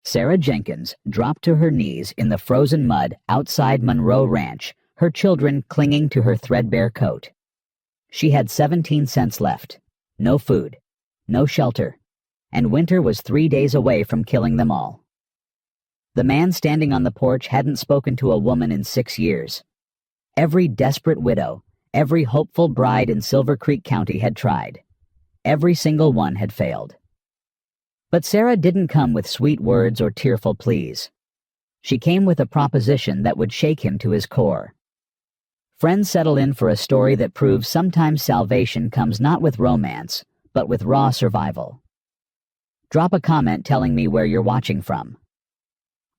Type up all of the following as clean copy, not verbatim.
Sarah Jenkins dropped to her knees in the frozen mud outside Monroe Ranch, her children clinging to her threadbare coat. She had 17 cents left, no food, no shelter, and winter was 3 days away from killing them all. The man standing on the porch hadn't spoken to a woman in 6 years. Every desperate widow, every hopeful bride in Silver Creek County had tried. Every single one had failed. But Sarah didn't come with sweet words or tearful pleas. She came with a proposition that would shake him to his core. Friends settle in for a story that proves sometimes salvation comes not with romance, but with raw survival. Drop a comment telling me where you're watching from.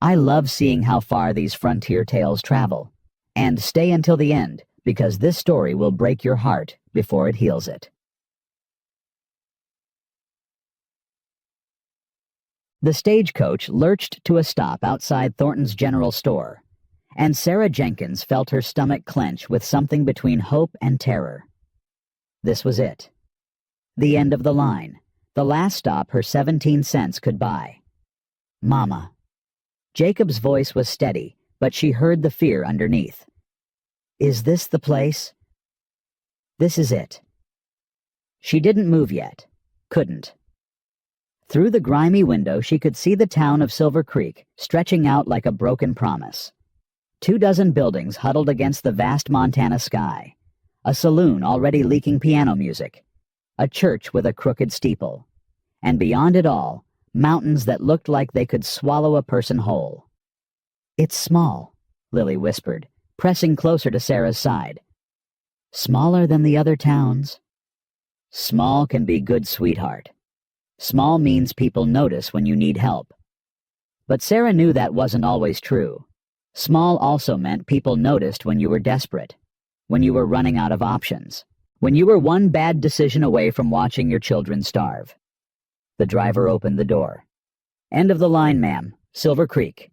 I love seeing how far these frontier tales travel. And stay until the end, because this story will break your heart before it heals it. The stagecoach lurched to a stop outside Thornton's General Store, and Sarah Jenkins felt her stomach clench with something between hope and terror. This was it. The end of the line, the last stop her 17 cents could buy. Mama. Jacob's voice was steady, but she heard the fear underneath. Is this the place? This is it. She didn't move yet. Couldn't. Through the grimy window she could see the town of Silver Creek, stretching out like a broken promise. 24 buildings huddled against the vast Montana sky. A saloon already leaking piano music. A church with a crooked steeple. And beyond it all, mountains that looked like they could swallow a person whole. It's small, Lily whispered, pressing closer to Sarah's side. Smaller than the other towns. Small can be good, sweetheart. Small means people notice when you need help. But Sarah knew that wasn't always true. Small also meant people noticed when you were desperate, when you were running out of options, when you were one bad decision away from watching your children starve. The driver opened the door. End of the line, ma'am. Silver Creek.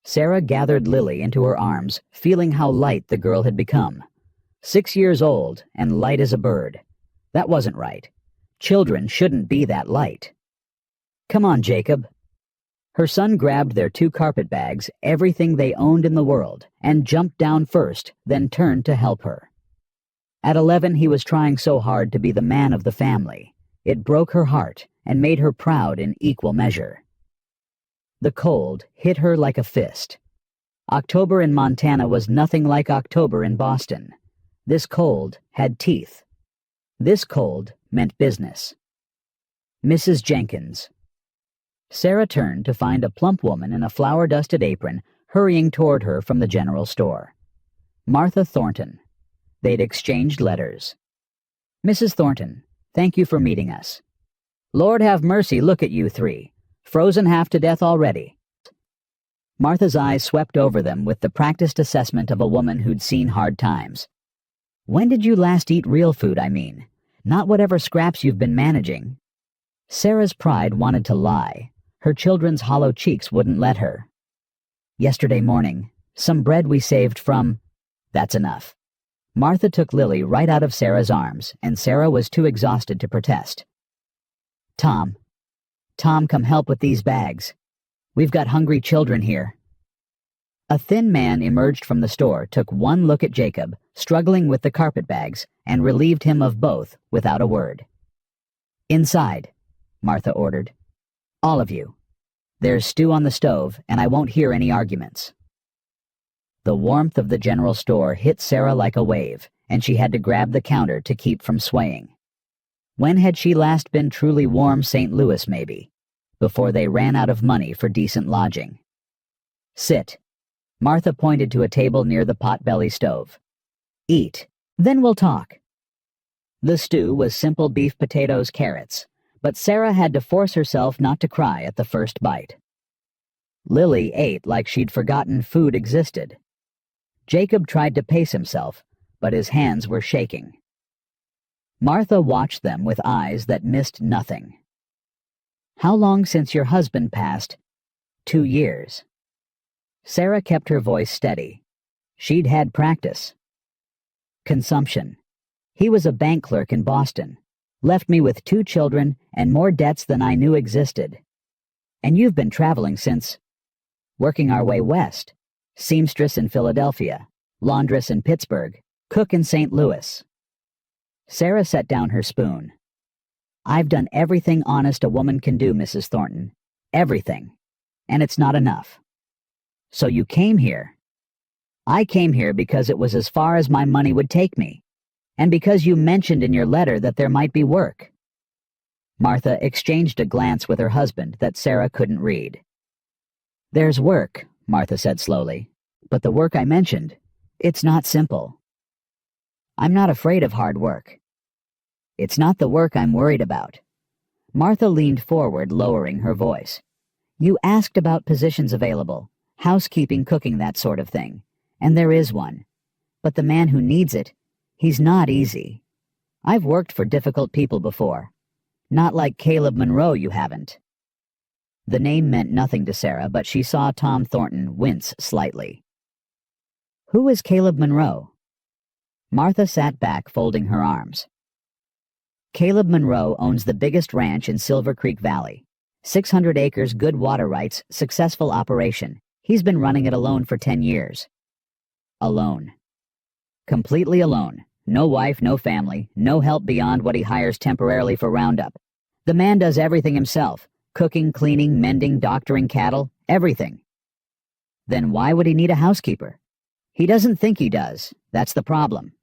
Sarah gathered Lily into her arms, feeling how light the girl had become. 6 years old and light as a bird. That wasn't right. Children shouldn't be that light. Come on, Jacob. Her son grabbed their 2 carpet bags, everything they owned in the world, and jumped down first, then turned to help her. At 11, he was trying so hard to be the man of the family. It broke her heart and made her proud in equal measure. The cold hit her like a fist. October in Montana was nothing like October in Boston. This cold had teeth. This cold meant business. Mrs. Jenkins. Sarah turned to find a plump woman in a flour-dusted apron hurrying toward her from the general store. Martha Thornton. They'd exchanged letters. Mrs. Thornton, thank you for meeting us. Lord have mercy, look at you 3. Frozen half to death already. Martha's eyes swept over them with the practiced assessment of a woman who'd seen hard times. When did you last eat real food, I mean? Not whatever scraps you've been managing. Sarah's pride wanted to lie. Her children's hollow cheeks wouldn't let her. Yesterday morning, some bread we saved from... That's enough. Martha took Lily right out of Sarah's arms, and Sarah was too exhausted to protest. Tom, come help with these bags. We've got hungry children here. A thin man emerged from the store, took one look at Jacob, struggling with the carpet bags, and relieved him of both without a word. Inside, Martha ordered. All of you. There's stew on the stove, and I won't hear any arguments. The warmth of the general store hit Sarah like a wave, and she had to grab the counter to keep from swaying. When had she last been truly warm? St. Louis, maybe, before they ran out of money for decent lodging. Sit. Martha pointed to a table near the pot-belly stove. Eat, then we'll talk. The stew was simple beef, potatoes, carrots, but Sarah had to force herself not to cry at the first bite. Lily ate like she'd forgotten food existed. Jacob tried to pace himself, but his hands were shaking. Martha watched them with eyes that missed nothing. How long since your husband passed? 2 years. Sarah kept her voice steady. She'd had practice. Consumption. He was a bank clerk in Boston. Left me with 2 children and more debts than I knew existed. And you've been traveling since, working our way west. Seamstress in Philadelphia, laundress in Pittsburgh, cook in St. Louis. Sarah set down her spoon. I've done everything honest a woman can do, Mrs. Thornton. Everything. And it's not enough. So you came here. I came here because it was as far as my money would take me, and because you mentioned in your letter that there might be work. Martha exchanged a glance with her husband that Sarah couldn't read. There's work, Martha said slowly, but the work I mentioned, it's not simple. I'm not afraid of hard work. It's not the work I'm worried about. Martha leaned forward, lowering her voice. You asked about positions available, housekeeping, cooking, that sort of thing, and there is one. But the man who needs it, he's not easy. I've worked for difficult people before. Not like Caleb Monroe, you haven't. The name meant nothing to Sarah, but she saw Tom Thornton wince slightly. Who is Caleb Monroe? Martha sat back, folding her arms. Caleb Monroe owns the biggest ranch in Silver Creek Valley. 600 acres, good water rights, successful operation. He's been running it alone for 10 years. Alone. Completely alone. No wife, no family, no help beyond what he hires temporarily for roundup. The man does everything himself. Cooking, cleaning, mending, doctoring cattle, everything. Then why would he need a housekeeper? He doesn't think he does. That's the problem.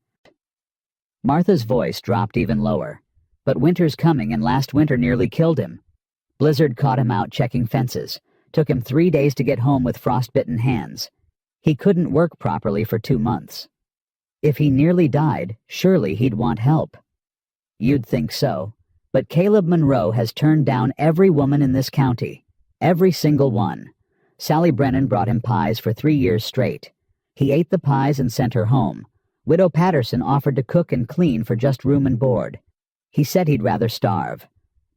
Martha's voice dropped even lower. But winter's coming, and last winter nearly killed him. Blizzard caught him out checking fences. Took him 3 days to get home with frostbitten hands. He couldn't work properly for 2 months. If he nearly died, surely he'd want help. You'd think so. But Caleb Monroe has turned down every woman in this county. Every single one. Sally Brennan brought him pies for 3 years straight. He ate the pies and sent her home. Widow Patterson offered to cook and clean for just room and board. He said he'd rather starve.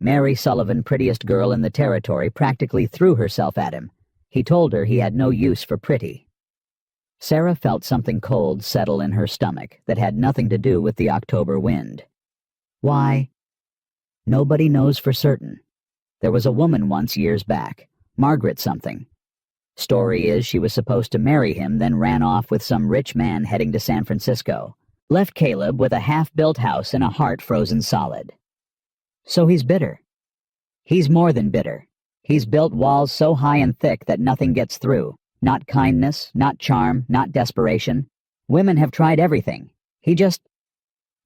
Mary Sullivan, prettiest girl in the territory, practically threw herself at him. He told her he had no use for pretty. Sarah felt something cold settle in her stomach that had nothing to do with the October wind. Why? Nobody knows for certain. There was a woman once years back, Margaret something. Story is she was supposed to marry him, then ran off with some rich man heading to San Francisco. Left Caleb with a half-built house and a heart frozen solid. So he's bitter. He's more than bitter. He's built walls so high and thick that nothing gets through. Not kindness, not charm, not desperation. Women have tried everything. He just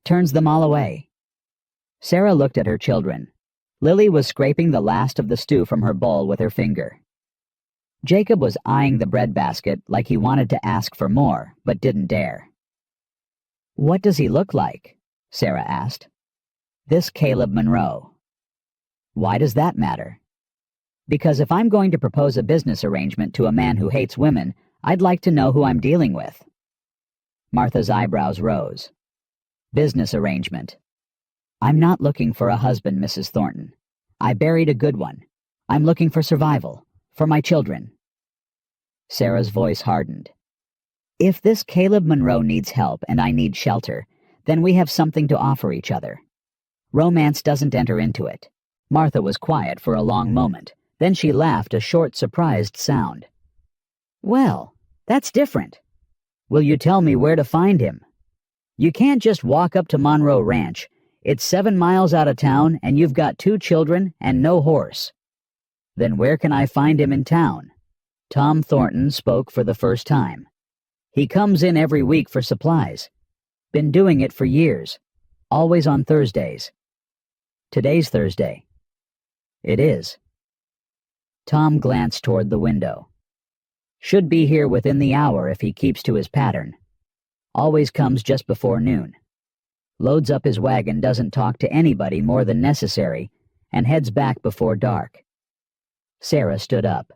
turns them all away. Sarah looked at her children. Lily was scraping the last of the stew from her bowl with her finger. Jacob was eyeing the breadbasket like he wanted to ask for more, but didn't dare. What does he look like? Sarah asked. This Caleb Monroe. Why does that matter? Because if I'm going to propose a business arrangement to a man who hates women, I'd like to know who I'm dealing with. Martha's eyebrows rose. Business arrangement. I'm not looking for a husband, Mrs. Thornton. I buried a good one. I'm looking for survival, for my children. Sarah's voice hardened. If this Caleb Monroe needs help and I need shelter, then we have something to offer each other. Romance doesn't enter into it. Martha was quiet for a long moment. Then she laughed, a short, surprised sound. Well, that's different. Will you tell me where to find him? You can't just walk up to Monroe Ranch. It's 7 miles out of town, and you've got 2 children and no horse. Then where can I find him in town? Tom Thornton spoke for the first time. He comes in every week for supplies. Been doing it for years. Always on Thursdays. Today's Thursday. It is. Tom glanced toward the window. Should be here within the hour if he keeps to his pattern. Always comes just before noon. Loads up his wagon, doesn't talk to anybody more than necessary, and heads back before dark. Sarah stood up.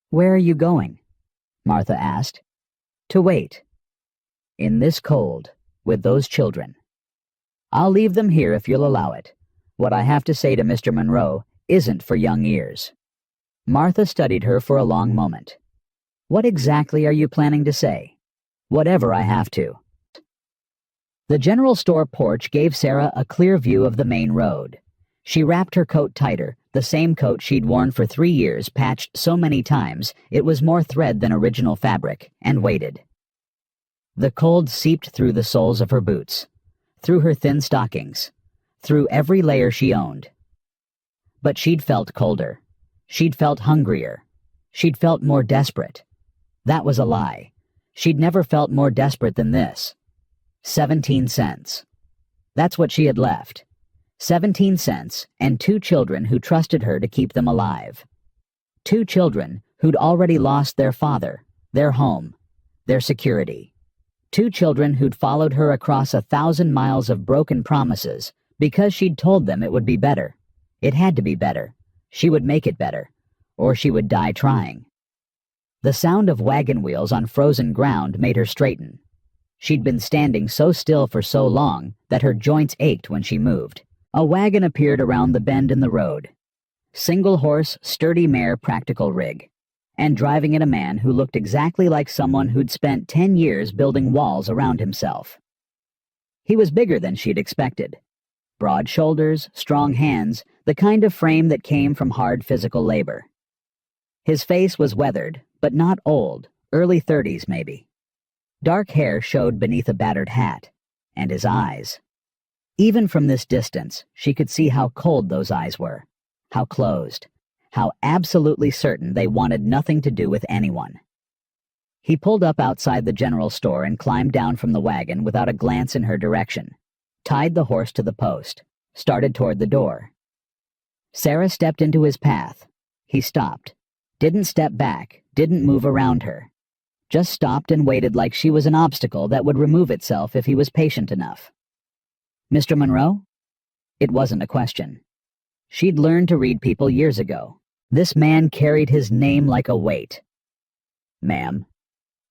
Where are you going? Martha asked. To wait. In this cold, with those children. I'll leave them here if you'll allow it. What I have to say to Mr. Monroe isn't for young ears. Martha studied her for a long moment. What exactly are you planning to say? Whatever I have to. The general store porch gave Sarah a clear view of the main road. She wrapped her coat tighter, The same coat she'd worn for 3 years, patched so many times it was more thread than original fabric, and waited. The cold seeped through the soles of her boots, through her thin stockings, through every layer she owned. But she'd felt colder. She'd felt hungrier. She'd felt more desperate. That was a lie. She'd never felt more desperate than this. 17 cents. That's what she had left. 17 cents and 2 children who trusted her to keep them alive. 2 children who'd already lost their father, their home, their security. 2 children who'd followed her across 1,000 miles of broken promises because she'd told them it would be better. It had to be better. She would make it better, or she would die trying. The sound of wagon wheels on frozen ground made her straighten. She'd been standing so still for so long that her joints ached when she moved. A wagon appeared around the bend in the road. Single horse, sturdy mare, practical rig. And driving it a man who looked exactly like someone who'd spent 10 years building walls around himself. He was bigger than she'd expected. Broad shoulders, strong hands, the kind of frame that came from hard physical labor. His face was weathered, but not old, early 30s maybe. Dark hair showed beneath a battered hat, and his eyes. Even from this distance, she could see how cold those eyes were, how closed, how absolutely certain they wanted nothing to do with anyone. He pulled up outside the general store and climbed down from the wagon without a glance in her direction, tied the horse to the post, started toward the door. Sarah stepped into his path. He stopped, didn't step back, didn't move around her. Just stopped and waited like she was an obstacle that would remove itself if he was patient enough. Mr. Monroe? It wasn't a question. She'd learned to read people years ago. This man carried his name like a weight. Ma'am.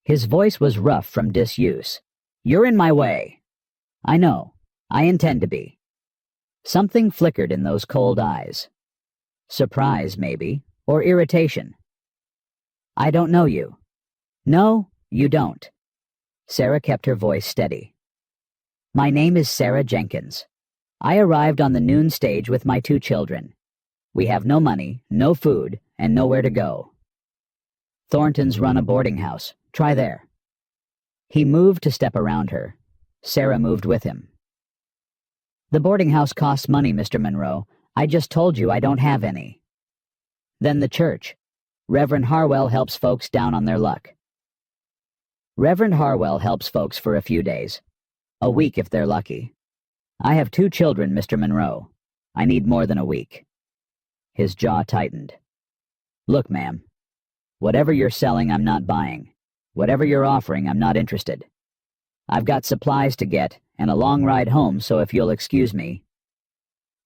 His voice was rough from disuse. You're in my way. I know. I intend to be. Something flickered in those cold eyes. Surprise, maybe, or irritation. I don't know you. No, you don't. Sarah kept her voice steady. My name is Sarah Jenkins. I arrived on the noon stage with my 2 children. We have no money, no food, and nowhere to go. Thornton's run a boarding house. Try there. He moved to step around her. Sarah moved with him. The boarding house costs money, Mr. Monroe. I just told you I don't have any. Then the church. Reverend Harwell helps folks down on their luck. Reverend Harwell helps folks for a few days. A week if they're lucky. I have 2 children, Mr. Monroe. I need more than a week. His jaw tightened. Look, ma'am. Whatever you're selling, I'm not buying. Whatever you're offering, I'm not interested. I've got supplies to get and a long ride home, so if you'll excuse me.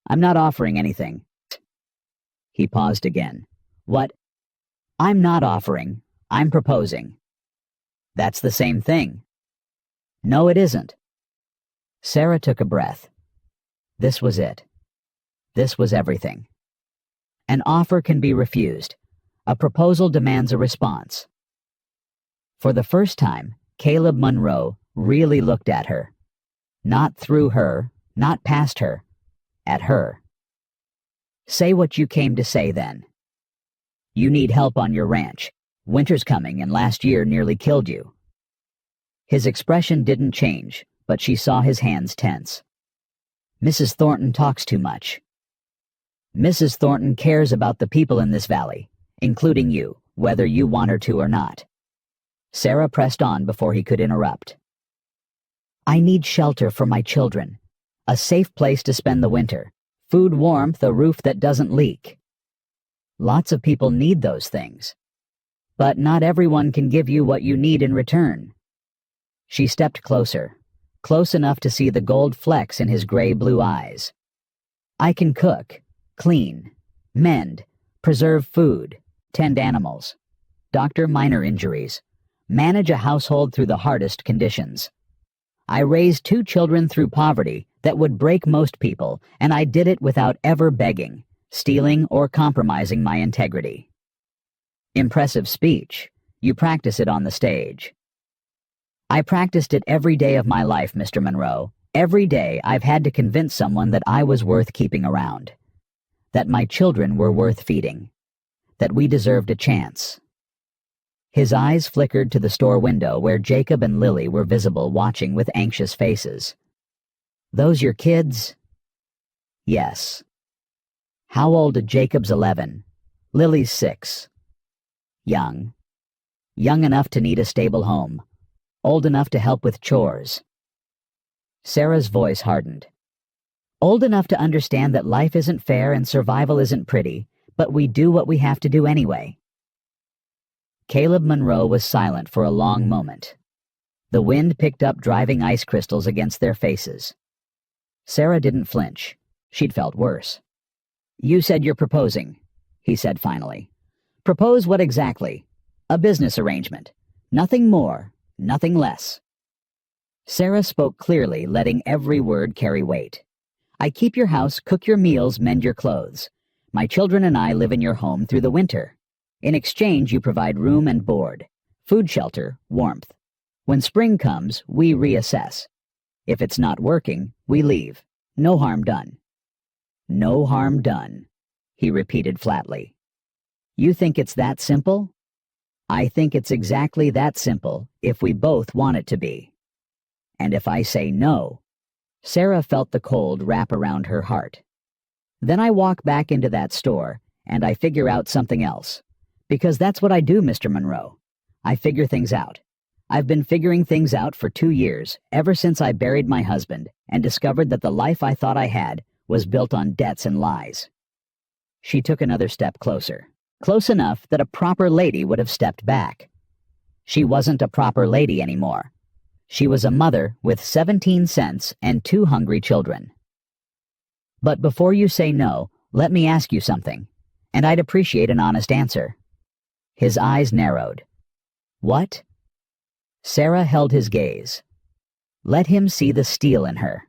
I'm not offering anything. He paused again. What? I'm not offering. I'm proposing. That's the same thing. No, it isn't. Sarah took a breath. This was it. This was everything. An offer can be refused. A proposal demands a response. For the first time, Caleb Monroe really looked at her. Not through her, not past her, at her. Say what you came to say then. You need help on your ranch. Winter's coming and last year nearly killed you. His expression didn't change, but she saw his hands tense. Mrs. Thornton talks too much. Mrs. Thornton cares about the people in this valley, including you, whether you want her to or not. Sarah pressed on before he could interrupt. I need shelter for my children, a safe place to spend the winter, food, warmth, a roof that doesn't leak. Lots of people need those things, but not everyone can give you what you need in return. She stepped closer, close enough to see the gold flecks in his gray-blue eyes. I can cook, clean, mend, preserve food, tend animals, doctor minor injuries, manage a household through the hardest conditions. I raised 2 children through poverty that would break most people, and I did it without ever begging, stealing, or compromising my integrity. Impressive speech. You practice it on the stage. I practiced it every day of my life, Mr. Monroe. Every day I've had to convince someone that I was worth keeping around. that my children were worth feeding, that we deserved a chance. His eyes flickered to the store window where Jacob and Lily were visible, watching with anxious faces. "Those your kids?" "Yes." "How old?" "Jacob's 11. Lily's 6. "Young. Young enough to need a stable home. Old enough to help with chores." Sarah's voice hardened. "Old enough to understand that life isn't fair and survival isn't pretty, but we do what we have to do anyway." Caleb Monroe was silent for a long moment. The wind picked up driving ice crystals against their faces. Sarah didn't flinch. She'd felt worse. "You said you're proposing," he said finally. "Propose what exactly?" "A business arrangement. Nothing more, nothing less." Sarah spoke clearly, letting every word carry weight. "I keep your house, cook your meals, mend your clothes. My children and I live in your home through the winter. In exchange, you provide room and board, food, shelter, warmth. When spring comes, we reassess. If it's not working, we leave. No harm done." "No harm done," he repeated flatly. "You think it's that simple?" "I think it's exactly that simple if we both want it to be." "And if I say no?" Sarah felt the cold wrap around her heart. "Then I walk back into that store, and I figure out something else. Because that's what I do, Mr. Monroe. I figure things out. I've been figuring things out for 2 years, ever since I buried my husband and discovered that the life I thought I had was built on debts and lies." She took another step closer, close enough that a proper lady would have stepped back. She wasn't a proper lady anymore. She was a mother with 17 cents and 2 hungry children. "But before you say no, let me ask you something, and I'd appreciate an honest answer." His eyes narrowed. "What?" Sarah held his gaze. Let him see the steel in her.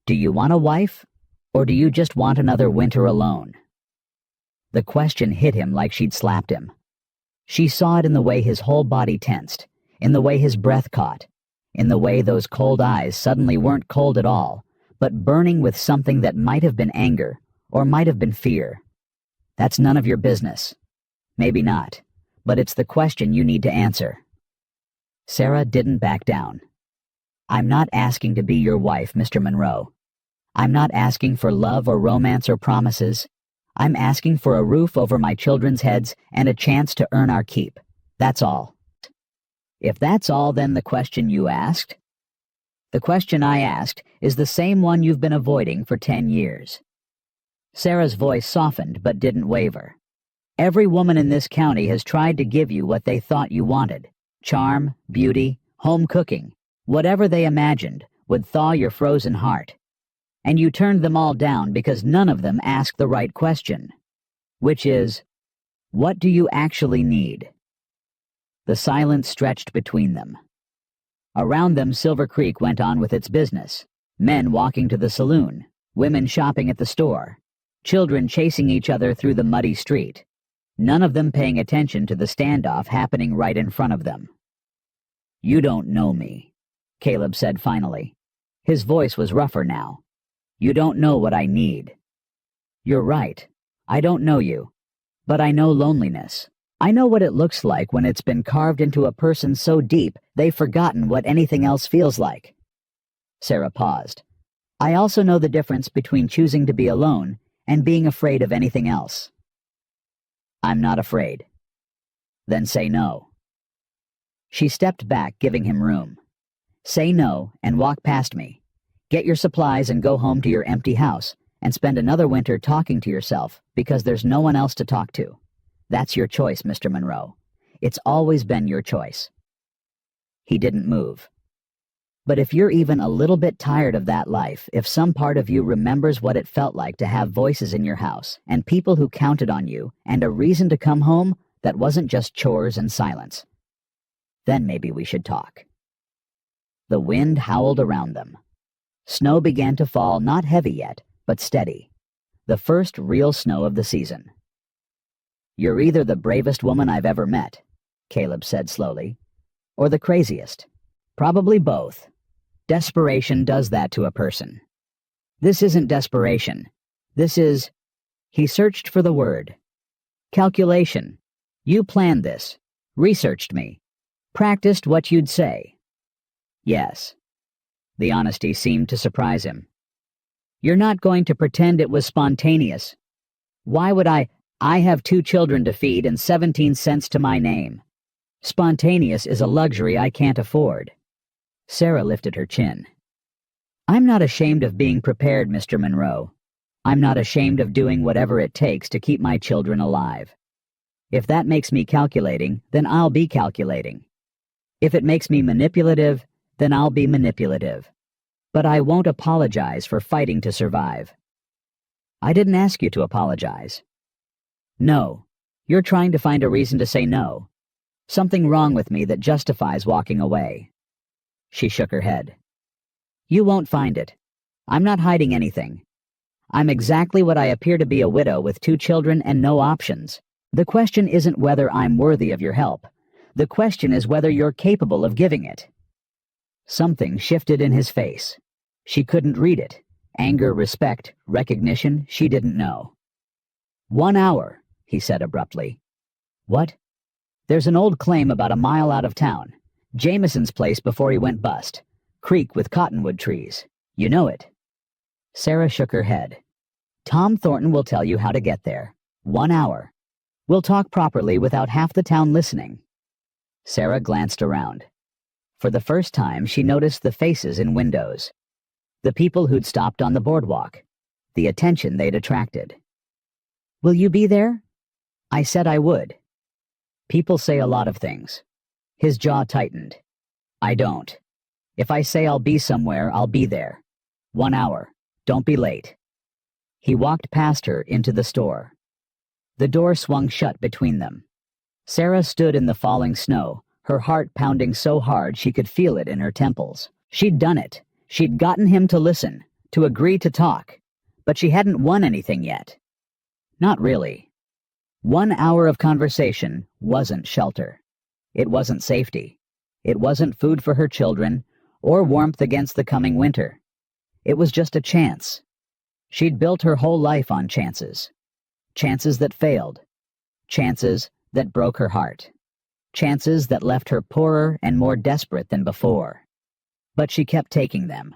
"Do you want a wife, or do you just want another winter alone?" The question hit him like she'd slapped him. She saw it in the way his whole body tensed, in the way his breath caught, in the way those cold eyes suddenly weren't cold at all, but burning with something that might have been anger, or might have been fear. "That's none of your business." "Maybe not, but it's the question you need to answer." Sarah didn't back down. "I'm not asking to be your wife, Mr. Monroe. I'm not asking for love or romance or promises. I'm asking for a roof over my children's heads and a chance to earn our keep. That's all." "If that's all, then the question you asked?" "The question I asked is the same one you've been avoiding for 10 years. Sarah's voice softened but didn't waver. "Every woman in this county has tried to give you what they thought you wanted. Charm, beauty, home cooking, whatever they imagined would thaw your frozen heart. And you turned them all down because none of them asked the right question, which is, what do you actually need?" The silence stretched between them. Around them, Silver Creek went on with its business. Men walking to the saloon, women shopping at the store, children chasing each other through the muddy street, none of them paying attention to the standoff happening right in front of them. "You don't know me," Caleb said finally. His voice was rougher now. "You don't know what I need." "You're right. I don't know you. But I know loneliness. I know what it looks like when it's been carved into a person so deep they've forgotten what anything else feels like." Sarah paused. "I also know the difference between choosing to be alone and being afraid of anything else." "I'm not afraid." "Then say no." She stepped back, giving him room. "Say no and walk past me. Get your supplies and go home to your empty house and spend another winter talking to yourself because there's no one else to talk to. That's your choice, Mr. Monroe. It's always been your choice." He didn't move. "But if you're even a little bit tired of that life, if some part of you remembers what it felt like to have voices in your house and people who counted on you and a reason to come home that wasn't just chores and silence, then maybe we should talk." The wind howled around them. Snow began to fall, not heavy yet, but steady. The first real snow of the season. "You're either the bravest woman I've ever met," Caleb said slowly, "or the craziest. Probably both. Desperation does that to a person. This isn't desperation. This is He searched for the word. Calculation. You planned this, researched me, practiced what you'd say. Yes. The honesty seemed to surprise him. You're not going to pretend it was spontaneous. Why would I have 2 children to feed and 17 cents to my name. Spontaneous is a luxury I can't afford. Sarah lifted her chin. I'm not ashamed of being prepared, Mr. Monroe. I'm not ashamed of doing whatever it takes to keep my children alive. If that makes me calculating, then I'll be calculating. If it makes me manipulative, then I'll be manipulative. But I won't apologize for fighting to survive. I didn't ask you to apologize. No, you're trying to find a reason to say no. Something wrong with me that justifies walking away. She shook her head. You won't find it. I'm not hiding anything. I'm exactly what I appear to be, a widow with 2 children and no options. The question isn't whether I'm worthy of your help. The question is whether you're capable of giving it. Something shifted in his face. She couldn't read it. Anger, respect, recognition, she didn't know. 1 hour, he said abruptly. What? There's an old claim about a mile out of town. Jameson's place before he went bust. Creek with cottonwood trees. You know it. Sarah shook her head. Tom Thornton will tell you how to get there. 1 hour. We'll talk properly without half the town listening. Sarah glanced around. For the first time, she noticed the faces in windows. The people who'd stopped on the boardwalk. The attention they'd attracted. Will you be there? I said I would. People say a lot of things. His jaw tightened. I don't. If I say I'll be somewhere, I'll be there. 1 hour. Don't be late. He walked past her into the store. The door swung shut between them. Sarah stood in the falling snow, her heart pounding so hard she could feel it in her temples. She'd done it. She'd gotten him to listen, to agree to talk. But she hadn't won anything yet. Not really. 1 hour of conversation wasn't shelter. It wasn't safety. It wasn't food for her children, or warmth against the coming winter. It was just a chance. She'd built her whole life on chances. Chances that failed. Chances that broke her heart. Chances that left her poorer and more desperate than before. But she kept taking them,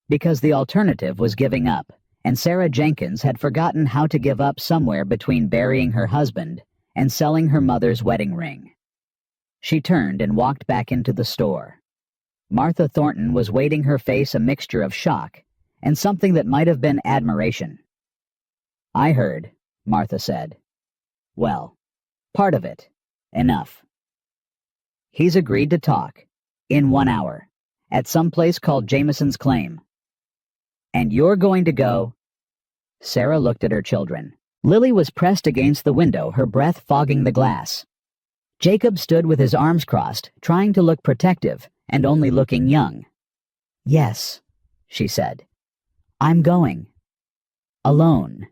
because the alternative was giving up, and Sarah Jenkins had forgotten how to give up somewhere between burying her husband and selling her mother's wedding ring. She turned and walked back into the store. Martha Thornton was waiting, her face a mixture of shock and something that might have been admiration. I heard, Martha said. Well, part of it. Enough. He's agreed to talk, in 1 hour, at some place called Jameson's Claim. And you're going to go? Sarah looked at her children. Lily was pressed against the window, her breath fogging the glass. Jacob stood with his arms crossed, trying to look protective, and only looking young. Yes, she said. I'm going. Alone.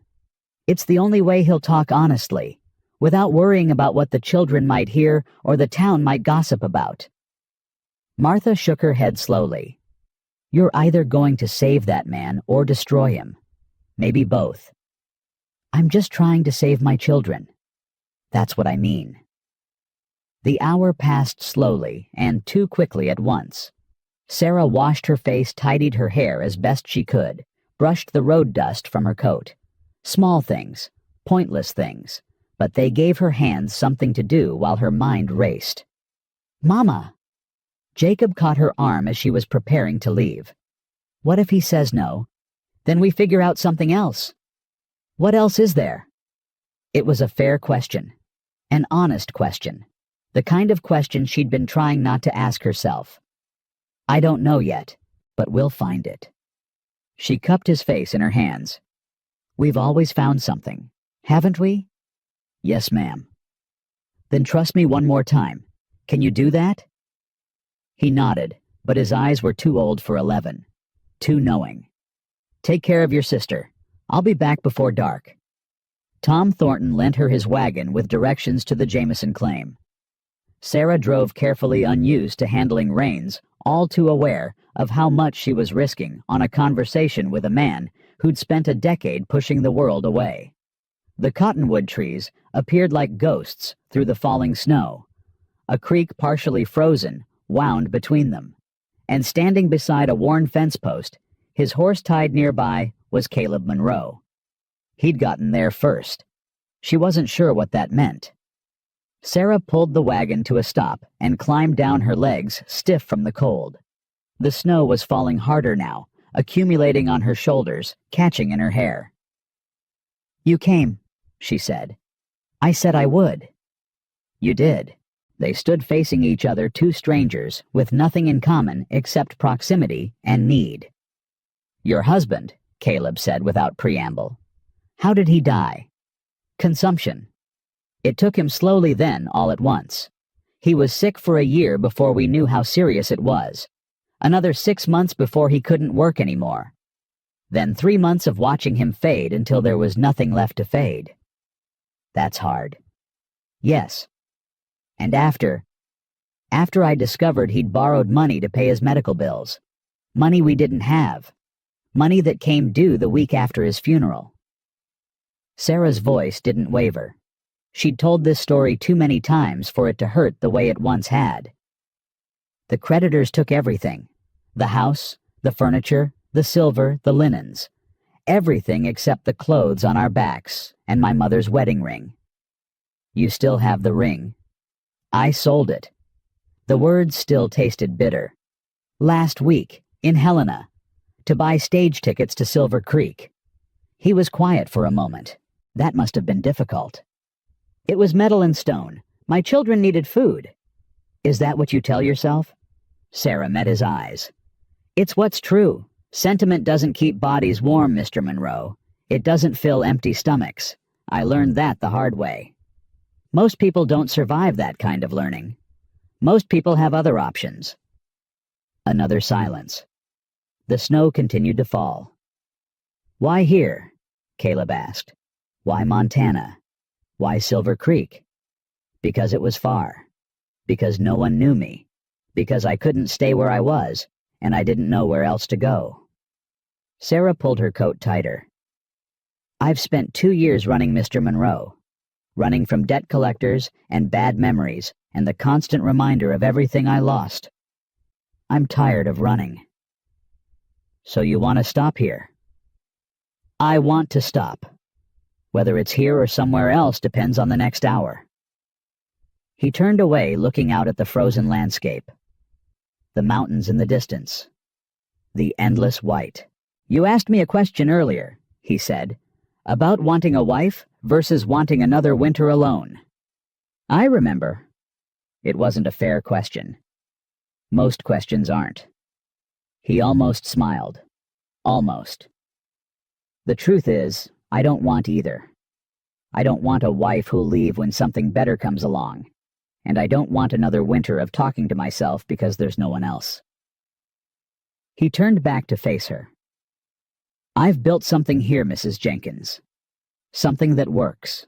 It's the only way he'll talk honestly, without worrying about what the children might hear or the town might gossip about. Martha shook her head slowly. You're either going to save that man or destroy him. Maybe both. I'm just trying to save my children. That's what I mean. The hour passed slowly and too quickly at once. Sarah washed her face, tidied her hair as best she could, brushed the road dust from her coat. Small things, pointless things, but they gave her hands something to do while her mind raced. Mama! Jacob caught her arm as she was preparing to leave. What if he says no? Then we figure out something else. What else is there? It was a fair question. An honest question. The kind of question she'd been trying not to ask herself. I don't know yet, but we'll find it. She cupped his face in her hands. We've always found something, haven't we? Yes, ma'am. Then trust me one more time. Can you do that? He nodded, but his eyes were too old for 11. Too knowing. Take care of your sister. I'll be back before dark. Tom Thornton lent her his wagon with directions to the Jameson claim. Sarah drove carefully, unused to handling reins, all too aware of how much she was risking on a conversation with a man who'd spent a decade pushing the world away. The cottonwood trees appeared like ghosts through the falling snow. A creek partially frozen wound between them, and standing beside a worn fence post, his horse tied nearby, was Caleb Monroe. He'd gotten there first. She wasn't sure what that meant. Sarah pulled the wagon to a stop and climbed down, her legs stiff from the cold. The snow was falling harder now, accumulating on her shoulders, catching in her hair. "You came," she said. "I said I would." "You did." They stood facing each other, two strangers with nothing in common except proximity and need. "Your husband," Caleb said without preamble. "How did he die?" "Consumption." It took him slowly, then all at once. He was sick for a year before we knew how serious it was. Another 6 months before he couldn't work anymore. Then 3 months of watching him fade until there was nothing left to fade. That's hard. Yes. And after I discovered he'd borrowed money to pay his medical bills. Money we didn't have. Money that came due the week after his funeral. Sarah's voice didn't waver. She'd told this story too many times for it to hurt the way it once had. The creditors took everything. The house, the furniture, the silver, the linens. Everything except the clothes on our backs and my mother's wedding ring. You still have the ring. I sold it. The words still tasted bitter. Last week, in Helena, to buy stage tickets to Silver Creek. He was quiet for a moment. That must have been difficult. It was metal and stone. My children needed food. Is that what you tell yourself? Sarah met his eyes. It's what's true. Sentiment doesn't keep bodies warm, Mr. Monroe. It doesn't fill empty stomachs. I learned that the hard way. Most people don't survive that kind of learning. Most people have other options. Another silence. The snow continued to fall. Why here? Caleb asked. Why Montana? Why Silver Creek? Because it was far. Because no one knew me. Because I couldn't stay where I was, and I didn't know where else to go. Sarah pulled her coat tighter. I've spent 2 years running Mr. Monroe, running from debt collectors and bad memories and the constant reminder of everything I lost. I'm tired of running. So you want to stop here? I want to stop. Whether it's here or somewhere else depends on the next hour. He turned away, looking out at the frozen landscape. The mountains in the distance. The endless white. You asked me a question earlier, he said, about wanting a wife versus wanting another winter alone. I remember. It wasn't a fair question. Most questions aren't. He almost smiled. Almost. The truth is, I don't want either. I don't want a wife who'll leave when something better comes along, and I don't want another winter of talking to myself because there's no one else. He turned back to face her. I've built something here, Mrs. Jenkins. Something that works.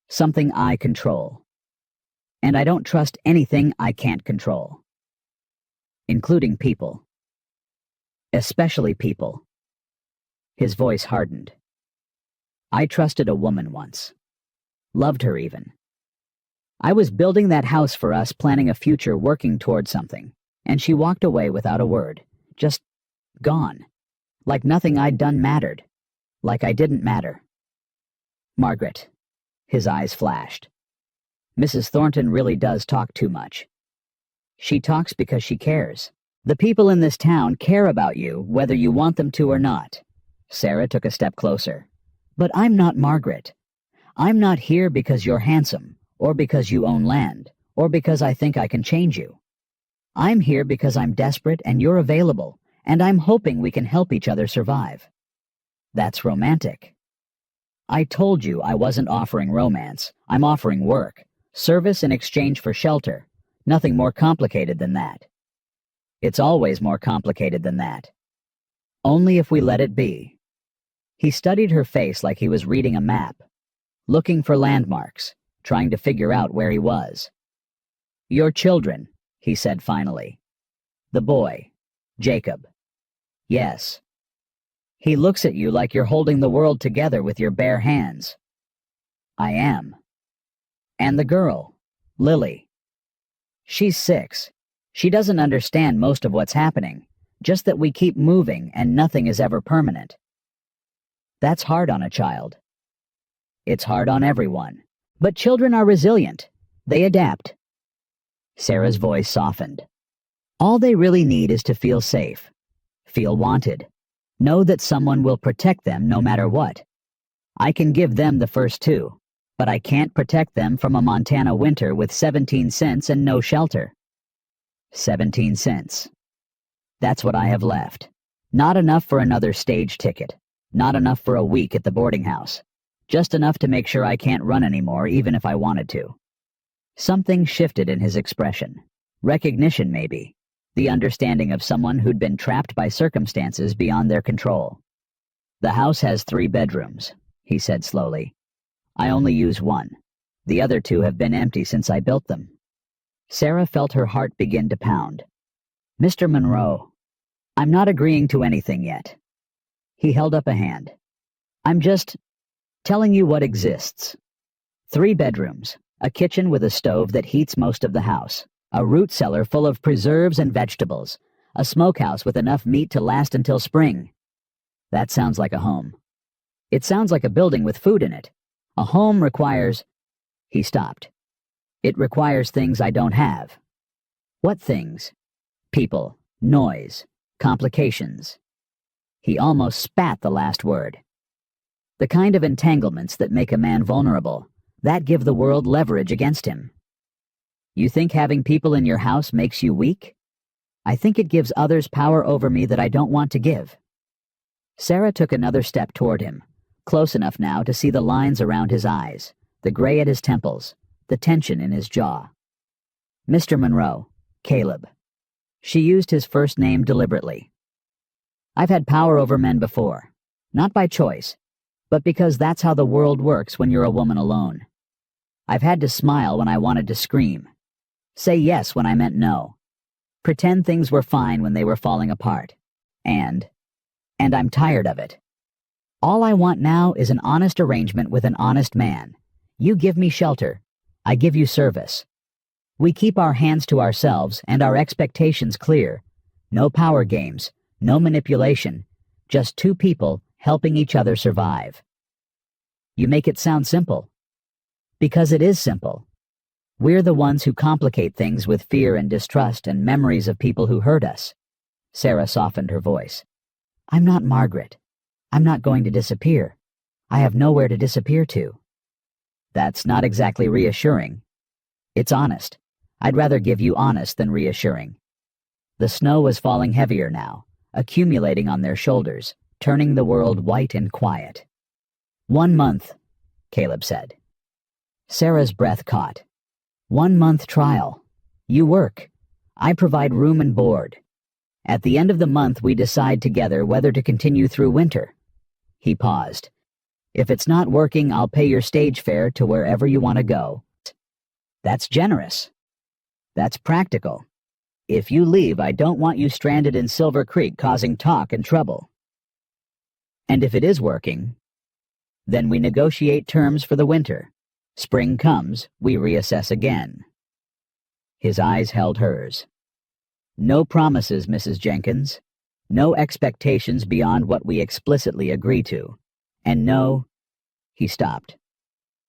Something I control. And I don't trust anything I can't control. Including people. Especially people. His voice hardened. I trusted a woman once. Loved her even. I was building that house for us, planning a future, working toward something, and she walked away without a word. Just gone. Like nothing I'd done mattered. Like I didn't matter. Margaret. His eyes flashed. Mrs. Thornton really does talk too much. She talks because she cares. The people in this town care about you, whether you want them to or not. Sarah took a step closer. But I'm not Margaret. I'm not here because you're handsome, or because you own land, or because I think I can change you. I'm here because I'm desperate and you're available, and I'm hoping we can help each other survive. That's romantic. I told you I wasn't offering romance. I'm offering work, service in exchange for shelter. Nothing more complicated than that. It's always more complicated than that. Only if we let it be. He studied her face like he was reading a map, looking for landmarks, trying to figure out where he was. Your children, he said finally. The boy, Jacob. Yes. He looks at you like you're holding the world together with your bare hands. I am. And the girl, Lily. She's 6. She doesn't understand most of what's happening, just that we keep moving and nothing is ever permanent. That's hard on a child. It's hard on everyone. But children are resilient. They adapt. Sarah's voice softened. All they really need is to feel safe, feel wanted, know that someone will protect them no matter what. I can give them the first 2, but I can't protect them from a Montana winter with 17 cents and no shelter. 17 cents. That's what I have left. Not enough for another stage ticket. Not enough for a week at the boarding house. Just enough to make sure I can't run anymore even if I wanted to. Something shifted in his expression. Recognition, maybe. The understanding of someone who'd been trapped by circumstances beyond their control. The house has 3 bedrooms, he said slowly. I only use 1. The other 2 have been empty since I built them. Sarah felt her heart begin to pound. Mr. Monroe, I'm not agreeing to anything yet. He held up a hand. I'm just telling you what exists. 3 bedrooms, a kitchen with a stove that heats most of the house, a root cellar full of preserves and vegetables, a smokehouse with enough meat to last until spring. That sounds like a home. It sounds like a building with food in it. A home requires... He stopped. It requires things I don't have. What things? People, noise, complications. He almost spat the last word. The kind of entanglements that make a man vulnerable, that give the world leverage against him. You think having people in your house makes you weak? I think it gives others power over me that I don't want to give. Sarah took another step toward him, close enough now to see the lines around his eyes, the gray at his temples, the tension in his jaw. Mr. Monroe, Caleb. She used his first name deliberately. I've had power over men before, not by choice, but because that's how the world works when you're a woman alone. I've had to smile when I wanted to scream, say yes when I meant no, pretend things were fine when they were falling apart, and I'm tired of it. All I want now is an honest arrangement with an honest man. You give me shelter, I give you service. We keep our hands to ourselves and our expectations clear. No power games, no manipulation, just 2 people helping each other survive. You make it sound simple. Because it is simple. We're the ones who complicate things with fear and distrust and memories of people who hurt us. Sarah softened her voice. I'm not Margaret. I'm not going to disappear. I have nowhere to disappear to. That's not exactly reassuring. It's honest. I'd rather give you honest than reassuring. The snow was falling heavier now, accumulating on their shoulders, turning the world white and quiet. 1 month, Caleb said. Sarah's breath caught. 1 month trial. You work. I provide room and board. At the end of the month, we decide together whether to continue through winter. He paused. If it's not working, I'll pay your stage fare to wherever you want to go. That's generous. That's practical. If you leave, I don't want you stranded in Silver Creek causing talk and trouble. And if it is working, then we negotiate terms for the winter. Spring comes, we reassess again. His eyes held hers. No promises, Mrs. Jenkins. No expectations beyond what we explicitly agree to. And no... He stopped.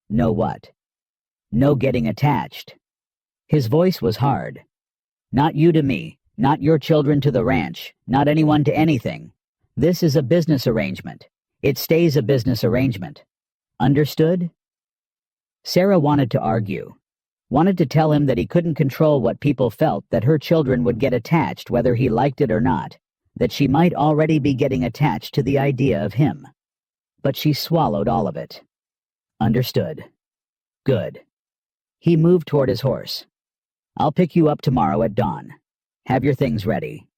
No what? No getting attached. His voice was hard. Not you to me, not your children to the ranch, not anyone to anything. This is a business arrangement. It stays a business arrangement. Understood? Sarah wanted to argue. Wanted to tell him that he couldn't control what people felt, that her children would get attached whether he liked it or not, that she might already be getting attached to the idea of him. But she swallowed all of it. Understood. Good. He moved toward his horse. I'll pick you up tomorrow at dawn. Have your things ready.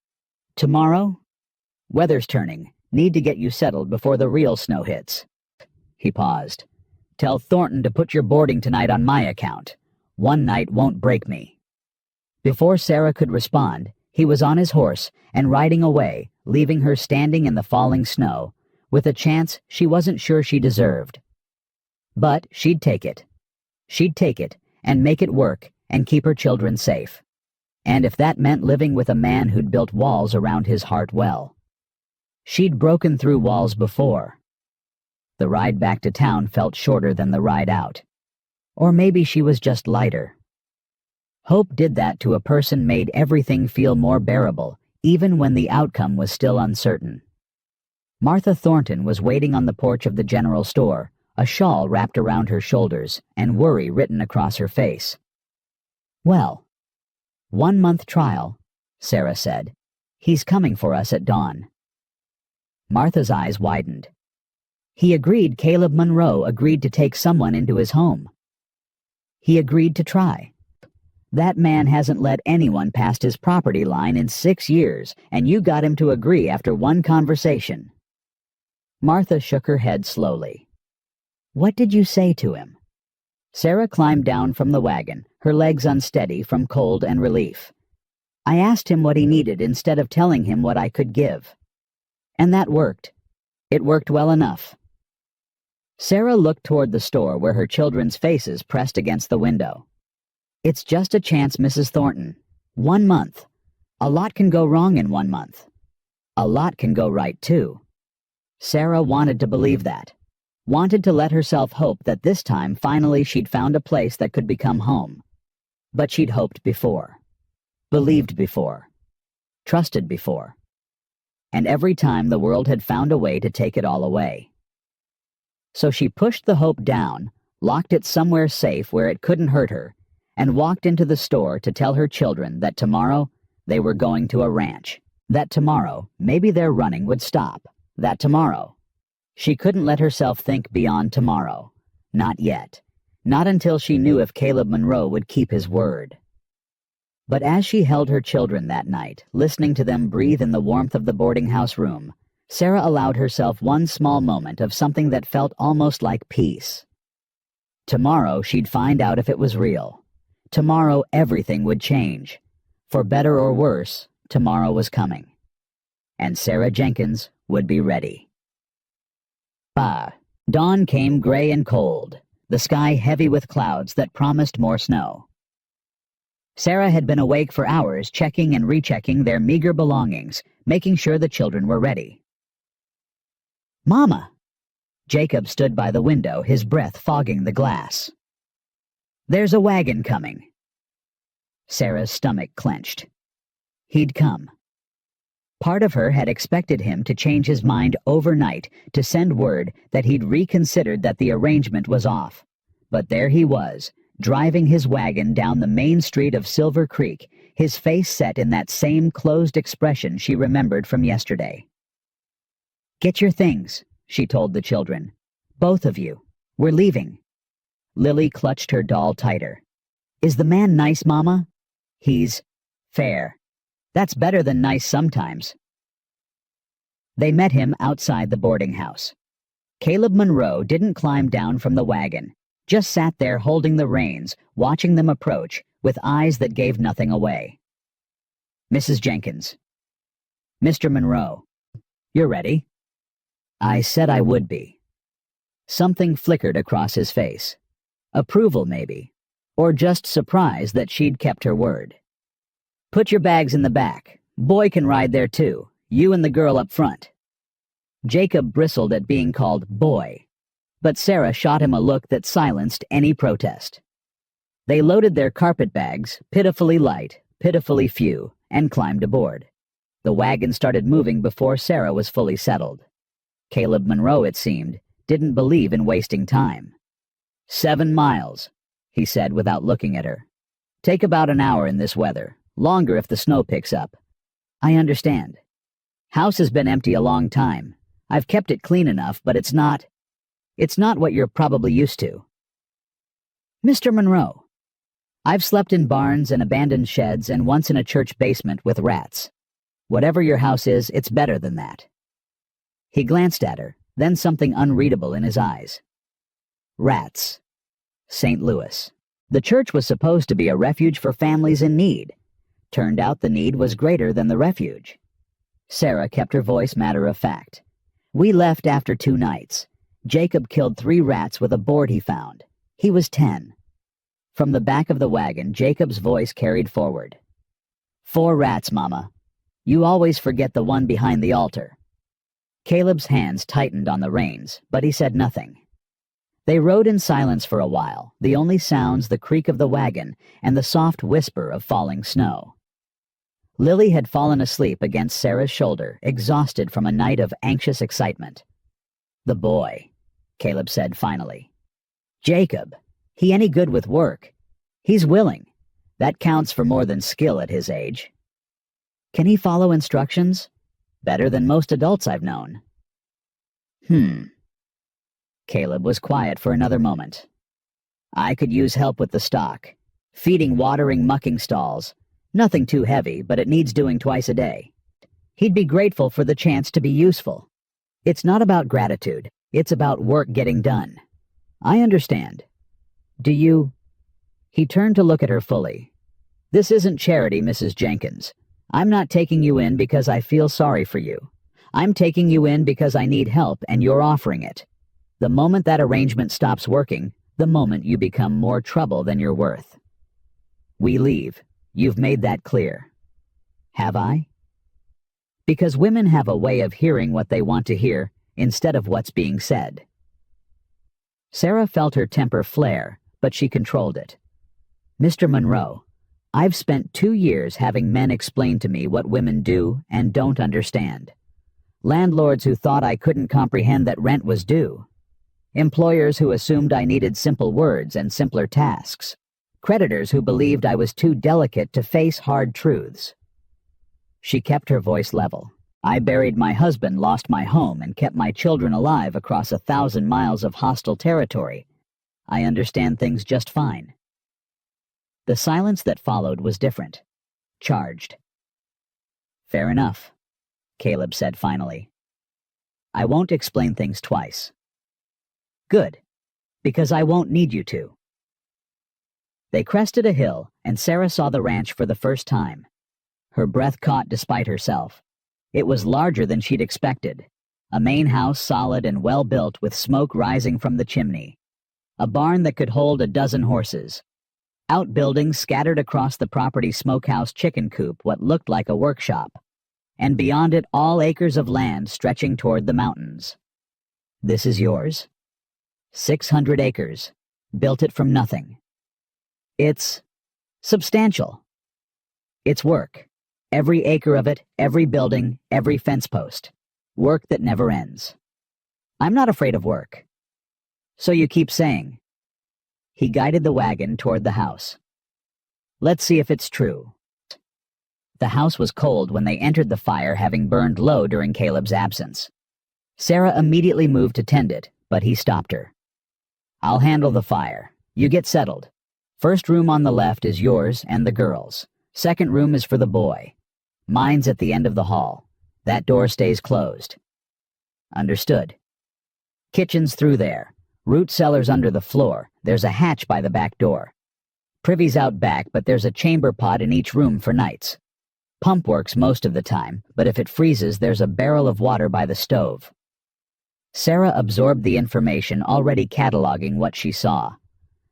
Tomorrow? Weather's turning. Need to get you settled before the real snow hits. He paused. Tell Thornton to put your boarding tonight on my account. 1 night won't break me. Before Sarah could respond, he was on his horse and riding away, leaving her standing in the falling snow, with a chance she wasn't sure she deserved. But she'd take it. She'd take it and make it work and keep her children safe. And if that meant living with a man who'd built walls around his heart, well, she'd broken through walls before. The ride back to town felt shorter than the ride out. Or maybe she was just lighter. Hope did that to a person, made everything feel more bearable, even when the outcome was still uncertain. Martha Thornton was waiting on the porch of the general store, a shawl wrapped around her shoulders and worry written across her face. "Well, 1-month trial," Sarah said. "He's coming for us at dawn." Martha's eyes widened. He agreed. Caleb Monroe agreed to take someone into his home. He agreed to try. That man hasn't let anyone past his property line in 6 years, and you got him to agree after one conversation. Martha shook her head slowly. "What did you say to him?" Sarah climbed down from the wagon, her legs unsteady from cold and relief. "I asked him what he needed instead of telling him what I could give. And that worked. It worked well enough." Sarah looked toward the store where her children's faces pressed against the window. "It's just a chance, Mrs. Thornton. 1 month. A lot can go wrong in 1 month. A lot can go right, too." Sarah wanted to believe that. Wanted to let herself hope that this time finally she'd found a place that could become home. But she'd hoped before. Believed before. Trusted before. And every time the world had found a way to take it all away. So she pushed the hope down, locked it somewhere safe where it couldn't hurt her, and walked into the store to tell her children that tomorrow they were going to a ranch, that tomorrow maybe their running would stop, that tomorrow. She couldn't let herself think beyond tomorrow. Not yet. Not until she knew if Caleb Monroe would keep his word. But as she held her children that night, listening to them breathe in the warmth of the boarding house room, Sarah allowed herself one small moment of something that felt almost like peace. Tomorrow she'd find out if it was real. Tomorrow everything would change. For better or worse, tomorrow was coming. And Sarah Jenkins would be ready. Dawn came gray and cold, the sky heavy with clouds that promised more snow. Sarah had been awake for hours, checking and rechecking their meager belongings, making sure the children were ready. "Mama!" Jacob stood by the window, his breath fogging the glass. "There's a wagon coming." Sarah's stomach clenched. He'd come. Part of her had expected him to change his mind overnight, to send word that he'd reconsidered, that the arrangement was off. But there he was, driving his wagon down the main street of Silver Creek, his face set in that same closed expression she remembered from yesterday. "Get your things," she told the children. "Both of you. We're leaving." Lily clutched her doll tighter. "Is the man nice, Mama?" "He's fair. That's better than nice sometimes." They met him outside the boarding house. Caleb Monroe didn't climb down from the wagon, just sat there holding the reins, watching them approach, with eyes that gave nothing away. "Mrs. Jenkins." "Mr. Monroe. You're ready?" "I said I would be." Something flickered across his face. Approval, maybe, or just surprise that she'd kept her word. "Put your bags in the back. Boy can ride there too. You and the girl up front." Jacob bristled at being called boy, but Sarah shot him a look that silenced any protest. They loaded their carpet bags, pitifully light, pitifully few, and climbed aboard. The wagon started moving before Sarah was fully settled. Caleb Monroe, it seemed, didn't believe in wasting time. 7 miles, he said without looking at her. "Take about an hour in this weather. Longer if the snow picks up." "I understand. House has been empty a long time. I've kept it clean enough, but it's not what you're probably used to." "Mr. Monroe, I've slept in barns and abandoned sheds and once in a church basement with rats. Whatever your house is, it's better than that." He glanced at her, then something unreadable in his eyes. Rats. St. Louis. The church was supposed to be a refuge for families in need. Turned out the need was greater than the refuge. Sarah kept her voice matter of fact. "We left after 2 nights. Jacob killed 3 rats with a board he found. He was 10. From the back of the wagon, Jacob's voice carried forward. 4 rats, Mama. You always forget the one behind the altar. Caleb's hands tightened on the reins, but he said nothing. They rode in silence for a while, the only sounds the creak of the wagon and the soft whisper of falling snow. Lily had fallen asleep against Sarah's shoulder, exhausted from a night of anxious excitement. The boy, Caleb said finally. Jacob. He any good with work? He's willing. That counts for more than skill at his age. Can he follow instructions? Better than most adults I've known. Caleb was quiet for another moment. I could use help with the stock. Feeding, watering, mucking stalls. Nothing too heavy, but it needs doing twice a day. He'd be grateful for the chance to be useful. It's not about gratitude. It's about work getting done. I understand. Do you... He turned to look at her fully. This isn't charity, Mrs. Jenkins. I'm not taking you in because I feel sorry for you. I'm taking you in because I need help and you're offering it. The moment that arrangement stops working, the moment you become more trouble than you're worth. We leave. You've made that clear. Have I? Because women have a way of hearing what they want to hear instead of what's being said. Sarah felt her temper flare, but she controlled it. Mr. Monroe, I've spent 2 years having men explain to me what women do and don't understand. Landlords who thought I couldn't comprehend that rent was due. Employers who assumed I needed simple words and simpler tasks. Creditors who believed I was too delicate to face hard truths. She kept her voice level. I buried my husband, lost my home, and kept my children alive across 1,000 miles of hostile territory. I understand things just fine. The silence that followed was different. Charged. Fair enough, Caleb said finally. I won't explain things twice. Good, because I won't need you to. They crested a hill, and Sarah saw the ranch for the first time. Her breath caught despite herself. It was larger than she'd expected. A main house solid and well-built with smoke rising from the chimney. A barn that could hold 12 horses. Outbuildings scattered across the property, smokehouse, chicken coop, what looked like a workshop. And beyond it, all acres of land stretching toward the mountains. This is yours? 600 acres. Built it from nothing. It's substantial. It's work. Every acre of it, every building, every fence post. Work that never ends. I'm not afraid of work. So you keep saying. He guided the wagon toward the house. Let's see if it's true. The house was cold when they entered the fire, having burned low during Caleb's absence. Sarah immediately moved to tend it, but he stopped her. I'll handle the fire. You get settled. First room on the left is yours and the girls'. Second room is for the boy. Mine's at the end of the hall. That door stays closed. Understood. Kitchen's through there. Root cellar's under the floor. There's a hatch by the back door. Privy's out back, but there's a chamber pot in each room for nights. Pump works most of the time, but if it freezes, there's a barrel of water by the stove. Sarah absorbed the information, already cataloging what she saw.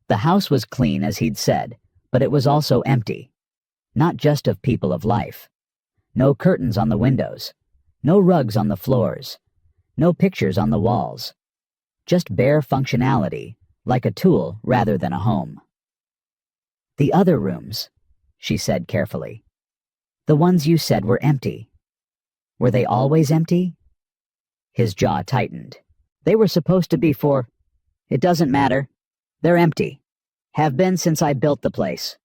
The house was clean, as he'd said, but it was also empty. Not just of people of life. No curtains on the windows. No rugs on the floors. No pictures on the walls. Just bare functionality, like a tool rather than a home. The other rooms, she said carefully. The ones you said were empty. Were they always empty? His jaw tightened. They were supposed to be for... It doesn't matter. They're empty. Have been since I built the place.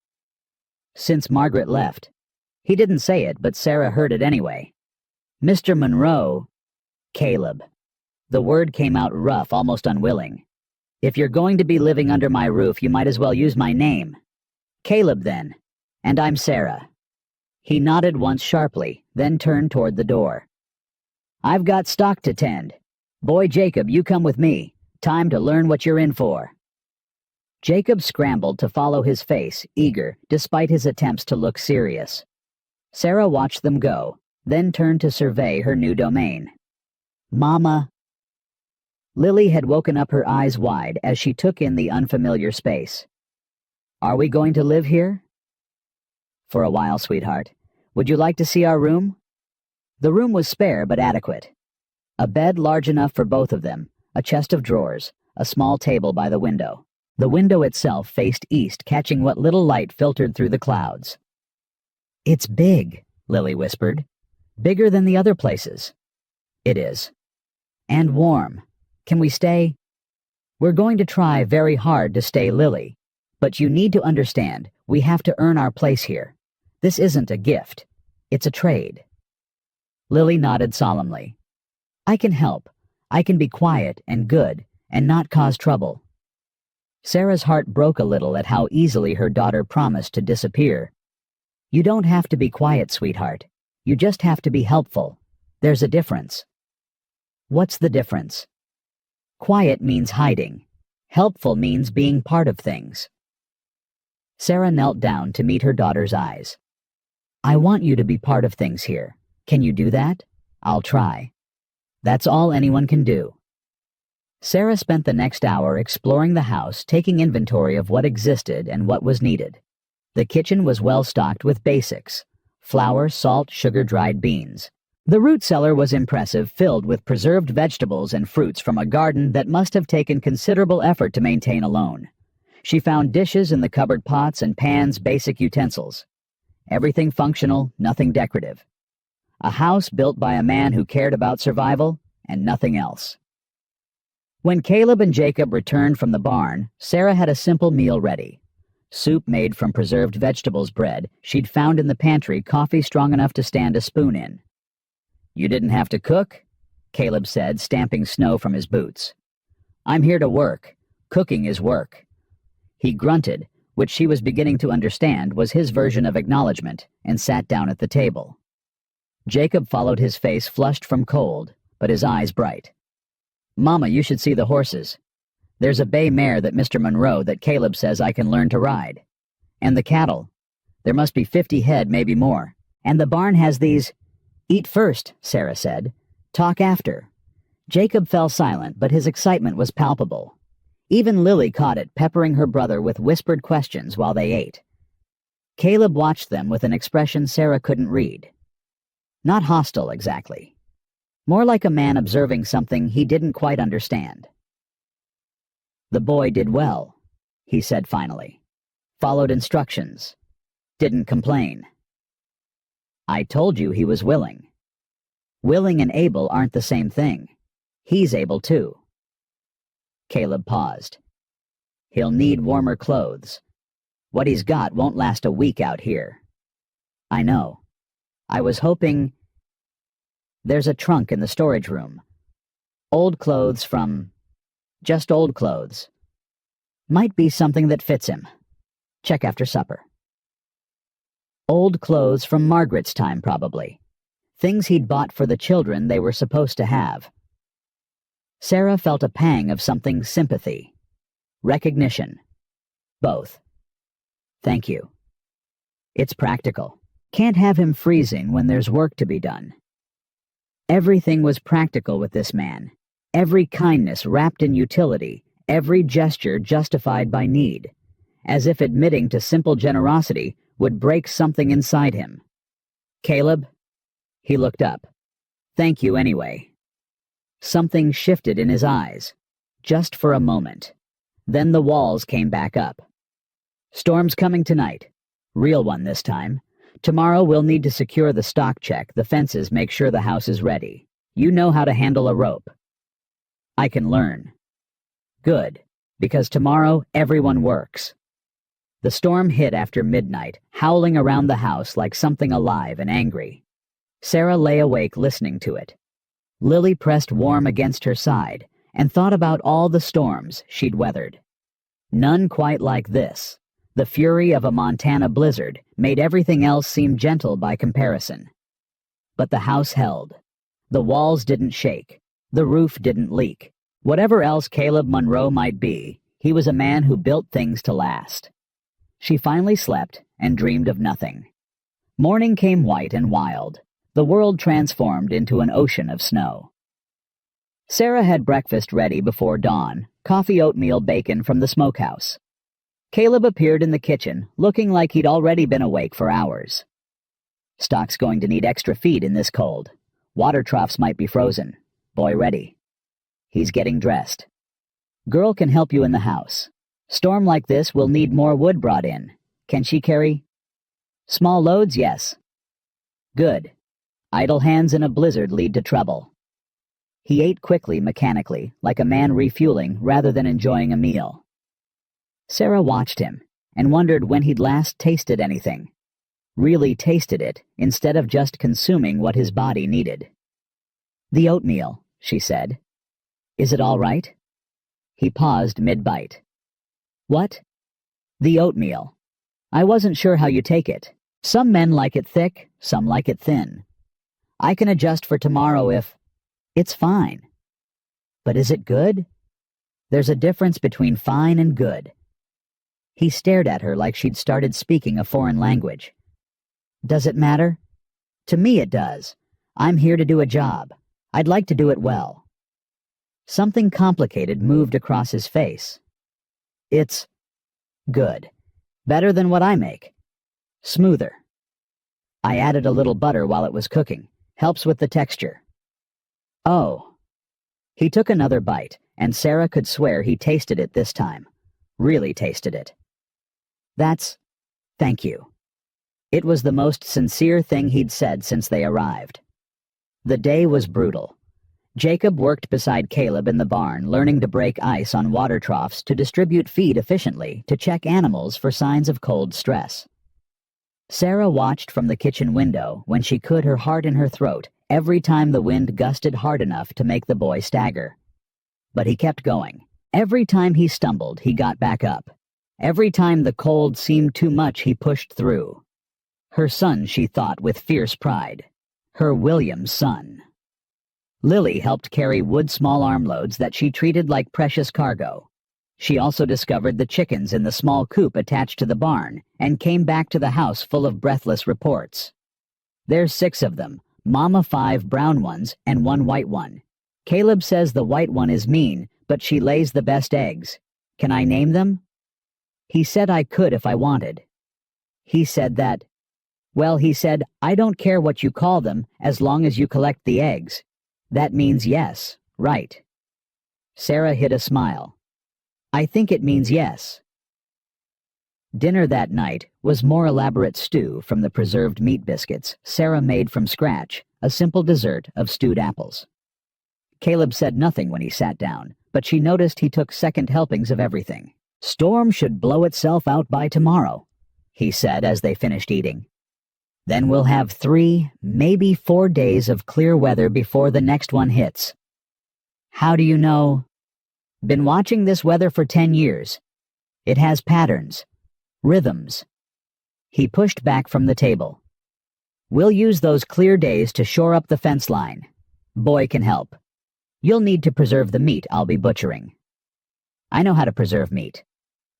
Since Margaret left. He didn't say it, but Sarah heard it anyway. Mr. Monroe... Caleb. The word came out rough, almost unwilling. If you're going to be living under my roof, you might as well use my name. Caleb, then. And I'm Sarah. He nodded once sharply, then turned toward the door. I've got stock to tend. Boy Jacob, you come with me. Time to learn what you're in for. Jacob scrambled to follow his face, eager, despite his attempts to look serious. Sarah watched them go, then turned to survey her new domain. Mama. Lily had woken up, her eyes wide as she took in the unfamiliar space. "Are we going to live here?" "For a while, sweetheart. Would you like to see our room?" The room was spare but adequate. A bed large enough for both of them, a chest of drawers, a small table by the window. The window itself faced east, catching what little light filtered through the clouds. "It's big," Lily whispered. "Bigger than the other places." "It is. And warm. Can we stay?" "We're going to try very hard to stay, Lily. But you need to understand, we have to earn our place here. This isn't a gift. It's a trade." Lily nodded solemnly. "I can help. I can be quiet and good and not cause trouble." Sarah's heart broke a little at how easily her daughter promised to disappear. "You don't have to be quiet, sweetheart. You just have to be helpful. There's a difference." "What's the difference?" "Quiet means hiding. Helpful means being part of things." Sarah knelt down to meet her daughter's eyes. "I want you to be part of things here. Can you do that?" "I'll try." That's all anyone can do. Sarah spent the next hour exploring the house, taking inventory of what existed and what was needed. The kitchen was well stocked with basics: flour, salt, sugar, dried beans. The root cellar was impressive, filled with preserved vegetables and fruits from a garden that must have taken considerable effort to maintain alone. She found dishes in the cupboard, pots and pans, basic utensils. Everything functional, nothing decorative. A house built by a man who cared about survival and nothing else. When Caleb and Jacob returned from the barn, Sarah had a simple meal ready. Soup made from preserved vegetables, bread she'd found in the pantry, coffee strong enough to stand a spoon in. "You didn't have to cook?" Caleb said, stamping snow from his boots. "I'm here to work. Cooking is work." He grunted, which she was beginning to understand was his version of acknowledgement, and sat down at the table. Jacob followed, his face flushed from cold, but his eyes bright. "Mama, you should see the horses. There's a bay mare that Mr. Monroe that Caleb says I can learn to ride. And the cattle. There must be 50 head, maybe more. And the barn has these—" "Eat first," Sarah said. "Talk after." Jacob fell silent, but his excitement was palpable. Even Lily caught it, peppering her brother with whispered questions while they ate. Caleb watched them with an expression Sarah couldn't read. Not hostile, exactly. More like a man observing something he didn't quite understand. "The boy did well," he said finally. "Followed instructions. Didn't complain." "I told you he was willing." "Willing and able aren't the same thing. He's able too." Caleb paused. "He'll need warmer clothes. What he's got won't last a week out here." "I know. I was hoping—" "There's a trunk in the storage room. Old clothes from— just old clothes. Might be something that fits him. Check after supper." Old clothes from Margaret's time, probably. Things he'd bought for the children they were supposed to have. Sarah felt a pang of something: sympathy. Recognition. Both. "Thank you. It's practical. Can't have him freezing when there's work to be done." Everything was practical with this man. Every kindness wrapped in utility, every gesture justified by need, as if admitting to simple generosity would break something inside him. "Caleb?" He looked up. "Thank you anyway." Something shifted in his eyes, just for a moment. Then the walls came back up. "Storm's coming tonight. Real one this time. Tomorrow we'll need to secure the stock check, the fences, make sure the house is ready. You know how to handle a rope." "I can learn." "Good, because tomorrow everyone works." The storm hit after midnight, howling around the house like something alive and angry. Sarah lay awake listening to it. Lily pressed warm against her side and thought about all the storms she'd weathered. None quite like this. The fury of a Montana blizzard made everything else seem gentle by comparison. But the house held. The walls didn't shake. The roof didn't leak. Whatever else Caleb Monroe might be, he was a man who built things to last. She finally slept and dreamed of nothing. Morning came white and wild. The world transformed into an ocean of snow. Sarah had breakfast ready before dawn, coffee, oatmeal, bacon from the smokehouse. Caleb appeared in the kitchen, looking like he'd already been awake for hours. Stock's going to need extra feed in this cold. Water troughs might be frozen. Boy ready. He's getting dressed. Girl can help you in the house. Storm like this will need more wood brought in. Can she carry? Small loads, yes. Good. Idle hands in a blizzard lead to trouble. He ate quickly, mechanically, like a man refueling rather than enjoying a meal. Sarah watched him and wondered when he'd last tasted anything. Really tasted it, instead of just consuming what his body needed. The oatmeal, she said. Is it all right? He paused mid-bite. What? The oatmeal. I wasn't sure how you take it. Some men like it thick, some like it thin. I can adjust for tomorrow if... It's fine. But is it good? There's a difference between fine and good. He stared at her like she'd started speaking a foreign language. Does it matter? To me it does. I'm here to do a job. I'd like to do it well. Something complicated moved across his face. It's good. Better than what I make. Smoother. I added a little butter while it was cooking. Helps with the texture. Oh. He took another bite, and Sarah could swear he tasted it this time. Really tasted it. Thank you. It was the most sincere thing he'd said since they arrived. The day was brutal. Jacob worked beside Caleb in the barn, learning to break ice on water troughs to distribute feed efficiently to check animals for signs of cold stress. Sarah watched from the kitchen window when she could, her heart in her throat, every time the wind gusted hard enough to make the boy stagger. But he kept going. Every time he stumbled, he got back up. Every time the cold seemed too much, he pushed through. Her son, she thought with fierce pride. Her William's son. Lily helped carry wood small armloads that she treated like precious cargo. She also discovered the chickens in the small coop attached to the barn and came back to the house full of breathless reports. There's 6 of them, Mama 5 brown ones and 1 white one. Caleb says the white one is mean, but she lays the best eggs. Can I name them? He said I could if I wanted. He said that. Well, he said, I don't care what you call them as long as you collect the eggs. That means yes, right. Sarah hid a smile. I think it means yes. Dinner that night was more elaborate stew from the preserved meat biscuits Sarah made from scratch, a simple dessert of stewed apples. Caleb said nothing when he sat down, but she noticed he took second helpings of everything. Storm should blow itself out by tomorrow, he said as they finished eating. Then we'll have 3, maybe 4 days of clear weather before the next one hits. How do you know? Been watching this weather for 10 years. It has patterns, rhythms. He pushed back from the table. We'll use those clear days to shore up the fence line. Boy can help. You'll need to preserve the meat I'll be butchering. I know how to preserve meat.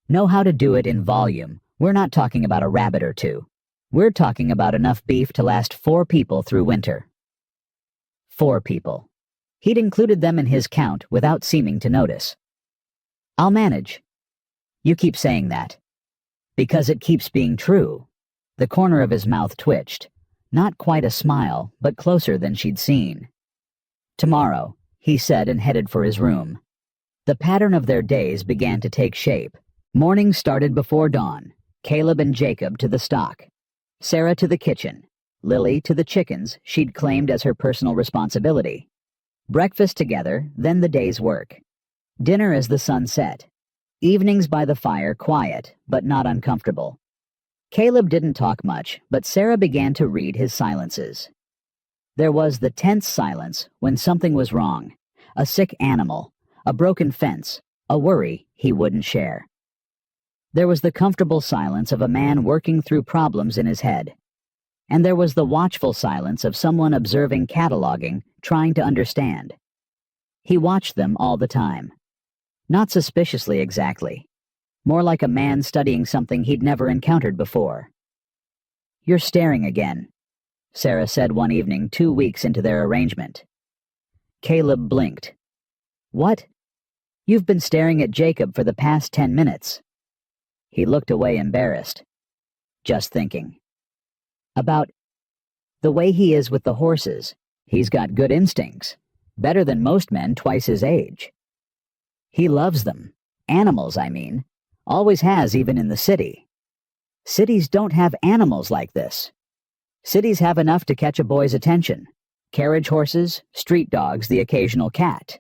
Know how to do it in volume. We're not talking about a rabbit or 2. We're talking about enough beef to last 4 people through winter. 4 people. He'd included them in his count without seeming to notice. I'll manage. You keep saying that. Because it keeps being true. The corner of his mouth twitched. Not quite a smile, but closer than she'd seen. Tomorrow, he said and headed for his room. The pattern of their days began to take shape. Morning started before dawn. Caleb and Jacob to the stock. Sarah to the kitchen. Lily to the chickens she'd claimed as her personal responsibility. Breakfast together, then the day's work. Dinner as the sun set. Evenings by the fire, quiet, but not uncomfortable. Caleb didn't talk much, but Sarah began to read his silences. There was the tense silence when something was wrong. A sick animal, a broken fence, a worry he wouldn't share. There was the comfortable silence of a man working through problems in his head. And there was the watchful silence of someone observing, cataloging, trying to understand. He watched them all the time. Not suspiciously exactly. More like a man studying something he'd never encountered before. You're staring again, Sarah said one evening 2 weeks into their arrangement. Caleb blinked. What? You've been staring at Jacob for the past 10 minutes. He looked away embarrassed. Just thinking. About the way he is with the horses. He's got good instincts. Better than most men twice his age. He loves them. Animals, I mean. Always has, even in the city. Cities don't have animals like this. Cities have enough to catch a boy's attention. Carriage horses, street dogs, the occasional cat.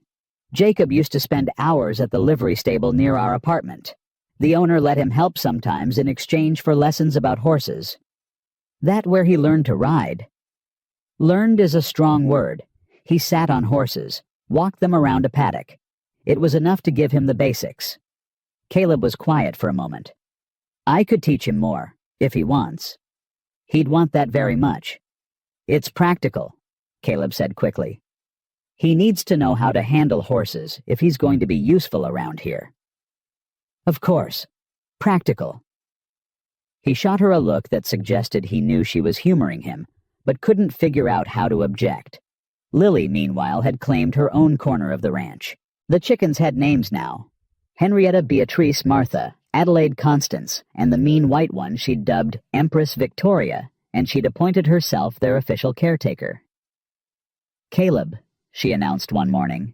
Jacob used to spend hours at the livery stable near our apartment. The owner let him help sometimes in exchange for lessons about horses. That where he learned to ride. Learned is a strong word. He sat on horses, walked them around a paddock. It was enough to give him the basics. Caleb was quiet for a moment. I could teach him more, if he wants. He'd want that very much. It's practical, Caleb said quickly. He needs to know how to handle horses if he's going to be useful around here. Of course. Practical. He shot her a look that suggested he knew she was humoring him, but couldn't figure out how to object. Lily, meanwhile, had claimed her own corner of the ranch. The chickens had names now. Henrietta Beatrice Martha, Adelaide Constance, and the mean white one she'd dubbed Empress Victoria, and she'd appointed herself their official caretaker. Caleb, she announced one morning.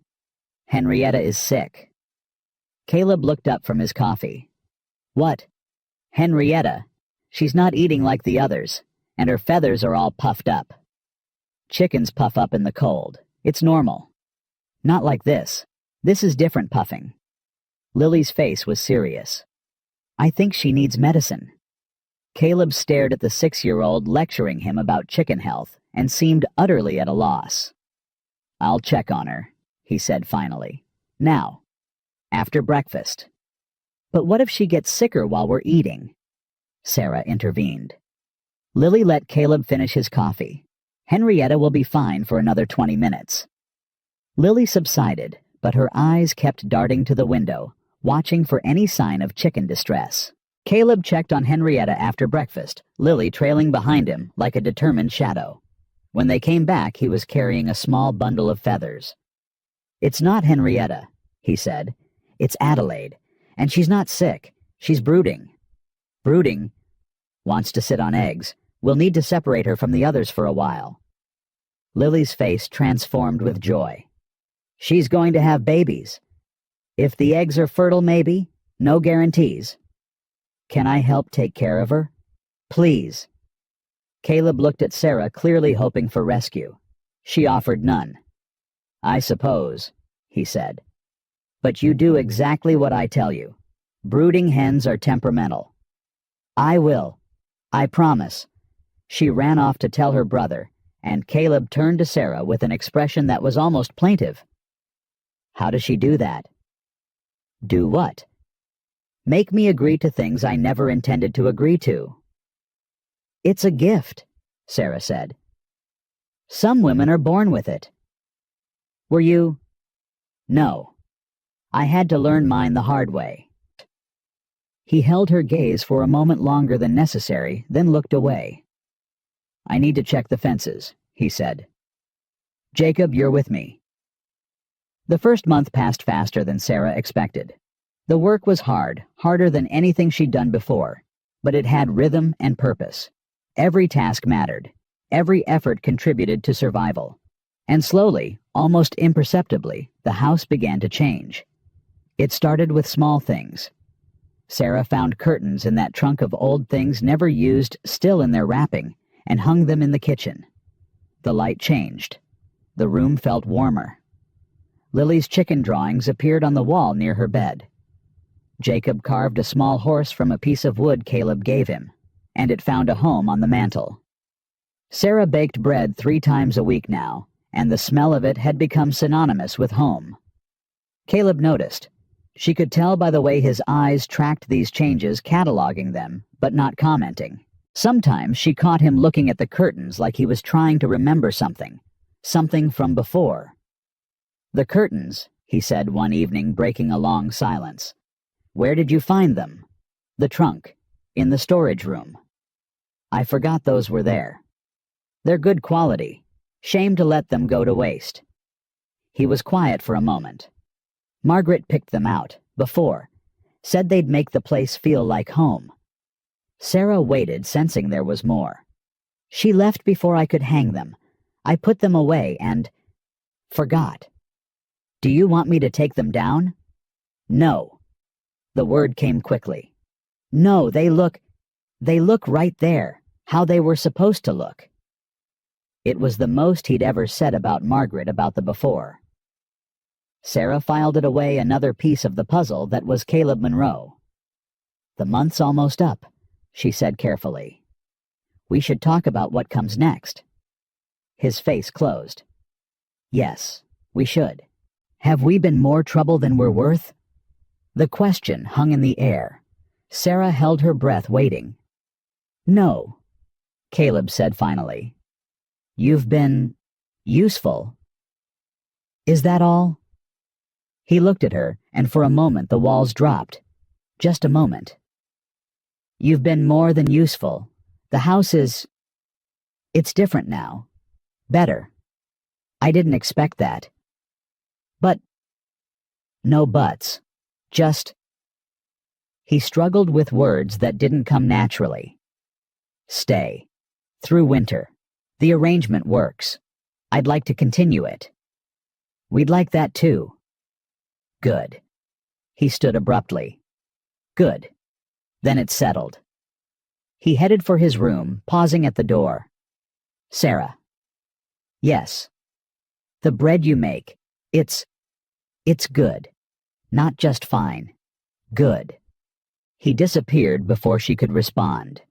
Henrietta is sick. Caleb looked up from his coffee. What? Henrietta. She's not eating like the others, and her feathers are all puffed up. Chickens puff up in the cold. It's normal. Not like this. This is different puffing. Lily's face was serious. I think she needs medicine. Caleb stared at the 6-year-old lecturing him about chicken health and seemed utterly at a loss. I'll check on her, he said finally. Now, after breakfast. But what if she gets sicker while we're eating? Sarah intervened. Lily let Caleb finish his coffee. Henrietta will be fine for another 20 minutes. Lily subsided, but her eyes kept darting to the window, watching for any sign of chicken distress. Caleb checked on Henrietta after breakfast, Lily trailing behind him like a determined shadow. When they came back, he was carrying a small bundle of feathers. It's not Henrietta, he said. It's Adelaide, and she's not sick. She's brooding. Brooding? Wants to sit on eggs. We'll need to separate her from the others for a while. Lily's face transformed with joy. She's going to have babies. If the eggs are fertile, maybe. No guarantees. Can I help take care of her? Please. Caleb looked at Sarah, clearly hoping for rescue. She offered none. I suppose, he said. But you do exactly what I tell you. Brooding hens are temperamental. I will. I promise. She ran off to tell her brother, and Caleb turned to Sarah with an expression that was almost plaintive. How does she do that? Do what? Make me agree to things I never intended to agree to. It's a gift, Sarah said. Some women are born with it. Were you? No. I had to learn mine the hard way. He held her gaze for a moment longer than necessary, then looked away. I need to check the fences, he said. Jacob, you're with me. The first month passed faster than Sarah expected. The work was hard, harder than anything she'd done before, but it had rhythm and purpose. Every task mattered. Every effort contributed to survival. And slowly, almost imperceptibly, the house began to change. It started with small things. Sarah found curtains in that trunk of old things never used still in their wrapping and hung them in the kitchen. The light changed. The room felt warmer. Lily's chicken drawings appeared on the wall near her bed. Jacob carved a small horse from a piece of wood Caleb gave him, and it found a home on the mantel. Sarah baked bread 3 times a week now, and the smell of it had become synonymous with home. Caleb noticed. She could tell by the way his eyes tracked these changes, cataloging them, but not commenting. Sometimes she caught him looking at the curtains like he was trying to remember something from before. The curtains, he said one evening, breaking a long silence. Where did you find them? The trunk. In the storage room. I forgot those were there. They're good quality. Shame to let them go to waste. He was quiet for a moment. Margaret picked them out, before. Said they'd make the place feel like home. Sarah waited, sensing there was more. She left before I could hang them. I put them away and forgot. Do you want me to take them down? No. The word came quickly. No, they look right there, how they were supposed to look. It was the most he'd ever said about Margaret about the before. Sarah filed it away, another piece of the puzzle that was Caleb Monroe. The month's almost up, she said carefully. We should talk about what comes next. His face closed. Yes, we should. Have we been more trouble than we're worth? The question hung in the air. Sarah held her breath, waiting. No, Caleb said finally. You've been useful. Is that all? He looked at her, and for a moment the walls dropped. Just a moment. You've been more than useful. The house is... It's different now. Better. I didn't expect that. But... No buts. Just... He struggled with words that didn't come naturally. Stay. Through winter. The arrangement works. I'd like to continue it. We'd like that too. Good. He stood abruptly. Good. Then it's settled. He headed for his room, pausing at the door. Sarah. Yes. The bread you make, it's good. Not just fine. Good. He disappeared before she could respond.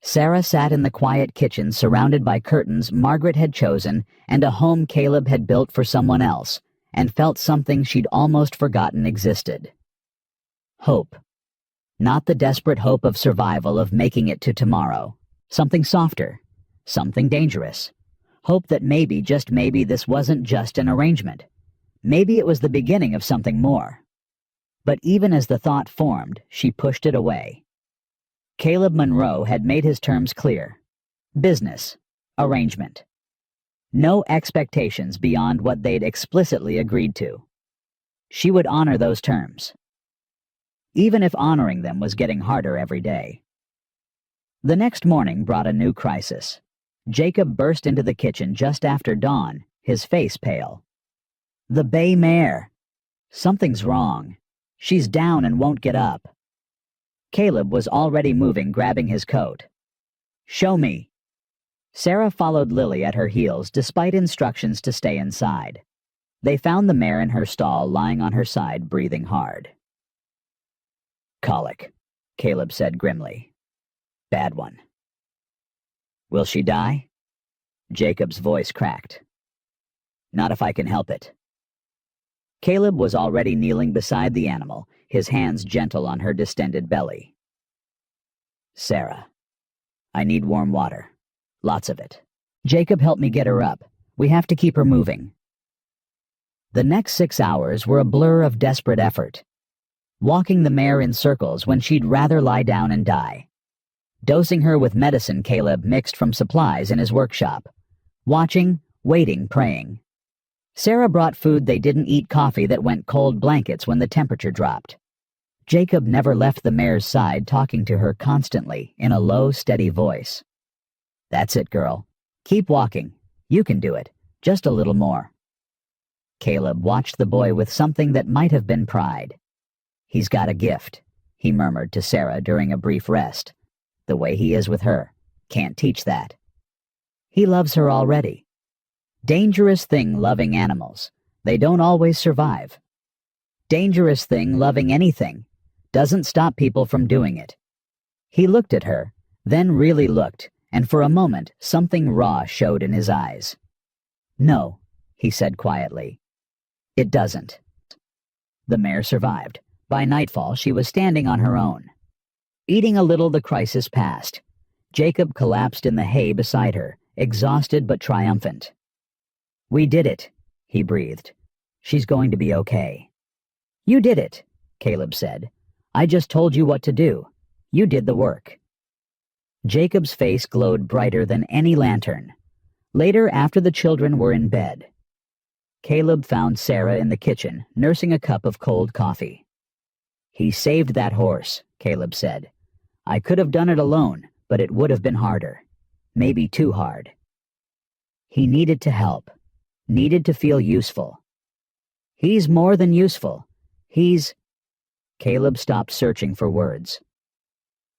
Sarah sat in the quiet kitchen, surrounded by curtains Margaret had chosen and a home Caleb had built for someone else, and felt something she'd almost forgotten existed. Hope. Not the desperate hope of survival, of making it to tomorrow. Something softer. Something dangerous. Hope that maybe, just maybe, this wasn't just an arrangement. Maybe it was the beginning of something more. But even as the thought formed, she pushed it away. Caleb Monroe had made his terms clear. Business. Arrangement. No expectations beyond what they'd explicitly agreed to. She would honor those terms, even if honoring them was getting harder every day. The next morning brought a new crisis. Jacob burst into the kitchen just after dawn, his face pale. The bay mare. Something's wrong. She's down and won't get up. Caleb was already moving, grabbing his coat. Show me. Sarah followed Lily at her heels, despite instructions to stay inside. They found the mare in her stall, lying on her side, breathing hard. Colic, Caleb said grimly. Bad one. Will she die? Jacob's voice cracked. Not if I can help it. Caleb was already kneeling beside the animal, his hands gentle on her distended belly. Sarah, I need warm water. Lots of it. Jacob, help me get her up. We have to keep her moving. The next 6 hours were a blur of desperate effort. Walking the mare in circles when she'd rather lie down and die. Dosing her with medicine Caleb mixed from supplies in his workshop. Watching, waiting, praying. Sarah brought food they didn't eat, coffee that went cold, blankets when the temperature dropped. Jacob never left the mare's side, talking to her constantly in a low, steady voice. That's it, girl. Keep walking. You can do it. Just a little more. Caleb watched the boy with something that might have been pride. He's got a gift, he murmured to Sarah during a brief rest. The way he is with her. Can't teach that. He loves her already. Dangerous thing loving animals. They don't always survive. Dangerous thing loving anything. Doesn't stop people from doing it. He looked at her, then really looked, and for a moment something raw showed in his eyes. No, he said quietly. It doesn't. The mare survived. By nightfall she was standing on her own. Eating a little, the crisis passed. Jacob collapsed in the hay beside her, exhausted but triumphant. We did it, he breathed. She's going to be okay. You did it, Caleb said. I just told you what to do. You did the work. Jacob's face glowed brighter than any lantern. Later, after the children were in bed. Caleb found Sarah in the kitchen, nursing a cup of cold coffee. "He saved that horse," Caleb said. "I could have done it alone, but it would have been harder. Maybe too hard." He needed to help, needed to feel useful. "He's more than useful. He's—" Caleb stopped searching for words.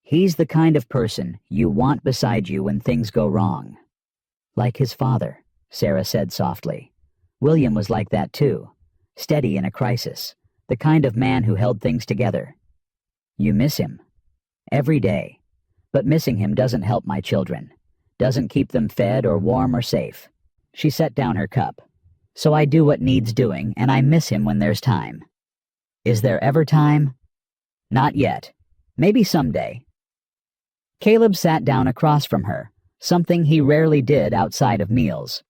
"He's the kind of person you want beside you when things go wrong." "Like his father," Sarah said softly. "William was like that too, steady in a crisis, the kind of man who held things together. You miss him. Every day. But missing him doesn't help my children, doesn't keep them fed or warm or safe." She set down her cup. "So I do what needs doing, and I miss him when there's time." "Is there ever time?" "Not yet. Maybe someday." Caleb sat down across from her, something he rarely did outside of meals.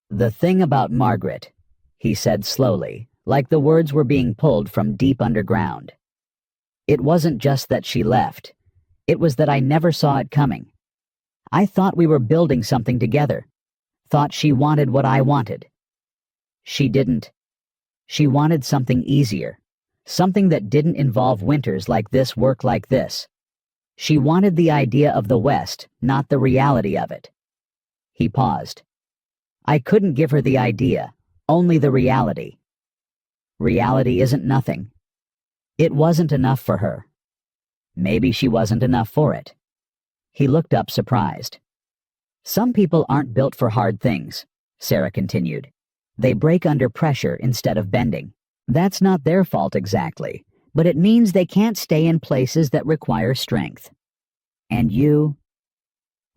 "The thing about Margaret," he said slowly, like the words were being pulled from deep underground. "It wasn't just that she left. It was that I never saw it coming. I thought we were building something together. Thought she wanted what I wanted. She didn't. She wanted something easier, something that didn't involve winters like this, work like this. She wanted the idea of the West, not the reality of it." He paused. "I couldn't give her the idea, only the reality. Reality isn't nothing. It wasn't enough for her. Maybe she wasn't enough for it." He looked up surprised. "Some people aren't built for hard things," Sarah continued. "They break under pressure instead of bending. That's not their fault exactly, but it means they can't stay in places that require strength. And you?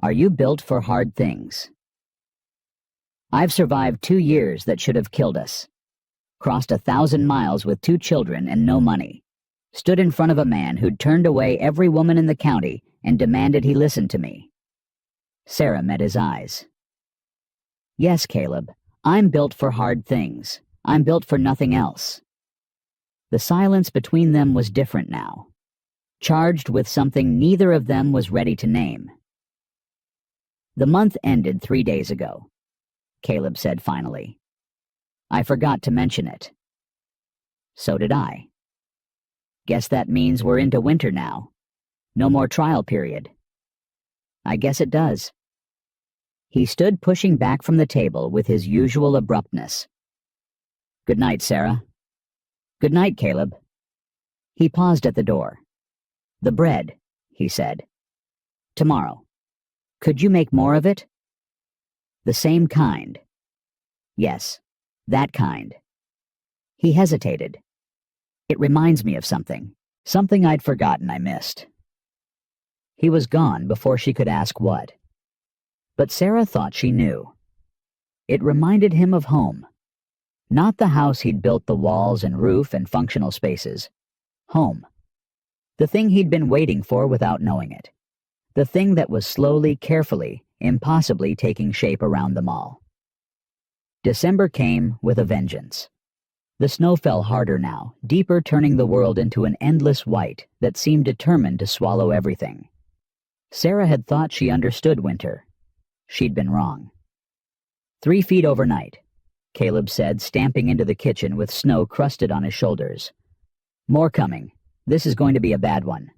Are you built for hard things?" "I've survived 2 years that should have killed us. Crossed 1,000 miles with 2 children and no money. Stood in front of a man who'd turned away every woman in the county and demanded he listen to me." Sarah met his eyes. "Yes, Caleb, I'm built for hard things. I'm built for nothing else." The silence between them was different now, charged with something neither of them was ready to name. "The month ended 3 days ago," Caleb said finally. "I forgot to mention it." "So did I." "Guess that means we're into winter now. No more trial period." "I guess it does." He stood pushing back from the table with his usual abruptness. "Good night, Sarah." "Good night, Caleb." He paused at the door. "The bread," he said. "Tomorrow. Could you make more of it?" "The same kind." "Yes, that kind." He hesitated. "It reminds me of something I'd forgotten I missed." He was gone before she could ask what. But Sarah thought she knew. It reminded him of home. Not the house he'd built, the walls and roof and functional spaces. Home. The thing he'd been waiting for without knowing it. The thing that was slowly, carefully, impossibly taking shape around them all. December came with a vengeance. The snow fell harder now, deeper, turning the world into an endless white that seemed determined to swallow everything. Sarah had thought she understood winter. She'd been wrong. 3 feet overnight, Caleb said, stamping into the kitchen with snow crusted on his shoulders. "More coming. This is going to be a bad one."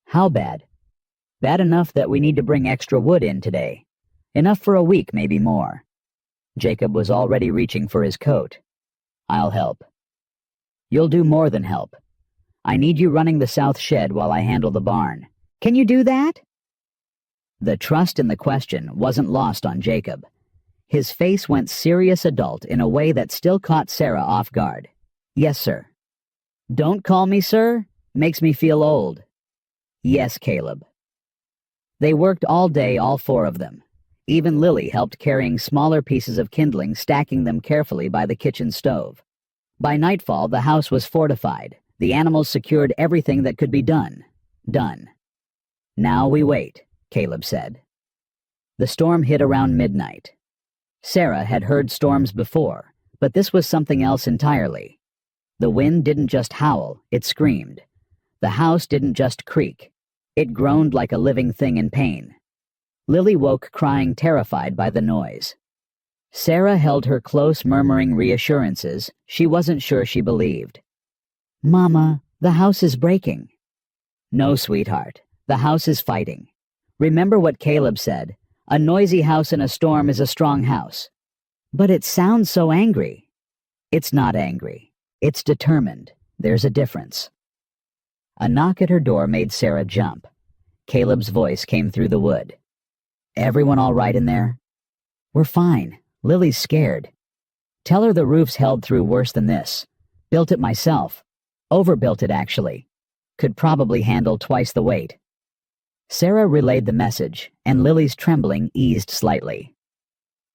"How bad?" "Bad enough that we need to bring extra wood in today. Enough for a week, maybe more." Jacob was already reaching for his coat. "I'll help." "You'll do more than help. I need you running the south shed while I handle the barn. Can you do that?" The trust in the question wasn't lost on Jacob. His face went serious adult in a way that still caught Sarah off guard. "Yes, sir." "Don't call me sir. Makes me feel old." "Yes, Caleb." They worked all day, all 4 of them. Even Lily helped carrying smaller pieces of kindling, stacking them carefully by the kitchen stove. By nightfall, the house was fortified. The animals secured everything that could be done. Done. "Now we wait," Caleb said. The storm hit around midnight. Sarah had heard storms before, but this was something else entirely. The wind didn't just howl, it screamed. The house didn't just creak. It groaned like a living thing in pain. Lily woke crying, terrified by the noise. Sarah held her close, murmuring reassurances she wasn't sure she believed. "Mama, the house is breaking." "No, sweetheart, the house is fighting. Remember what Caleb said, a noisy house in a storm is a strong house." "But it sounds so angry." "It's not angry. It's determined. There's a difference." A knock at her door made Sarah jump. Caleb's voice came through the wood. "Everyone all right in there?" "We're fine. Lily's scared." "Tell her the roof's held through worse than this. Built it myself. Overbuilt it, actually. Could probably handle twice the weight." Sarah relayed the message, and Lily's trembling eased slightly.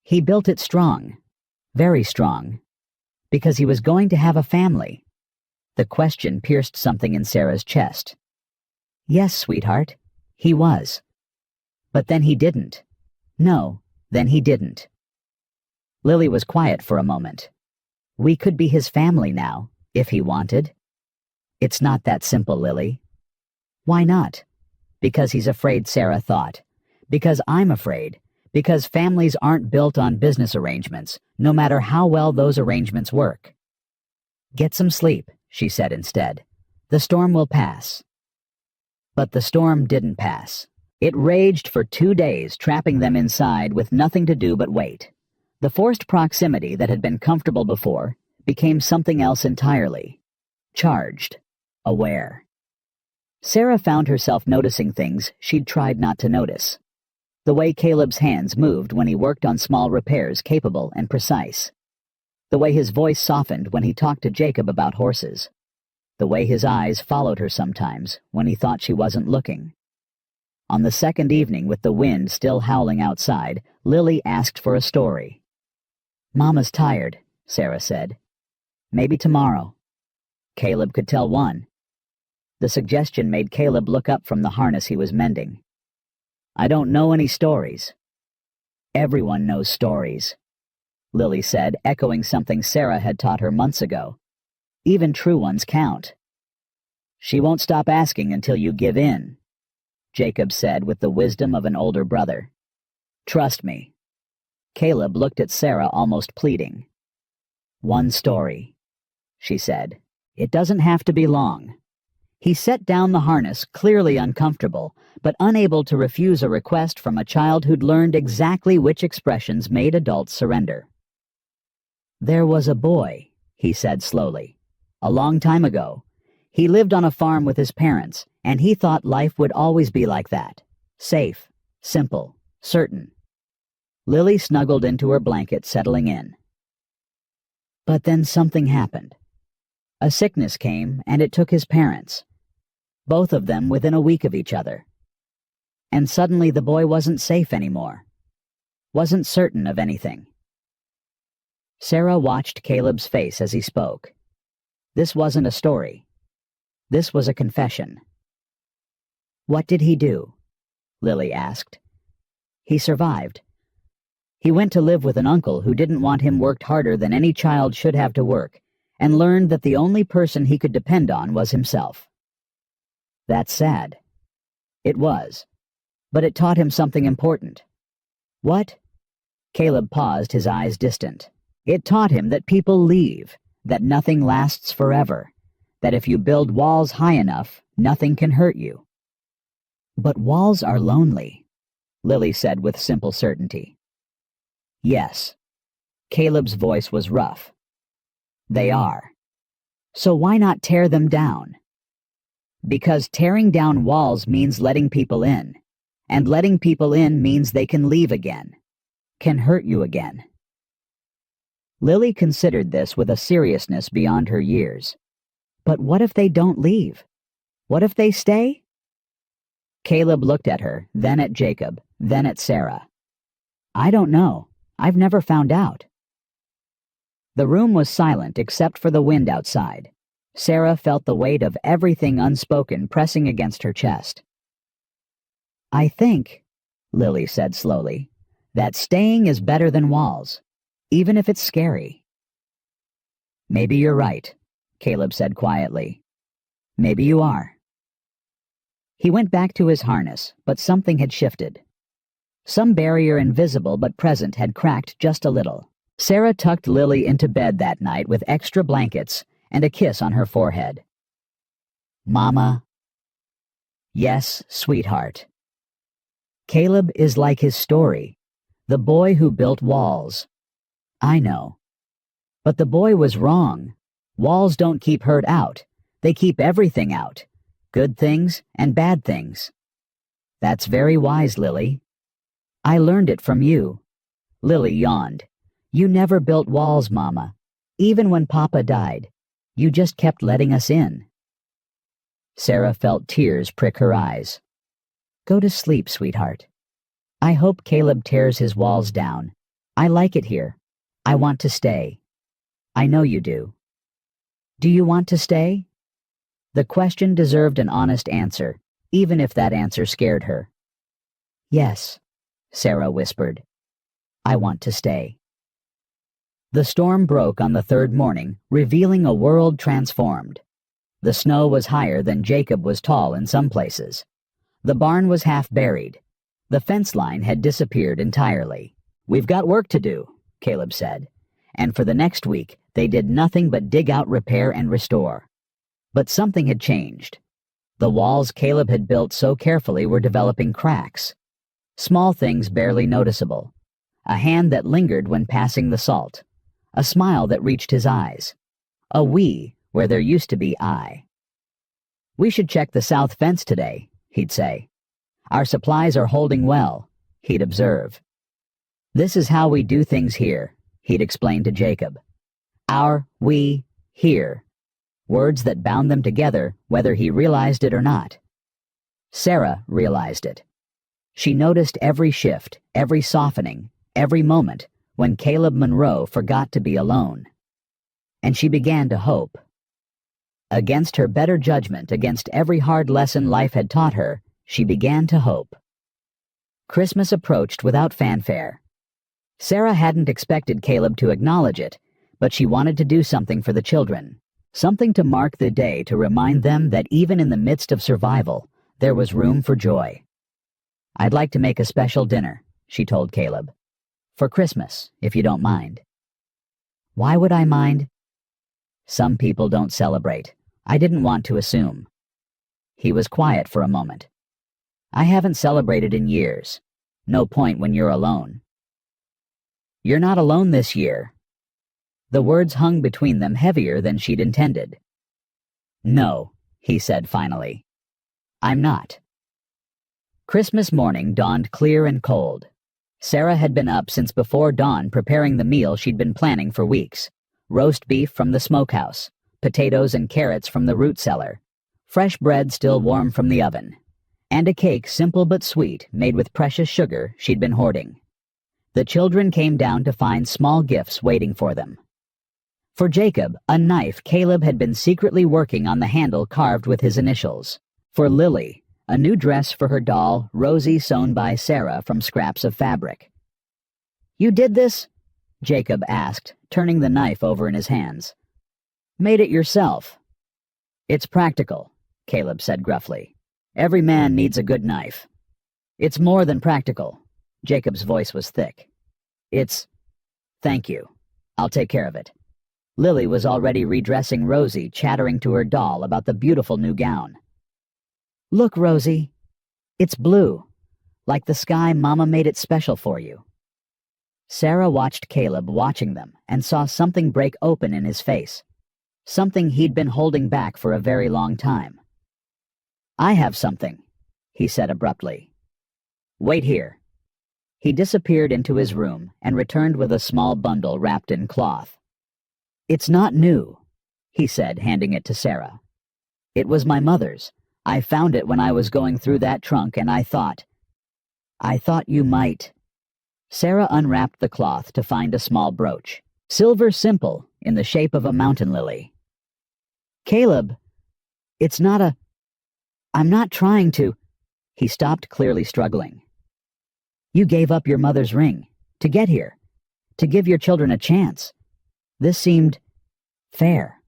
"He built it strong. Very strong. Because he was going to have a family." The question pierced something in Sarah's chest. "Yes, sweetheart. He was. But then he didn't." "No, then he didn't." Lily was quiet for a moment. "We could be his family now, if he wanted." "It's not that simple, Lily." "Why not?" "Because he's afraid," Sarah thought. "Because I'm afraid. Because families aren't built on business arrangements, no matter how well those arrangements work." "Get some sleep," she said instead. "The storm will pass." But the storm didn't pass. It raged for 2 days, trapping them inside with nothing to do but wait. The forced proximity that had been comfortable before became something else entirely. Charged. Aware. Sarah found herself noticing things she'd tried not to notice. The way Caleb's hands moved when he worked on small repairs capable and precise. The way his voice softened when he talked to Jacob about horses. The way his eyes followed her sometimes when he thought she wasn't looking. On the second evening, with the wind still howling outside, Lily asked for a story. "Mama's tired," Sarah said. "Maybe tomorrow." Caleb could tell one. The suggestion made Caleb look up from the harness he was mending. "I don't know any stories." "Everyone knows stories," Lily said, echoing something Sarah had taught her months ago. "Even true ones count." "She won't stop asking until you give in," Jacob said with the wisdom of an older brother. "Trust me." Caleb looked at Sarah, almost pleading. "One story," she said. "It doesn't have to be long." He set down the harness, clearly uncomfortable, but unable to refuse a request from a child who'd learned exactly which expressions made adults surrender. "There was a boy," he said slowly. "A long time ago. He lived on a farm with his parents, and he thought life would always be like that. Safe, simple, certain." Lily snuggled into her blanket, settling in. But then something happened. A sickness came, and it took his parents. Both of them within a week of each other. And suddenly the boy wasn't safe anymore. Wasn't certain of anything. Sarah watched Caleb's face as he spoke. This wasn't a story. This was a confession. "What did he do?" Lily asked. "He survived. He went to live with an uncle who didn't want him worked harder than any child should have to work, and learned that the only person he could depend on was himself." "That's sad." It was. But it taught him something important. "What?" Caleb paused, his eyes distant. "It taught him that people leave, that nothing lasts forever, that if you build walls high enough, nothing can hurt you." "But walls are lonely," Lily said with simple certainty. "Yes." Caleb's voice was rough. "They are. So why not tear them down?" "Because tearing down walls means letting people in, and letting people in means they can leave again, can hurt you again." Lily considered this with a seriousness beyond her years. But what if they don't leave? What if they stay? Caleb looked at her, then at Jacob, then at Sarah. "I don't know. I've never found out." The room was silent except for the wind outside. Sarah felt the weight of everything unspoken pressing against her chest. "I think," Lily said slowly, "that staying is better than walls, even if it's scary." "Maybe you're right," Caleb said quietly. "Maybe you are." He went back to his harness, but something had shifted. Some barrier invisible but present had cracked just a little. Sarah tucked Lily into bed that night with extra blankets and a kiss on her forehead. "Mama." "Yes, sweetheart." "Caleb is like his story. The boy who built walls." "I know. But the boy was wrong. Walls don't keep hurt out. They keep everything out. Good things and bad things." "That's very wise, Lily." "I learned it from you." Lily yawned. "You never built walls, Mama. Even when Papa died. You just kept letting us in." Sarah felt tears prick her eyes. "Go to sleep, sweetheart. I hope Caleb tears his walls down. I like it here. I want to stay. I know you do. Do you want to stay?" The question deserved an honest answer, even if that answer scared her. "Yes," Sarah whispered. "I want to stay." The storm broke on the third morning, revealing a world transformed. The snow was higher than Jacob was tall in some places. The barn was half buried. The fence line had disappeared entirely. "We've got work to do," Caleb said, and for the next week they did nothing but dig out, repair, and restore. But something had changed. The walls Caleb had built so carefully were developing cracks. Small things barely noticeable. A hand that lingered when passing the salt. A smile that reached his eyes. A we where there used to be I. "We should check the south fence today," he'd say. "Our supplies are holding well," he'd observe. "This is how we do things here," he'd explain to Jacob. Our, we, here. Words that bound them together, whether he realized it or not. Sarah realized it. She noticed every shift, every softening, every moment when Caleb Monroe forgot to be alone. And she began to hope. Against her better judgment, against every hard lesson life had taught her, she began to hope. Christmas approached without fanfare. Sarah hadn't expected Caleb to acknowledge it, but she wanted to do something for the children. Something to mark the day, to remind them that even in the midst of survival, there was room for joy. "I'd like to make a special dinner," she told Caleb. "For Christmas, if you don't mind." "Why would I mind?" "Some people don't celebrate. I didn't want to assume." He was quiet for a moment. "I haven't celebrated in years. No point when you're alone." "You're not alone this year." The words hung between them heavier than she'd intended. "No," he said finally. "I'm not." Christmas morning dawned clear and cold. Sarah had been up since before dawn preparing the meal she'd been planning for weeks. Roast beef from the smokehouse, potatoes and carrots from the root cellar, fresh bread still warm from the oven, and a cake simple but sweet made with precious sugar she'd been hoarding. The children came down to find small gifts waiting for them. For Jacob, a knife Caleb had been secretly working on the handle carved with his initials. For Lily, a new dress for her doll, Rosie, sewn by Sarah from scraps of fabric. "You did this?" Jacob asked, turning the knife over in his hands. "Made it yourself." "It's practical," Caleb said gruffly. "Every man needs a good knife." "It's more than practical." Jacob's voice was thick. "It's... Thank you. I'll take care of it." Lily was already redressing Rosie, chattering to her doll about the beautiful new gown. "Look, Rosie. It's blue, like the sky Mama made it special for you." Sarah watched Caleb watching them and saw something break open in his face, something he'd been holding back for a very long time. "I have something," he said abruptly. "Wait here." He disappeared into his room and returned with a small bundle wrapped in cloth. "It's not new," he said, handing it to Sarah. "It was my mother's. I found it when I was going through that trunk, and I thought you might." Sarah unwrapped the cloth to find a small brooch, silver simple, in the shape of a mountain lily. "Caleb, it's not I'm not trying to..." He stopped, clearly struggling. "You gave up your mother's ring, to get here, to give your children a chance. This seemed fair.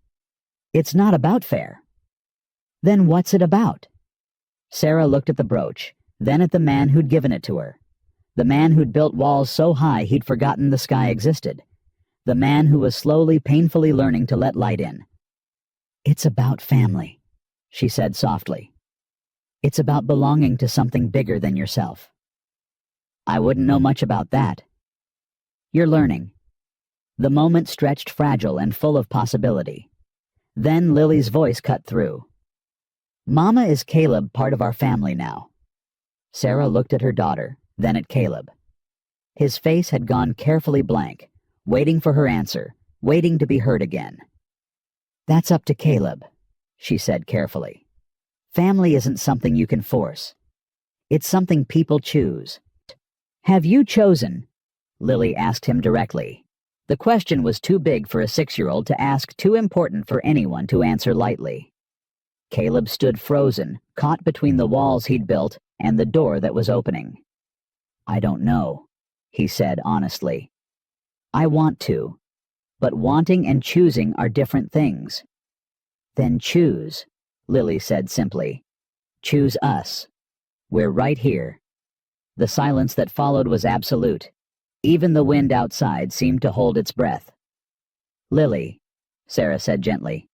It's not about fair." "Then what's it about?" Sarah looked at the brooch, then at the man who'd given it to her. The man who'd built walls so high he'd forgotten the sky existed. The man who was slowly, painfully learning to let light in. "It's about family," she said softly. "It's about belonging to something bigger than yourself." "I wouldn't know much about that." "You're learning." The moment stretched fragile and full of possibility. Then Lily's voice cut through. "Mama, is Caleb part of our family now?" Sarah looked at her daughter, then at Caleb. His face had gone carefully blank, waiting for her answer, waiting to be heard again. "That's up to Caleb," she said carefully. "Family isn't something you can force. It's something people choose." "Have you chosen?" Lily asked him directly. The question was too big for a 6-year-old to ask, too important for anyone to answer lightly. Caleb stood frozen, caught between the walls he'd built and the door that was opening. "I don't know," he said honestly. "I want to, but wanting and choosing are different things." "Then choose," Lily said simply. "Choose us. We're right here." The silence that followed was absolute. Even the wind outside seemed to hold its breath. "Lily," Sarah said gently,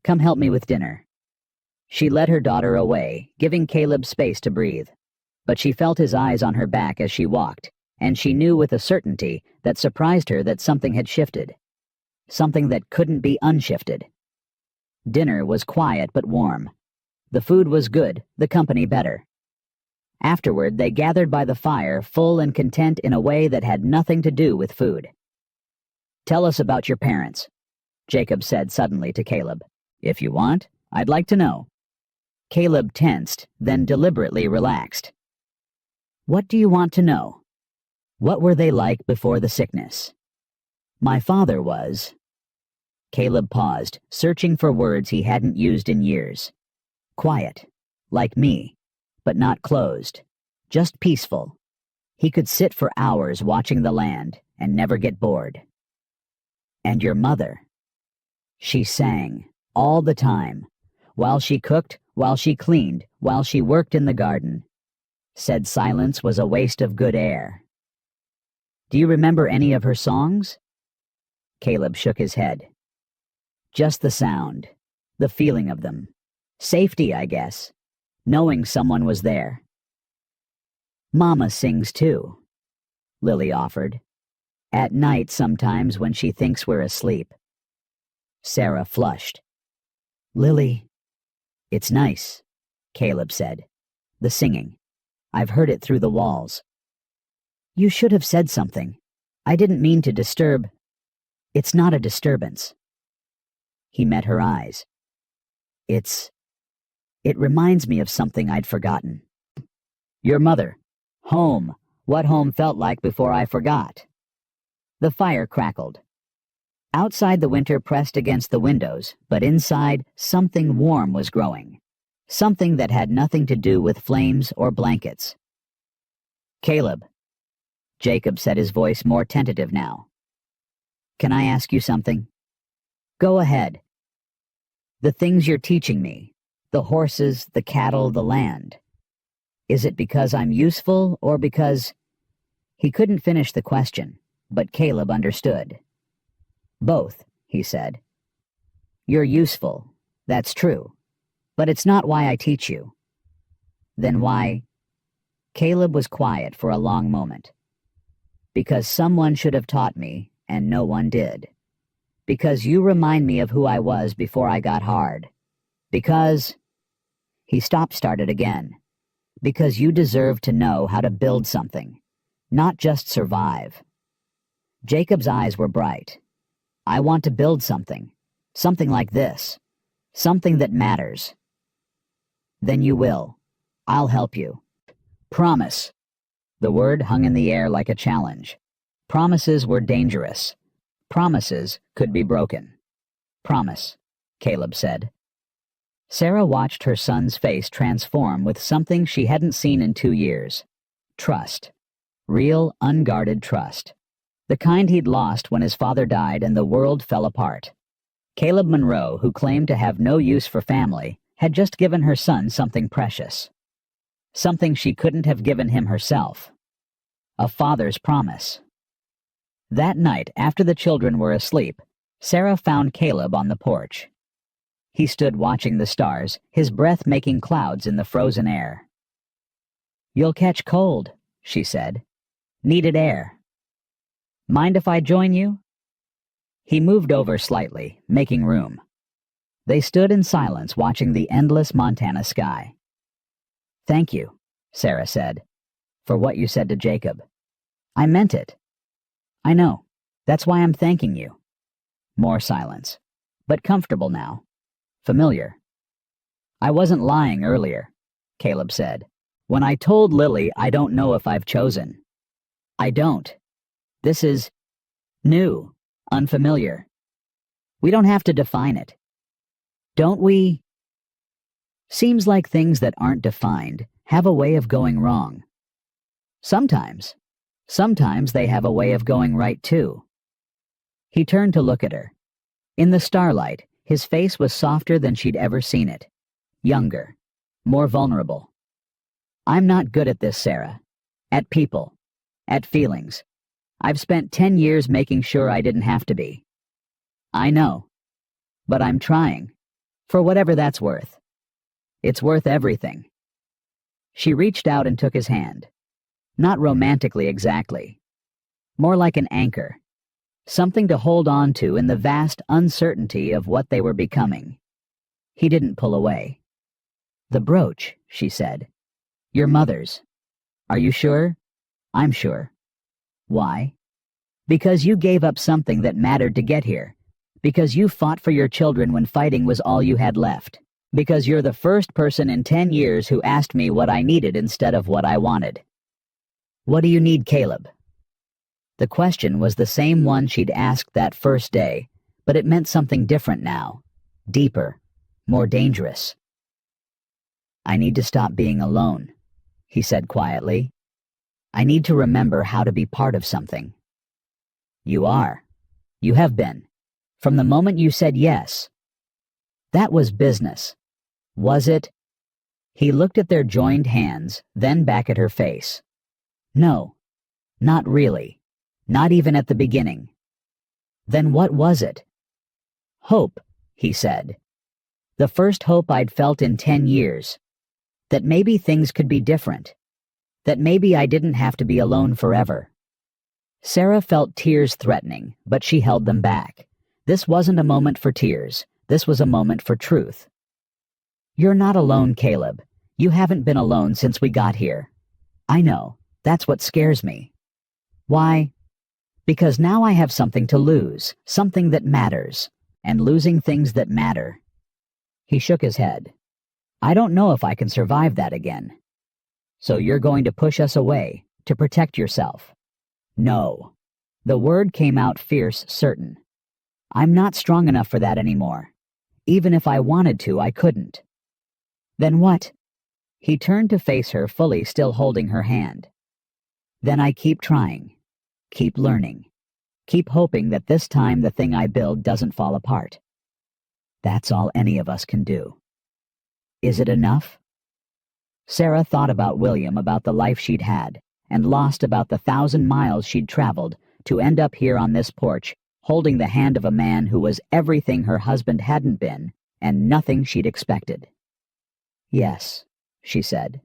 "come help me with dinner." She led her daughter away, giving Caleb space to breathe. But she felt his eyes on her back as she walked, and she knew with a certainty that surprised her that something had shifted. Something that couldn't be unshifted. Dinner was quiet but warm. The food was good, the company better. Afterward, they gathered by the fire, full and content in a way that had nothing to do with food. "Tell us about your parents," Jacob said suddenly to Caleb. "If you want, I'd like to know." Caleb tensed, then deliberately relaxed. "What do you want to know?" "What were they like before the sickness?" "My father was—" Caleb paused, searching for words he hadn't used in years. "Quiet, like me. But not closed, just peaceful. He could sit for hours watching the land and never get bored." "And your mother?" "She sang, all the time, while she cooked, while she cleaned, while she worked in the garden. Said silence was a waste of good air." "Do you remember any of her songs?" Caleb shook his head. "Just the sound, the feeling of them. Safety, I guess. Knowing someone was there." "Mama sings too," Lily offered. "At night sometimes when she thinks we're asleep." Sarah flushed. "Lily—" "It's nice," Caleb said. "The singing. I've heard it through the walls." "You should have said something. I didn't mean to disturb—" "It's not a disturbance." He met her eyes. It reminds me of something I'd forgotten." "Your mother. Home. What home felt like before I forgot." The fire crackled. Outside, the winter pressed against the windows, but inside, something warm was growing. Something that had nothing to do with flames or blankets. "Caleb," Jacob said, his voice more tentative now. "Can I ask you something?" "Go ahead." "The things you're teaching me, the horses, the cattle, the land. Is it because I'm useful or because—" He couldn't finish the question, but Caleb understood. "Both," he said. "You're useful, that's true, but it's not why I teach you." "Then why—" Caleb was quiet for a long moment. "Because someone should have taught me, and no one did. Because you remind me of who I was before I got hard. Because—" He started again. "Because you deserve to know how to build something, not just survive." Jacob's eyes were bright. "I want to build something. Something like this. Something that matters." "Then you will. I'll help you. Promise." The word hung in the air like a challenge. Promises were dangerous. Promises could be broken. "Promise," Caleb said. Sarah watched her son's face transform with something she hadn't seen in 2 years. Trust. Real, unguarded trust. The kind he'd lost when his father died and the world fell apart. Caleb Monroe, who claimed to have no use for family, had just given her son something precious. Something she couldn't have given him herself. A father's promise. That night, after the children were asleep, Sarah found Caleb on the porch. He stood watching the stars, his breath making clouds in the frozen air. "You'll catch cold," she said. "Needed air. Mind if I join you?" He moved over slightly, making room. They stood in silence watching the endless Montana sky. "Thank you," Sarah said, "for what you said to Jacob. I meant it." "I know. That's why I'm thanking you." More silence. But comfortable now. Familiar. "I wasn't lying earlier," Caleb said. "When I told Lily I don't know if I've chosen. I don't. This is new, unfamiliar. We don't have to define it. Don't we? Seems like things that aren't defined have a way of going wrong. Sometimes they have a way of going right too." He turned to look at her. In the starlight, his face was softer than she'd ever seen it. Younger. More vulnerable. "I'm not good at this, Sarah. At people. At feelings. I've spent 10 years making sure I didn't have to be. I know. But I'm trying. For whatever that's worth. It's worth everything." She reached out and took his hand. Not romantically exactly. More like an anchor. Something to hold on to in the vast uncertainty of what they were becoming. He didn't pull away. "The brooch," she said. "Your mother's. Are you sure?" "I'm sure." "Why?" "Because you gave up something that mattered to get here. Because you fought for your children when fighting was all you had left. Because you're the first person in 10 years who asked me what I needed instead of what I wanted." "What do you need, Caleb?" The question was the same one she'd asked that first day, but it meant something different now. Deeper. More dangerous. "I need to stop being alone," he said quietly. "I need to remember how to be part of something." "You are. You have been. From the moment you said yes." "That was business." "Was it?" He looked at their joined hands, then back at her face. "No. Not really. Not even at the beginning." "Then what was it?" "Hope," he said. "The first hope I'd felt in 10 years. That maybe things could be different. That maybe I didn't have to be alone forever." Sarah felt tears threatening, but she held them back. This wasn't a moment for tears. This was a moment for truth. "You're not alone, Caleb. You haven't been alone since we got here. I know. That's what scares me." "Why?" "Because now I have something to lose, something that matters, and losing things that matter." He shook his head. "I don't know if I can survive that again." "So you're going to push us away, to protect yourself?" "No." The word came out fierce, certain. "I'm not strong enough for that anymore. Even if I wanted to, I couldn't." "Then what?" He turned to face her, fully still holding her hand. "Then I keep trying. Keep learning. Keep hoping that this time the thing I build doesn't fall apart. That's all any of us can do." "Is it enough?" Sarah thought about William, about the life she'd had, and lost, about the 1,000 miles she'd traveled to end up here on this porch, holding the hand of a man who was everything her husband hadn't been, and nothing she'd expected. "Yes," she said.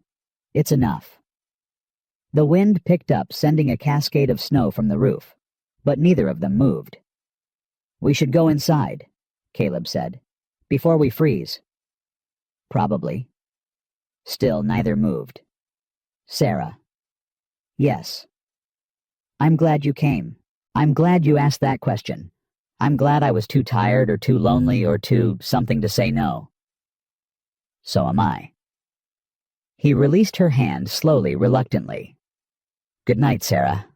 "It's enough." The wind picked up, sending a cascade of snow from the roof, but neither of them moved. "We should go inside," Caleb said, "before we freeze." "Probably." Still neither moved. Sarah. "Yes." "I'm glad you came. I'm glad you asked that question. I'm glad I was too tired or too lonely or too something to say no." "So am I." He released her hand slowly, reluctantly. "Good night, Sarah."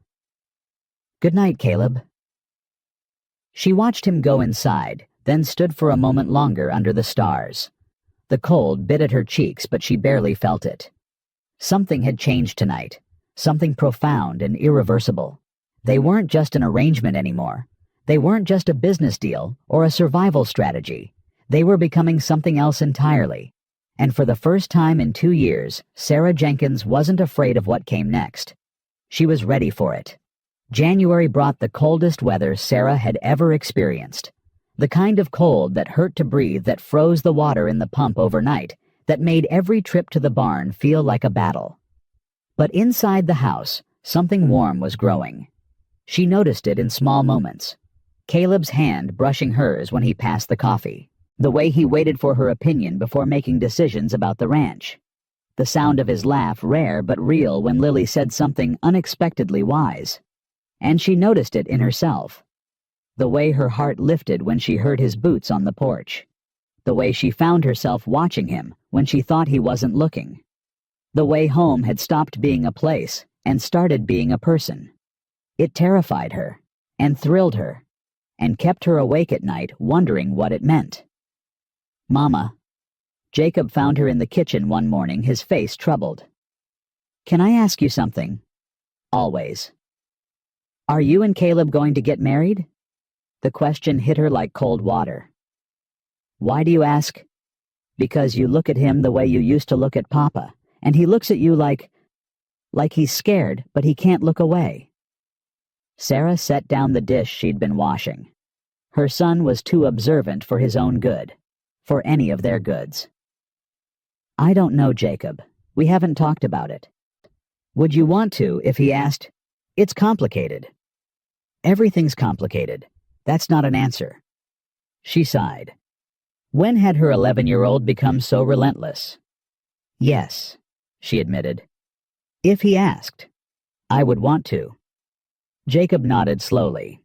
"Good night, Caleb." She watched him go inside, then stood for a moment longer under the stars. The cold bit at her cheeks, but she barely felt it. Something had changed tonight, something profound and irreversible. They weren't just an arrangement anymore. They weren't just a business deal or a survival strategy. They were becoming something else entirely. And for the first time in 2 years, Sarah Jenkins wasn't afraid of what came next. She was ready for it. January brought the coldest weather Sarah had ever experienced. The kind of cold that hurt to breathe, that froze the water in the pump overnight, that made every trip to the barn feel like a battle. But inside the house, something warm was growing. She noticed it in small moments. Caleb's hand brushing hers when he passed the coffee. The way he waited for her opinion before making decisions about the ranch. The sound of his laugh, rare but real, when Lily said something unexpectedly wise. And she noticed it in herself. The way her heart lifted when she heard his boots on the porch. The way she found herself watching him when she thought he wasn't looking. The way home had stopped being a place and started being a person. It terrified her, and thrilled her, and kept her awake at night wondering what it meant. "Mama." Jacob found her in the kitchen one morning, his face troubled. "Can I ask you something?" "Always." "Are you and Caleb going to get married?" The question hit her like cold water. "Why do you ask?" "Because you look at him the way you used to look at Papa, and he looks at you like he's scared, but he can't look away." Sarah set down the dish she'd been washing. Her son was too observant for his own good, for any of their goods. "I don't know, Jacob. We haven't talked about it." "Would you want to if he asked?" "It's complicated." "Everything's complicated. That's not an answer." She sighed. When had her 11-year-old become so relentless? "Yes," she admitted. "If he asked, I would want to." Jacob nodded slowly.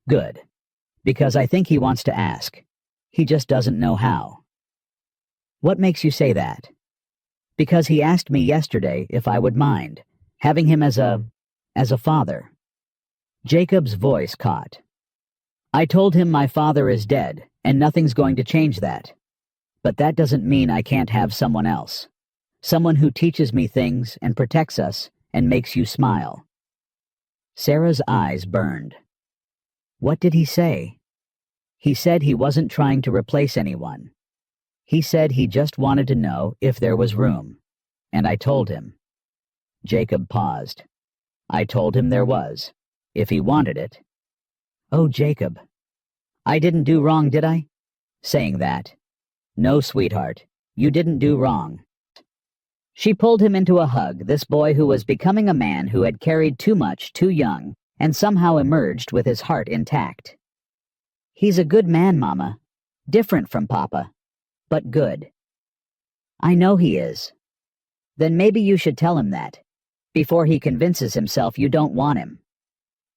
"Good. Because I think he wants to ask. He just doesn't know how." "What makes you say that?" "Because he asked me yesterday if I would mind, having him as a father." Jacob's voice caught. "I told him my father is dead, and nothing's going to change that. But that doesn't mean I can't have someone else. Someone who teaches me things and protects us and makes you smile." Sarah's eyes burned. "What did he say?" "He said he wasn't trying to replace anyone. He said he just wanted to know if there was room. And I told him." Jacob paused. "I told him there was, if he wanted it." "Oh, Jacob. I didn't do wrong, did I? Saying that." "No, sweetheart, you didn't do wrong." She pulled him into a hug, this boy who was becoming a man who had carried too much too young and somehow emerged with his heart intact. "He's a good man, Mama. Different from Papa, but good." "I know he is." "Then maybe you should tell him that, before he convinces himself you don't want him."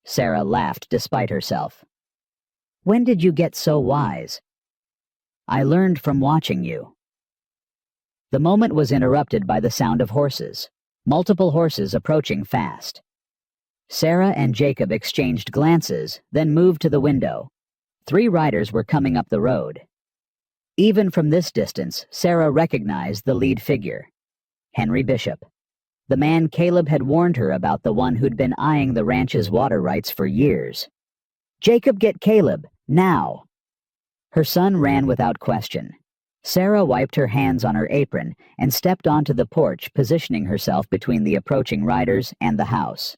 Sarah laughed despite herself. "When did you get so wise?" "I learned from watching you." The moment was interrupted by the sound of horses, multiple horses approaching fast. Sarah and Jacob exchanged glances, then moved to the window. 3 riders were coming up the road. Even from this distance, Sarah recognized the lead figure, Henry Bishop, the man Caleb had warned her about, the one who'd been eyeing the ranch's water rights for years. "Jacob, get Caleb, now!" Her son ran without question. Sarah wiped her hands on her apron and stepped onto the porch, positioning herself between the approaching riders and the house.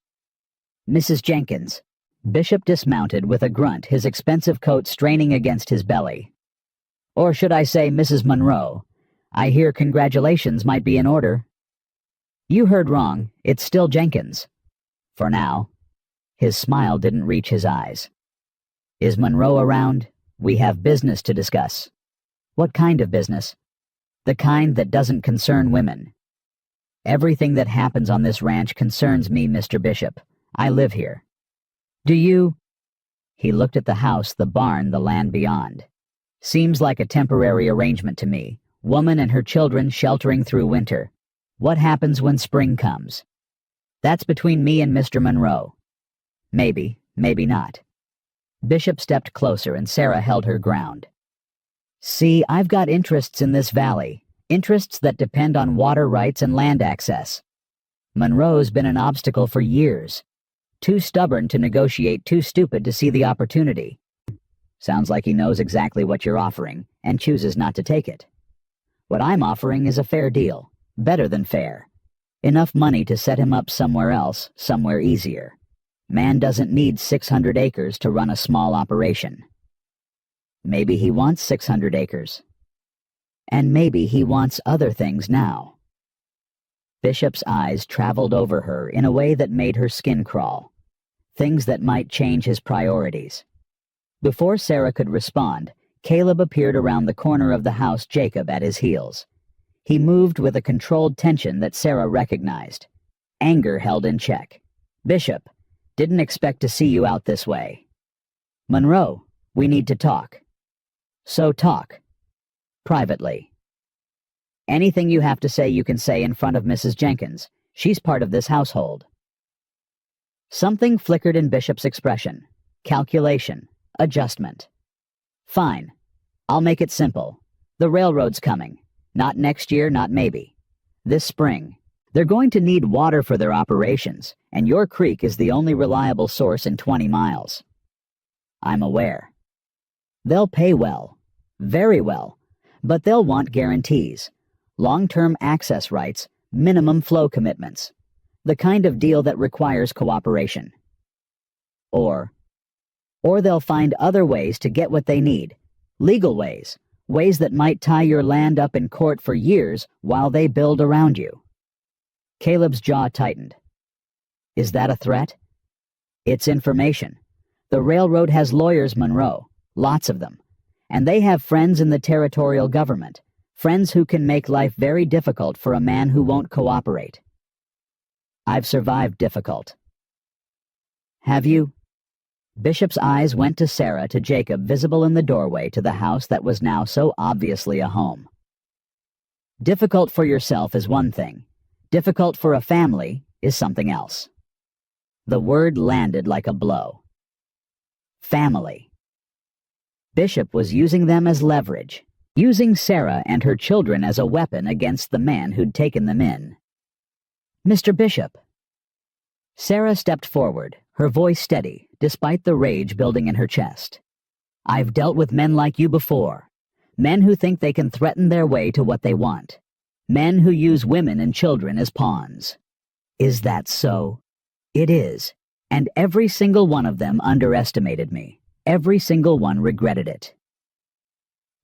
"Mrs. Jenkins." Bishop dismounted with a grunt, his expensive coat straining against his belly. "Or should I say Mrs. Monroe? I hear congratulations might be in order." "You heard wrong. It's still Jenkins. For now." His smile didn't reach his eyes. "Is Monroe around? We have business to discuss." "What kind of business?" "The kind that doesn't concern women." "Everything that happens on this ranch concerns me, Mr. Bishop. I live here." "Do you?" He looked at the house, the barn, the land beyond. "Seems like a temporary arrangement to me. Woman and her children sheltering through winter. What happens when spring comes?" "That's between me and Mr. Monroe." "Maybe, maybe not." Bishop stepped closer and Sarah held her ground. "See, I've got interests in this valley, interests that depend on water rights and land access. Monroe's been an obstacle for years. Too stubborn to negotiate, too stupid to see the opportunity. Sounds like he knows exactly what you're offering and chooses not to take it. What I'm offering is a fair deal, better than fair. Enough money to set him up somewhere else, somewhere easier. Man doesn't need 600 acres to run a small operation. Maybe he wants 600 acres. And maybe he wants other things now. Bishop's eyes traveled over her in a way that made her skin crawl. Things that might change his priorities. Before Sarah could respond, Caleb appeared around the corner of the house, Jacob at his heels. He moved with a controlled tension that Sarah recognized. Anger held in check. "Bishop, didn't expect to see you out this way." "Monroe, we need to talk." "So talk. Privately." "Anything you have to say you can say in front of Mrs. Jenkins. She's part of this household." Something flickered in Bishop's expression. Calculation. Adjustment. "Fine. I'll make it simple. The railroad's coming. Not next year, not maybe. This spring. They're going to need water for their operations, and your creek is the only reliable source in 20 miles. I'm aware. They'll pay well. Very well. But they'll want guarantees. Long-term access rights, minimum flow commitments. The kind of deal that requires cooperation. Or they'll find other ways to get what they need. Legal ways. Ways that might tie your land up in court for years while they build around you." Caleb's jaw tightened. "Is that a threat?" "It's information. The railroad has lawyers, Monroe. Lots of them. And they have friends in the territorial government. Friends who can make life very difficult for a man who won't cooperate." "I've survived difficult." "Have you?" Bishop's eyes went to Sarah, to Jacob, visible in the doorway to the house that was now so obviously a home. "Difficult for yourself is one thing. Difficult for a family is something else." The word landed like a blow. Family. Bishop was using them as leverage, using Sarah and her children as a weapon against the man who'd taken them in. "Mr. Bishop." Sarah stepped forward, her voice steady, despite the rage building in her chest. "I've dealt with men like you before. Men who think they can threaten their way to what they want. Men who use women and children as pawns." "Is that so?" "It is. And every single one of them underestimated me. Every single one regretted it."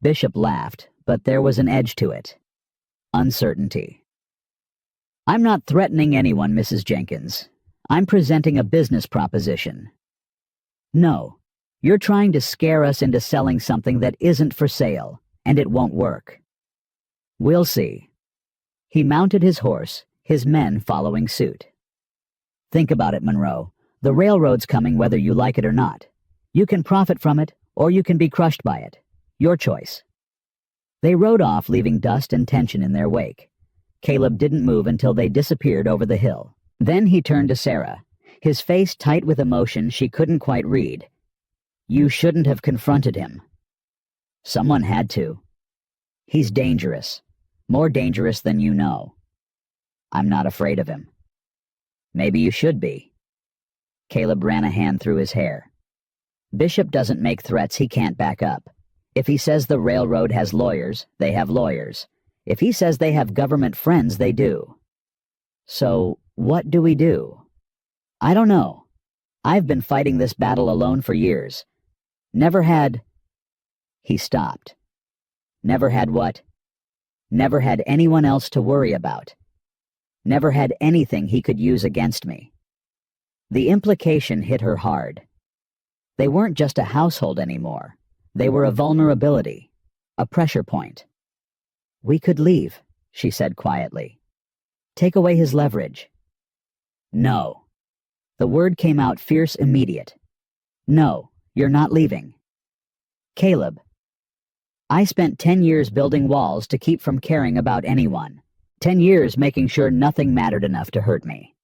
Bishop laughed, but there was an edge to it. Uncertainty. "I'm not threatening anyone, Mrs. Jenkins. I'm presenting a business proposition." "No, you're trying to scare us into selling something that isn't for sale, and it won't work." "We'll see." He mounted his horse, his men following suit. "Think about it, Monroe. The railroad's coming whether you like it or not. You can profit from it, or you can be crushed by it. Your choice." They rode off, leaving dust and tension in their wake. Caleb didn't move until they disappeared over the hill. Then he turned to Sarah, his face tight with emotion she couldn't quite read. "You shouldn't have confronted him." "Someone had to. He's dangerous. More dangerous than you know. I'm not afraid of him." "Maybe you should be." Caleb ran a hand through his hair. "Bishop doesn't make threats he can't back up. If he says the railroad has lawyers, they have lawyers. If he says they have government friends, they do. So, what do we do?" "I don't know. I've been fighting this battle alone for years. Never had—" He stopped. "Never had what?" "Never had anyone else to worry about. Never had anything he could use against me." The implication hit her hard. They weren't just a household anymore. They were a vulnerability, a pressure point. "We could leave," she said quietly. "Take away his leverage." "No." The word came out fierce, immediate. "No, you're not leaving." "Caleb, I spent 10 years building walls to keep from caring about anyone. 10 years making sure nothing mattered enough to hurt me.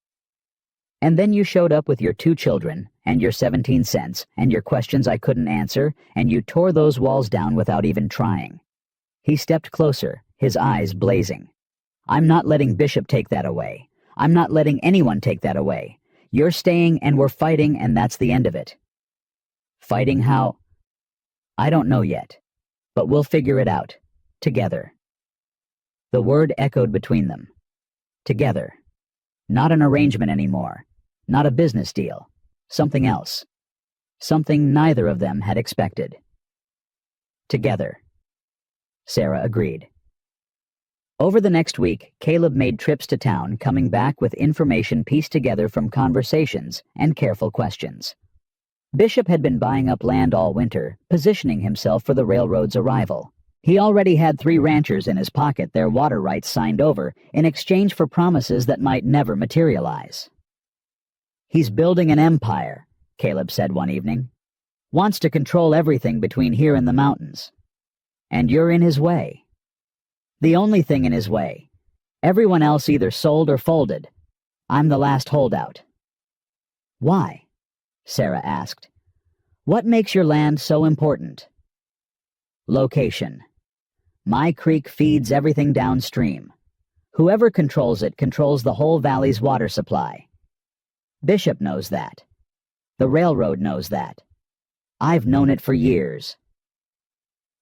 And then you showed up with your 2 children, and your 17 cents, and your questions I couldn't answer, and you tore those walls down without even trying." He stepped closer, his eyes blazing. "I'm not letting Bishop take that away. I'm not letting anyone take that away. You're staying, and we're fighting, and that's the end of it." "Fighting how?" "I don't know yet. But we'll figure it out. Together." The word echoed between them. Together. Not an arrangement anymore. Not a business deal. Something else. Something neither of them had expected. Together. Sarah agreed. Over the next week, Caleb made trips to town, coming back with information pieced together from conversations and careful questions. Bishop had been buying up land all winter, positioning himself for the railroad's arrival. He already had 3 ranchers in his pocket, their water rights signed over, in exchange for promises that might never materialize. "He's building an empire," Caleb said one evening. "Wants to control everything between here and the mountains. And you're in his way. The only thing in his way. Everyone else either sold or folded. I'm the last holdout." "Why?" Sarah asked. "What makes your land so important?" "Location. My creek feeds everything downstream. Whoever controls it controls the whole valley's water supply. Bishop knows that. The railroad knows that. I've known it for years."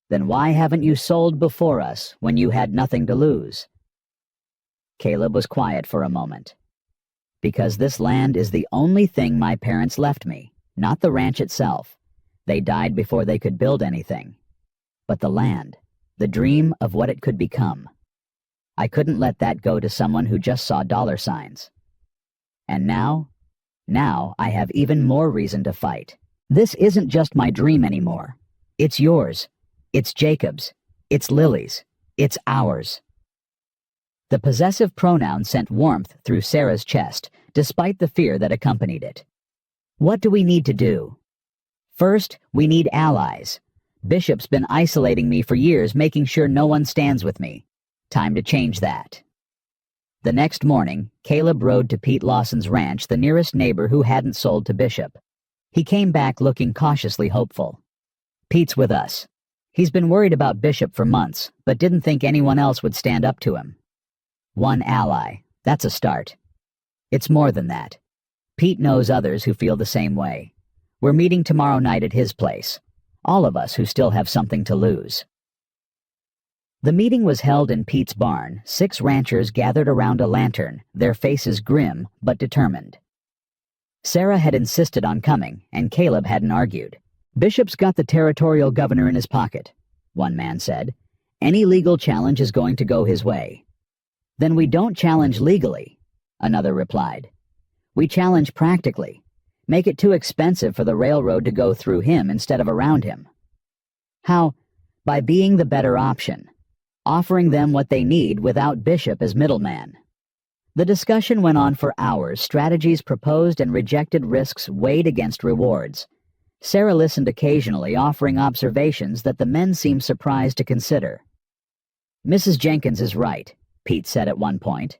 "Then why haven't you sold before us when you had nothing to lose?" Caleb was quiet for a moment. "Because this land is the only thing my parents left me, not the ranch itself. They died before they could build anything. But the land, the dream of what it could become. I couldn't let that go to someone who just saw dollar signs. And now I have even more reason to fight. This isn't just my dream anymore. It's yours. It's Jacob's. It's Lily's. It's ours." The possessive pronoun sent warmth through Sarah's chest, despite the fear that accompanied it. "What do we need to do?" "First, we need allies. Bishop's been isolating me for years, making sure no one stands with me. Time to change that." The next morning, Caleb rode to Pete Lawson's ranch, the nearest neighbor who hadn't sold to Bishop. He came back looking cautiously hopeful. "Pete's with us. He's been worried about Bishop for months, but didn't think anyone else would stand up to him. One ally. That's a start. It's more than that. Pete knows others who feel the same way. We're meeting tomorrow night at his place. All of us who still have something to lose." The meeting was held in Pete's barn. 6 ranchers gathered around a lantern, their faces grim but determined. Sarah had insisted on coming, and Caleb hadn't argued. "Bishop's got the territorial governor in his pocket," one man said. "Any legal challenge is going to go his way." "Then we don't challenge legally," another replied. "We challenge practically. Make it too expensive for the railroad to go through him instead of around him." "How?" "By being the better option. Offering them what they need without Bishop as middleman." The discussion went on for hours. Strategies proposed and rejected, risks weighed against rewards. Sarah listened occasionally, offering observations that the men seemed surprised to consider. "Mrs. Jenkins is right," Pete said at one point.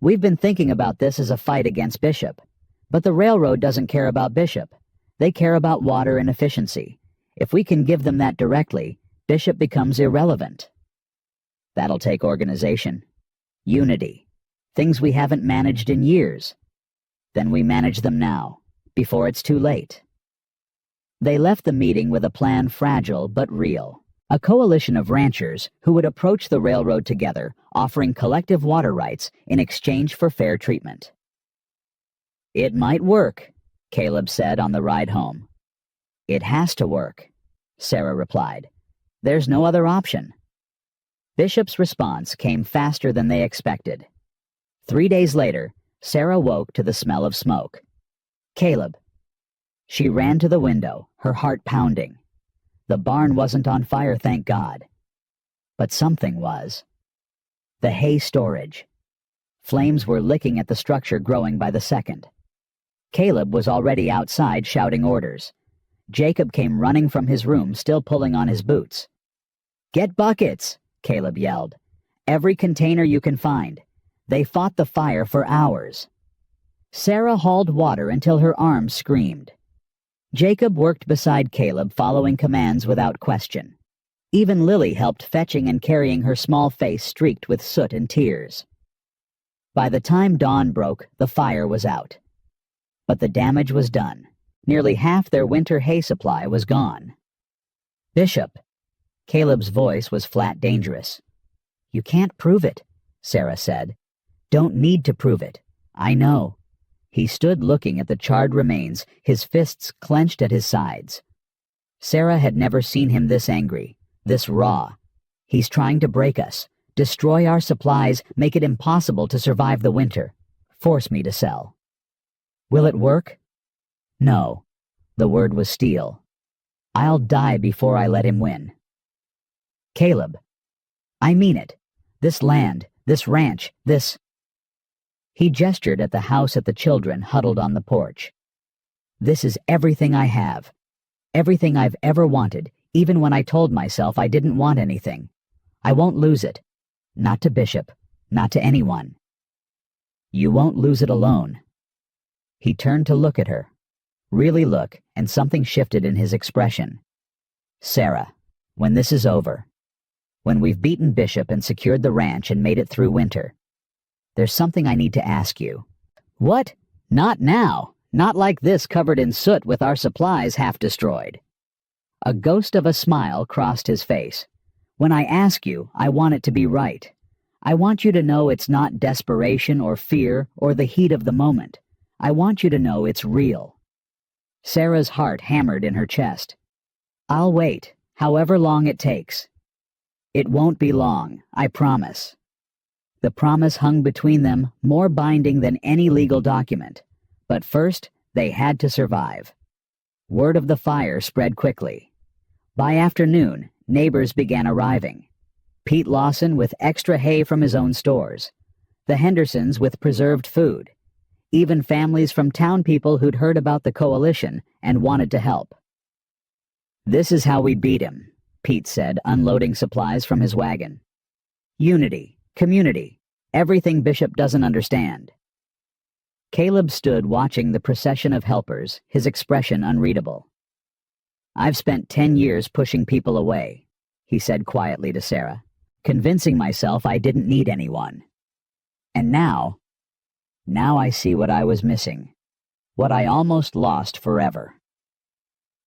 "We've been thinking about this as a fight against Bishop. But the railroad doesn't care about Bishop. They care about water and efficiency. If we can give them that directly, Bishop becomes irrelevant." "That'll take organization. Unity. Things we haven't managed in years. Then we manage them now, before it's too late." They left the meeting with a plan fragile but real. A coalition of ranchers who would approach the railroad together, offering collective water rights in exchange for fair treatment. "It might work," Caleb said on the ride home. "It has to work," Sarah replied. "There's no other option." Bishop's response came faster than they expected. 3 days later, Sarah woke to the smell of smoke. "Caleb." She ran to the window, her heart pounding. The barn wasn't on fire, thank God. But something was. The hay storage. Flames were licking at the structure, growing by the second. Caleb was already outside shouting orders. Jacob came running from his room, still pulling on his boots. "Get buckets," Caleb yelled. "Every container you can find. They fought the fire for hours." Sarah hauled water until her arms screamed. Jacob worked beside Caleb, following commands without question. Even Lily helped, fetching and carrying her small face streaked with soot and tears. By the time dawn broke, the fire was out. But the damage was done. Nearly half their winter hay supply was gone. "Bishop." Caleb's voice was flat dangerous. "You can't prove it," Sarah said. "Don't need to prove it. I know. He stood looking at the charred remains, his fists clenched at his sides. Sarah had never seen him this angry, this raw. He's trying to break us, destroy our supplies, make it impossible to survive the winter, force me to sell. Will it work? No. The word was steel. I'll die before I let him win. Caleb. I mean it. This land, this ranch, this... He gestured at the house at the children huddled on the porch. This is everything I have. Everything I've ever wanted, even when I told myself I didn't want anything. I won't lose it. Not to Bishop. Not to anyone. You won't lose it alone. He turned to look at her. Really look, and something shifted in his expression. Sarah, when this is over, when we've beaten Bishop and secured the ranch and made it through winter, there's something I need to ask you. What? Not now. Not like this covered in soot with our supplies half destroyed. A ghost of a smile crossed his face. When I ask you, I want it to be right. I want you to know it's not desperation or fear or the heat of the moment. I want you to know it's real. Sarah's heart hammered in her chest. I'll wait, however long it takes. It won't be long, I promise. The promise hung between them, more binding than any legal document. But first, they had to survive. Word of the fire spread quickly. By afternoon, neighbors began arriving. Pete Lawson with extra hay from his own stores. The Hendersons with preserved food. Even families from town people who'd heard about the coalition and wanted to help. This is how we beat him, Pete said, unloading supplies from his wagon. Unity. Community. Everything Bishop doesn't understand. Caleb stood watching the procession of helpers, his expression unreadable. I've spent 10 years pushing people away, he said quietly to Sarah, convincing myself I didn't need anyone. And now I see what I was missing, what I almost lost forever.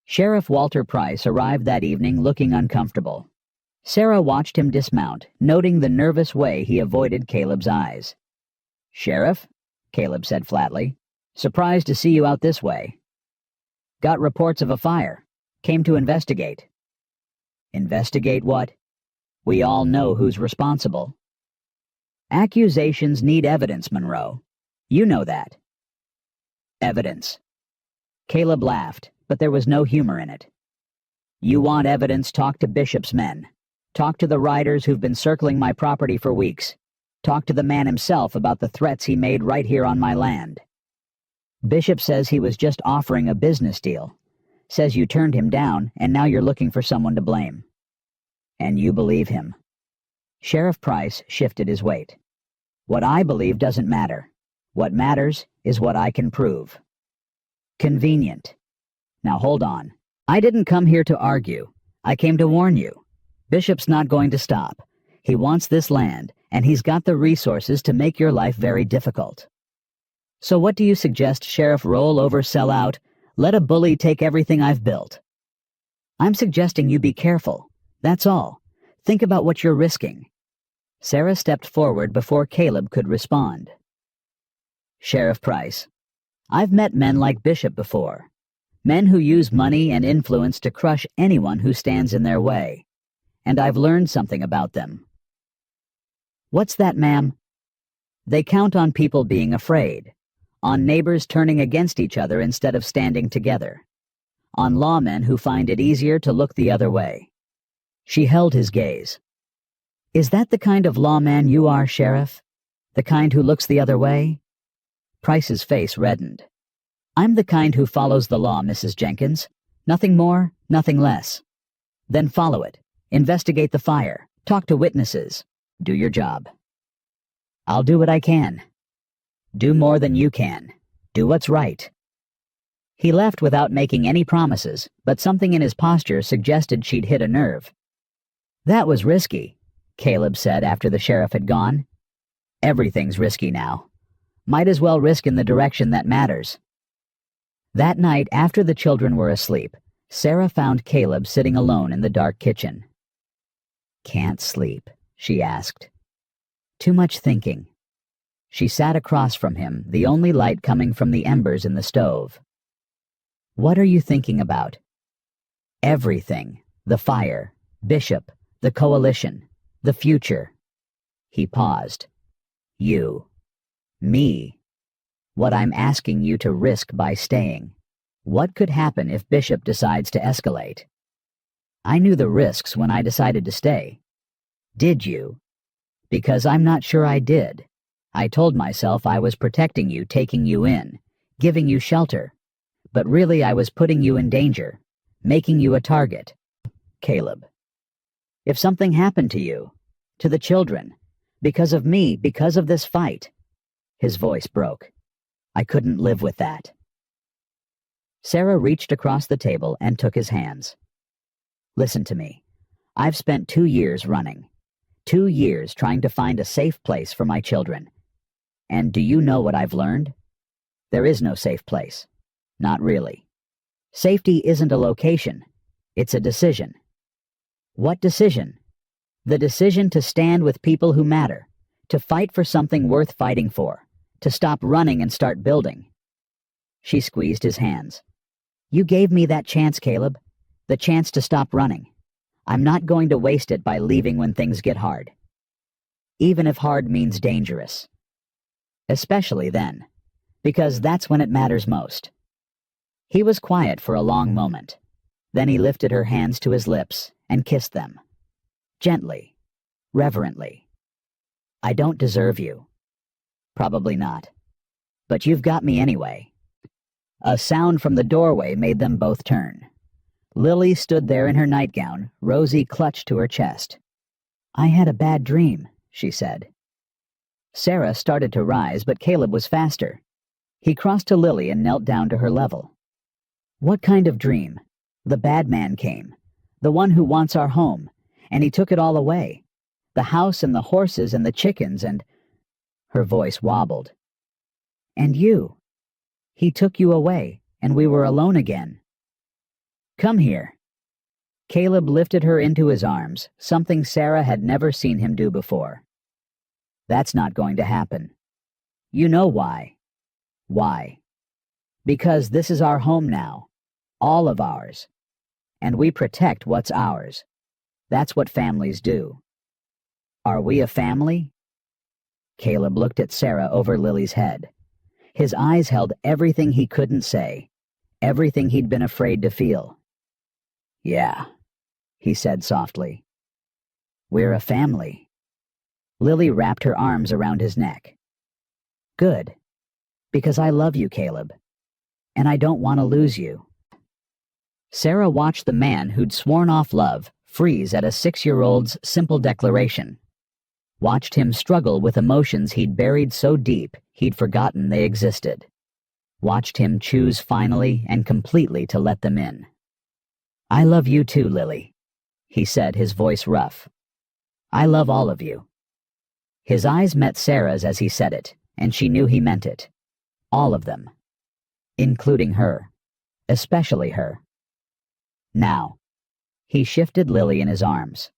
Sheriff Walter Price arrived that evening looking uncomfortable. Sarah watched him dismount, noting the nervous way he avoided Caleb's eyes. Sheriff, Caleb said flatly, surprised to see you out this way. Got reports of a fire. Came to investigate. Investigate what? We all know who's responsible. Accusations need evidence, Monroe. You know that. Evidence. Caleb laughed, but there was no humor in it. You want evidence, talk to Bishop's men. Talk to the riders who've been circling my property for weeks. Talk to the man himself about the threats he made right here on my land. Bishop says he was just offering a business deal. Says you turned him down, and now you're looking for someone to blame. And you believe him. Sheriff Price shifted his weight. What I believe doesn't matter. What matters is what I can prove. Convenient. Now hold on. I didn't come here to argue. I came to warn you. Bishop's not going to stop. He wants this land, and he's got the resources to make your life very difficult. So what do you suggest, Sheriff? Roll over, sell out? Let a bully take everything I've built? I'm suggesting you be careful. That's all. Think about what you're risking. Sarah stepped forward before Caleb could respond. Sheriff Price, I've met men like Bishop before. Men who use money and influence to crush anyone who stands in their way. And I've learned something about them. What's that, ma'am? They count on people being afraid, on neighbors turning against each other instead of standing together, on lawmen who find it easier to look the other way. She held his gaze. Is that the kind of lawman you are, Sheriff? The kind who looks the other way? Price's face reddened. I'm the kind who follows the law, Mrs. Jenkins. Nothing more, nothing less. Then follow it. Investigate the fire. Talk to witnesses. Do your job. I'll do what I can. Do more than you can. Do what's right. He left without making any promises, but something in his posture suggested she'd hit a nerve. That was risky, Caleb said after the sheriff had gone. Everything's risky now. Might as well risk in the direction that matters. That night, after the children were asleep, Sarah found Caleb sitting alone in the dark kitchen. Can't sleep, she asked. Too much thinking. She sat across from him, the only light coming from the embers in the stove. "What are you thinking about?" "Everything. The fire, Bishop, the coalition, the future." He paused. "You. Me. What I'm asking you to risk by staying. What could happen if Bishop decides to escalate?" "I knew the risks when I decided to stay." "Did you?" "Because I'm not sure I did. I told myself I was protecting you, taking you in, giving you shelter. But really I was putting you in danger, making you a target." "Caleb. If something happened to you, to the children, because of me, because of this fight." His voice broke. "I couldn't live with that." Sarah reached across the table and took his hands. "Listen to me. I've spent 2 years running. 2 years trying to find a safe place for my children. And do you know what I've learned? There is no safe place. Not really. Safety isn't a location. It's a decision." "What decision?" "The decision to stand with people who matter, to fight for something worth fighting for, to stop running and start building." She squeezed his hands. "You gave me that chance, Caleb. The chance to stop running. I'm not going to waste it by leaving when things get hard. Even if hard means dangerous. Especially then, because that's when it matters most." He was quiet for a long moment. Then he lifted her hands to his lips and kissed them. Gently, reverently. "I don't deserve you." "Probably not. But you've got me anyway." A sound from the doorway made them both turn. Lily stood there in her nightgown, Rosie clutched to her chest. "I had a bad dream," she said. Sarah started to rise, but Caleb was faster. He crossed to Lily and knelt down to her level. "What kind of dream?" "The bad man came, the one who wants our home, and he took it all away. The house and the horses and the chickens and—" Her voice wobbled. "And you. He took you away, and we were alone again." "Come here." Caleb lifted her into his arms, something Sarah had never seen him do before. "That's not going to happen. You know why." "Why?" "Because this is our home now. All of ours. And we protect what's ours. That's what families do." "Are we a family?" Caleb looked at Sarah over Lily's head. His eyes held everything he couldn't say, everything he'd been afraid to feel. "Yeah," he said softly. "We're a family." Lily wrapped her arms around his neck. "Good. Because I love you, Caleb. And I don't want to lose you." Sarah watched the man who'd sworn off love freeze at a 6-year-old's simple declaration. Watched him struggle with emotions he'd buried so deep he'd forgotten they existed. Watched him choose finally and completely to let them in. "I love you too, Lily," he said, his voice rough. "I love all of you." His eyes met Sarah's as he said it, and she knew he meant it. All of them. Including her. Especially her. "Now." He shifted Lily in his arms.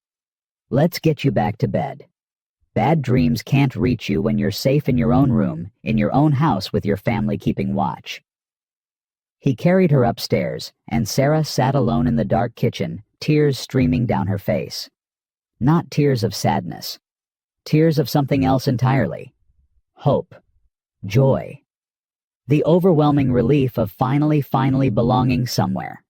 "Let's get you back to bed. Bad dreams can't reach you when you're safe in your own room, in your own house with your family keeping watch." He carried her upstairs, and Sarah sat alone in the dark kitchen, tears streaming down her face. Not tears of sadness. Tears of something else entirely. Hope. Joy. The overwhelming relief of finally belonging somewhere.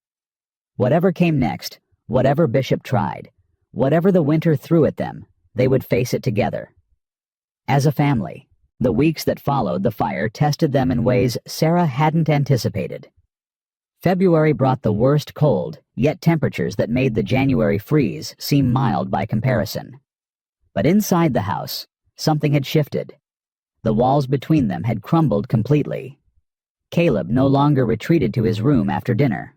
Whatever came next, whatever Bishop tried, whatever the winter threw at them, they would face it together. As a family, the weeks that followed the fire tested them in ways Sarah hadn't anticipated. February brought the worst cold, yet temperatures that made the January freeze seem mild by comparison. But inside the house, something had shifted. The walls between them had crumbled completely. Caleb no longer retreated to his room after dinner.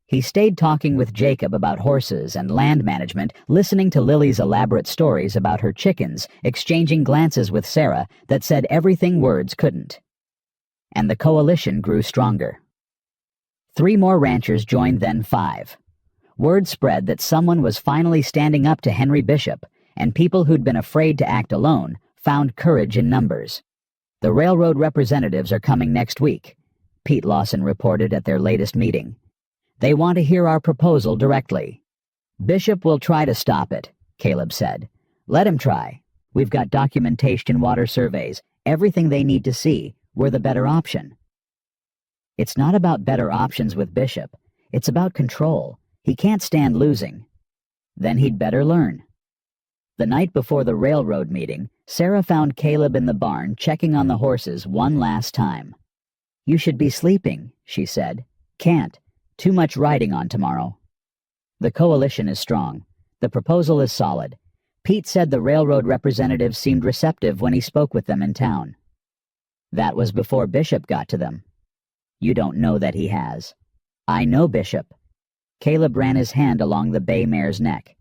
He stayed talking with Jacob about horses and land management, listening to Lily's elaborate stories about her chickens, exchanging glances with Sarah that said everything words couldn't. And the coalition grew stronger. 3 more ranchers joined, then 5. Word spread that someone was finally standing up to Henry Bishop, and people who'd been afraid to act alone found courage in numbers. The railroad representatives are coming next week, Pete Lawson reported at their latest meeting. They want to hear our proposal directly. Bishop will try to stop it, Caleb said. Let him try. We've got documentation, water surveys, everything they need to see. We're the better option. It's not about better options with Bishop. It's about control. He can't stand losing. Then he'd better learn. The night before the railroad meeting, Sarah found Caleb in the barn checking on the horses one last time. You should be sleeping, she said. Can't. Too much riding on tomorrow. The coalition is strong. The proposal is solid. Pete said the railroad representatives seemed receptive when he spoke with them in town. That was before Bishop got to them. You don't know that he has. I know Bishop. Caleb ran his hand along the bay mare's neck.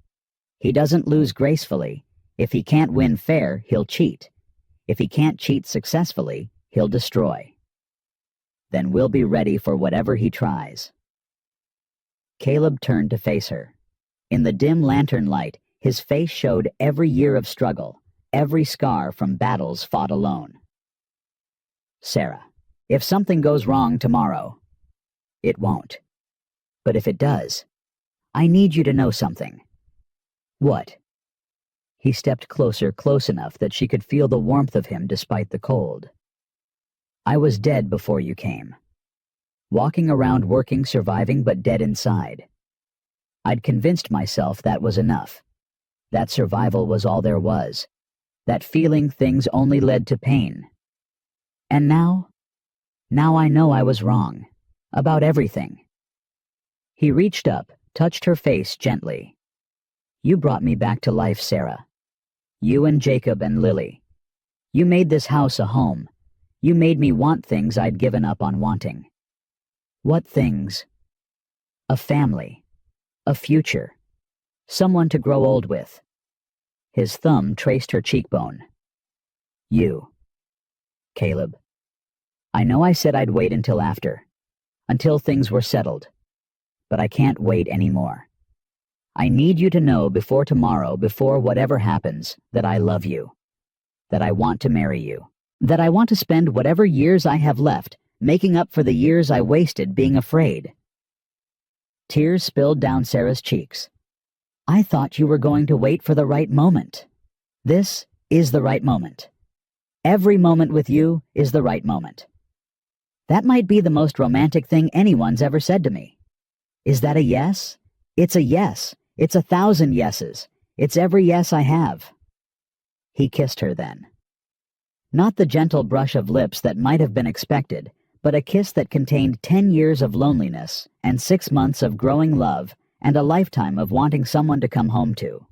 He doesn't lose gracefully. If he can't win fair, he'll cheat. If he can't cheat successfully, he'll destroy. Then we'll be ready for whatever he tries. Caleb turned to face her. In the dim lantern light, his face showed every year of struggle, every scar from battles fought alone. Sarah, if something goes wrong tomorrow, it won't. But if it does, I need you to know something. What? He stepped closer, close enough that she could feel the warmth of him despite the cold. I was dead before you came. Walking around working, surviving, but dead inside. I'd convinced myself that was enough. That survival was all there was. That feeling things only led to pain. And now I know I was wrong. About everything. He reached up, touched her face gently. You brought me back to life, Sarah. You and Jacob and Lily. You made this house a home. You made me want things I'd given up on wanting. What things? A family. A future. Someone to grow old with. His thumb traced her cheekbone. You. Caleb. I know I said I'd wait until after. Until things were settled. But I can't wait anymore. I need you to know before tomorrow, before whatever happens, that I love you. That I want to marry you. That I want to spend whatever years I have left making up for the years I wasted being afraid. Tears spilled down Sarah's cheeks. I thought you were going to wait for the right moment. This is the right moment. Every moment with you is the right moment. That might be the most romantic thing anyone's ever said to me. Is that a yes? It's a yes. It's 1,000 yeses. It's every yes I have. He kissed her then. Not the gentle brush of lips that might have been expected, but a kiss that contained 10 years of loneliness and 6 months of growing love and a lifetime of wanting someone to come home to.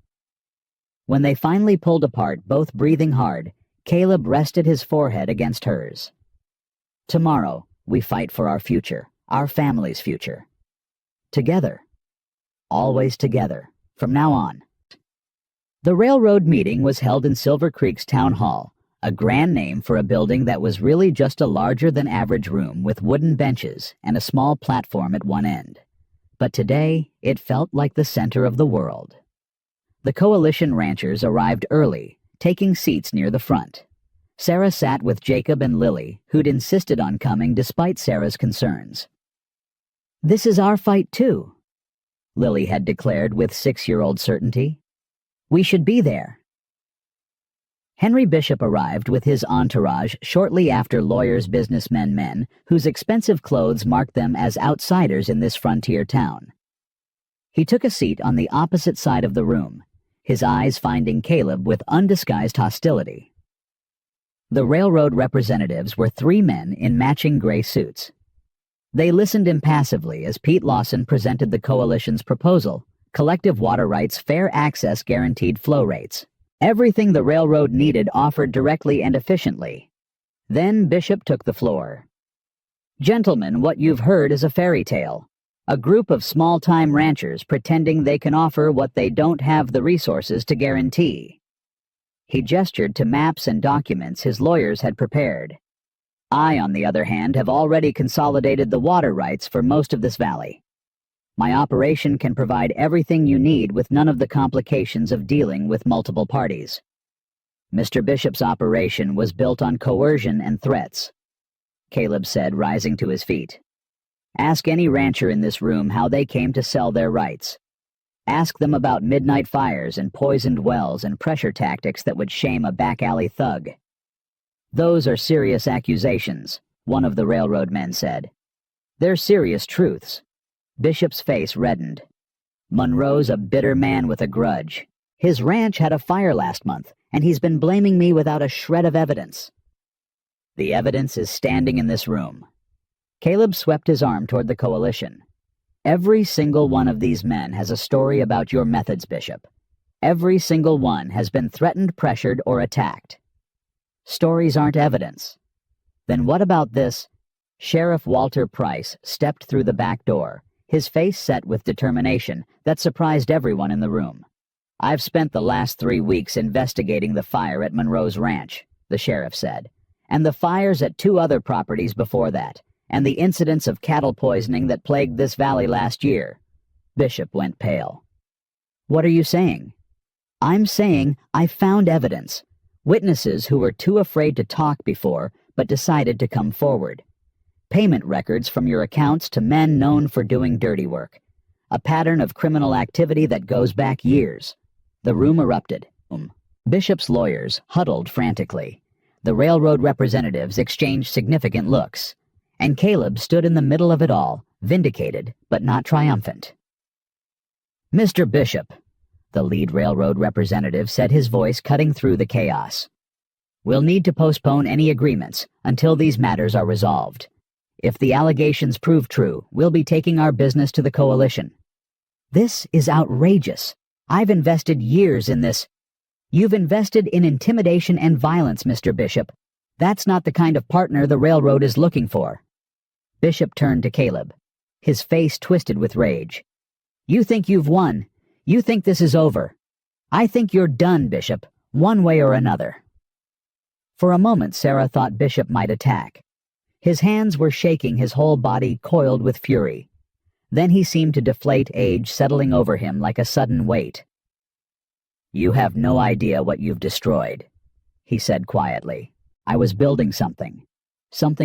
When they finally pulled apart, both breathing hard, Caleb rested his forehead against hers. Tomorrow, we fight for our future, our family's future. Together. Always together, from now on. The railroad meeting was held in Silver Creek's town hall, a grand name for a building that was really just a larger-than-average room with wooden benches and a small platform at one end. But today, it felt like the center of the world. The coalition ranchers arrived early, taking seats near the front. Sarah sat with Jacob and Lily, who'd insisted on coming despite Sarah's concerns. This is our fight, too, Lily had declared with 6-year-old certainty. We should be there. Henry Bishop arrived with his entourage shortly after lawyers, businessmen, men whose expensive clothes marked them as outsiders in this frontier town. He took a seat on the opposite side of the room, his eyes finding Caleb with undisguised hostility. The railroad representatives were 3 men in matching gray suits. They listened impassively as Pete Lawson presented the coalition's proposal, collective water rights, fair access, guaranteed flow rates. Everything the railroad needed offered directly and efficiently. Then Bishop took the floor. Gentlemen, what you've heard is a fairy tale. A group of small-time ranchers pretending they can offer what they don't have the resources to guarantee. He gestured to maps and documents his lawyers had prepared. I, on the other hand, have already consolidated the water rights for most of this valley. My operation can provide everything you need with none of the complications of dealing with multiple parties. Mr. Bishop's operation was built on coercion and threats, Caleb said, rising to his feet. Ask any rancher in this room how they came to sell their rights. Ask them about midnight fires and poisoned wells and pressure tactics that would shame a back-alley thug. Those are serious accusations, one of the railroad men said. They're serious truths. Bishop's face reddened. Monroe's a bitter man with a grudge. His ranch had a fire last month, and he's been blaming me without a shred of evidence. The evidence is standing in this room. Caleb swept his arm toward the coalition. Every single one of these men has a story about your methods, Bishop. Every single one has been threatened, pressured, or attacked. Stories aren't evidence. Then what about this? Sheriff Walter Price stepped through the back door, his face set with determination that surprised everyone in the room. I've spent the last 3 weeks investigating the fire at Monroe's ranch, the sheriff said, and the fires at 2 other properties before that, and the incidents of cattle poisoning that plagued this valley last year. Bishop went pale. What are you saying? I'm saying I found evidence. Witnesses who were too afraid to talk before, but decided to come forward. Payment records from your accounts to men known for doing dirty work. A pattern of criminal activity that goes back years. The room erupted. Bishop's lawyers huddled frantically. The railroad representatives exchanged significant looks. And Caleb stood in the middle of it all, vindicated, but not triumphant. Mr. Bishop, the lead railroad representative said, his voice cutting through the chaos. We'll need to postpone any agreements until these matters are resolved. If the allegations prove true, we'll be taking our business to the coalition. This is outrageous. I've invested years in this. You've invested in intimidation and violence, Mr. Bishop. That's not the kind of partner the railroad is looking for. Bishop turned to Caleb, his face twisted with rage. You think you've won. You think this is over. I think you're done, Bishop, one way or another. For a moment, Sarah thought Bishop might attack. His hands were shaking, his whole body coiled with fury. Then he seemed to deflate, age settling over him like a sudden weight. You have no idea what you've destroyed, he said quietly. I was building something